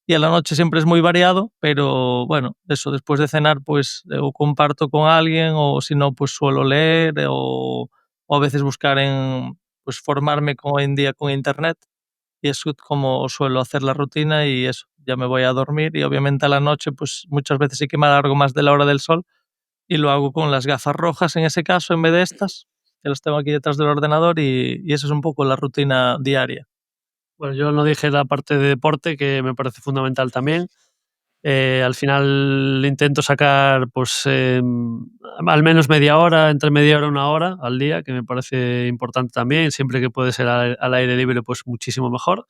Y a la noche siempre es muy variado, pero bueno, eso después de cenar, pues o comparto con alguien, o si no, pues suelo leer, o a veces buscar pues formarme hoy en día con internet y es como suelo hacer la rutina y eso, ya me voy a dormir y obviamente a la noche pues muchas veces sí que me alargo más de la hora del sol y lo hago con las gafas rojas en ese caso en vez de estas, que las tengo aquí detrás del ordenador y eso es un poco la rutina diaria. Bueno, yo no dije la parte de deporte, que me parece fundamental también. Al final intento sacar pues al menos media hora, entre media hora y 1 hora al día, que me parece importante también. Siempre que puede ser al aire libre, pues muchísimo mejor.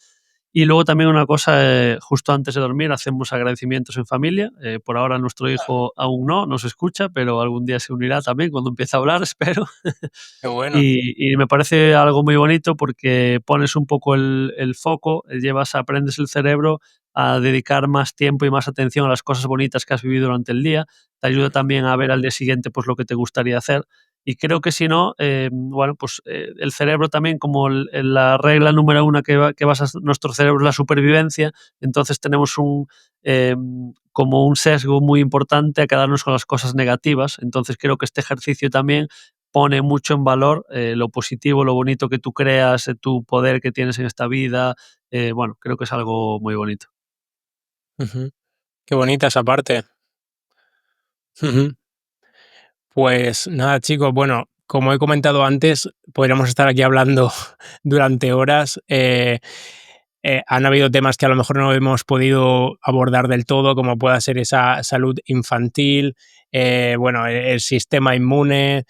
Y luego también una cosa, justo antes de dormir hacemos agradecimientos en familia. Por ahora nuestro hijo aún no nos escucha, pero algún día se unirá también cuando empiece a hablar, espero. qué bueno. Y me parece algo muy bonito porque pones un poco el foco, aprendes el cerebro a dedicar más tiempo y más atención a las cosas bonitas que has vivido durante el día. Te ayuda también a ver al día siguiente pues, lo que te gustaría hacer. Y creo que si no, bueno, pues el cerebro también, como la regla número 1 que basa nuestro cerebro es la supervivencia, entonces tenemos como un sesgo muy importante a quedarnos con las cosas negativas. Entonces creo que este ejercicio también pone mucho en valor lo positivo, lo bonito que tú creas, tu poder que tienes en esta vida. Bueno, creo que es algo muy bonito. Ujú. Qué bonita esa parte. Ujú. Pues nada, chicos, bueno, como he comentado antes, podríamos estar aquí hablando durante horas. Han habido temas que a lo mejor no hemos podido abordar del todo, como pueda ser esa salud infantil, bueno, el sistema inmune,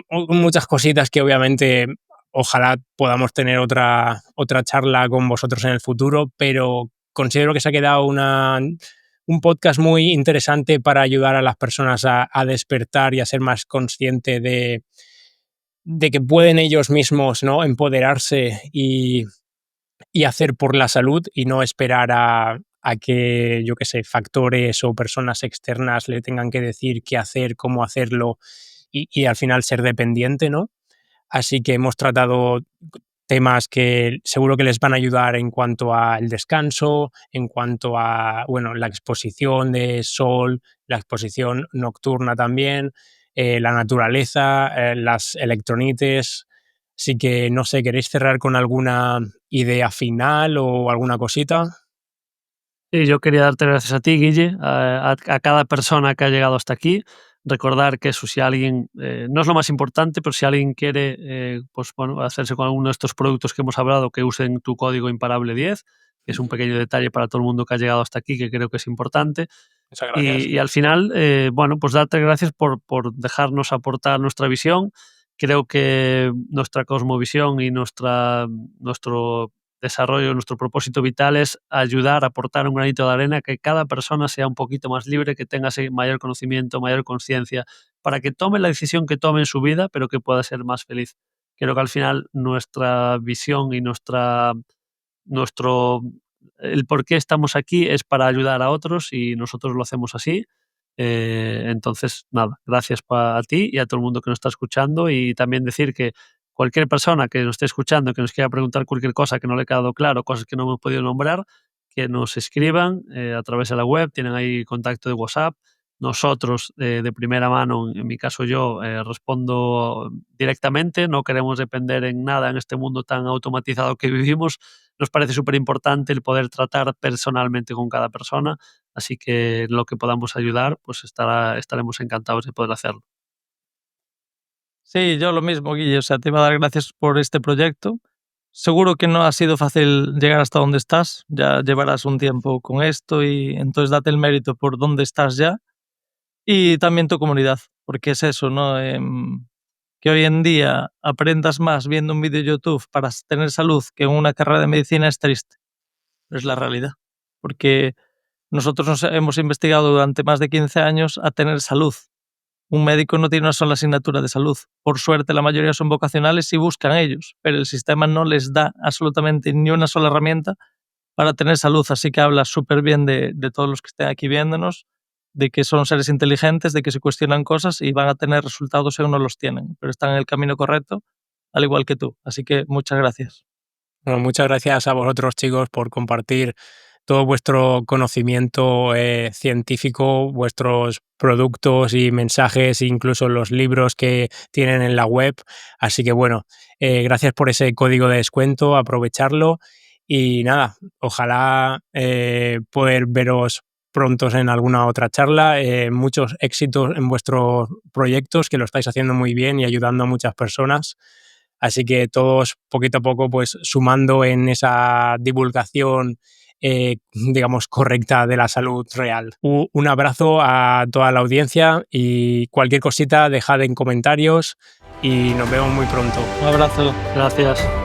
muchas cositas que obviamente ojalá podamos tener otra charla con vosotros en el futuro, pero considero que se ha quedado un podcast muy interesante para ayudar a las personas a despertar y a ser más consciente de que pueden ellos mismos, ¿no?, empoderarse y hacer por la salud y no esperar a que, yo qué sé, factores o personas externas le tengan que decir qué hacer, cómo hacerlo y al final ser dependiente, ¿no? Así que hemos tratado temas que seguro que les van a ayudar en cuanto al descanso, en cuanto a, bueno, la exposición de sol, la exposición nocturna también, la naturaleza, las electronites. Así que no sé, ¿queréis cerrar con alguna idea final o alguna cosita? Y yo quería darte gracias a ti, Guille, a cada persona que ha llegado hasta aquí. Recordar que eso, si alguien, no es lo más importante, pero si alguien quiere pues, bueno, hacerse con alguno de estos productos que hemos hablado, que usen tu código imparable10, que es un pequeño detalle para todo el mundo que ha llegado hasta aquí, que creo que es importante. Muchas gracias. Y al final, bueno, pues darte gracias por dejarnos aportar nuestra visión. Creo que nuestra cosmovisión y nuestro desarrollo, nuestro propósito vital es ayudar, a aportar un granito de arena, que cada persona sea un poquito más libre, que tenga ese mayor conocimiento, mayor conciencia, para que tome la decisión que tome en su vida, pero que pueda ser más feliz. Creo que al final nuestra visión y nuestro el por qué estamos aquí es para ayudar a otros y nosotros lo hacemos así. Entonces, nada, gracias a ti y a todo el mundo que nos está escuchando, y también decir que cualquier persona que nos esté escuchando, que nos quiera preguntar cualquier cosa que no le ha quedado claro, cosas que no hemos podido nombrar, que nos escriban a través de la web, tienen ahí contacto de WhatsApp. Nosotros, de primera mano, en mi caso yo, respondo directamente, no queremos depender en nada en este mundo tan automatizado que vivimos. Nos parece súper importante el poder tratar personalmente con cada persona, así que lo que podamos ayudar, pues estaremos encantados de poder hacerlo. Sí, yo lo mismo, Guille. O sea, te iba a dar gracias por este proyecto. Seguro que no ha sido fácil llegar hasta donde estás. Ya llevarás un tiempo con esto y entonces date el mérito por dónde estás ya. Y también tu comunidad, porque es eso, ¿no? Que hoy en día aprendas más viendo un vídeo de YouTube para tener salud que en una carrera de medicina es triste. Pero es la realidad. Porque nosotros nos hemos investigado durante más de 15 años a tener salud. Un médico no tiene una sola asignatura de salud. Por suerte, la mayoría son vocacionales y buscan ellos, pero el sistema no les da absolutamente ni una sola herramienta para tener salud. Así que habla súper bien de todos los que estén aquí viéndonos, de que son seres inteligentes, de que se cuestionan cosas y van a tener resultados según no los tienen, pero están en el camino correcto, al igual que tú. Así que muchas gracias. Bueno, muchas gracias a vosotros, chicos, por compartir todo vuestro conocimiento científico, vuestros productos y mensajes, incluso los libros que tienen en la web. Así que bueno, gracias por ese código de descuento, aprovecharlo y nada, ojalá poder veros prontos en alguna otra charla. Muchos éxitos en vuestros proyectos, que lo estáis haciendo muy bien y ayudando a muchas personas. Así que todos poquito a poco pues sumando en esa divulgación digamos correcta de la salud real. Un abrazo a toda la audiencia y cualquier cosita dejad en comentarios y nos vemos muy pronto. Un abrazo. Gracias.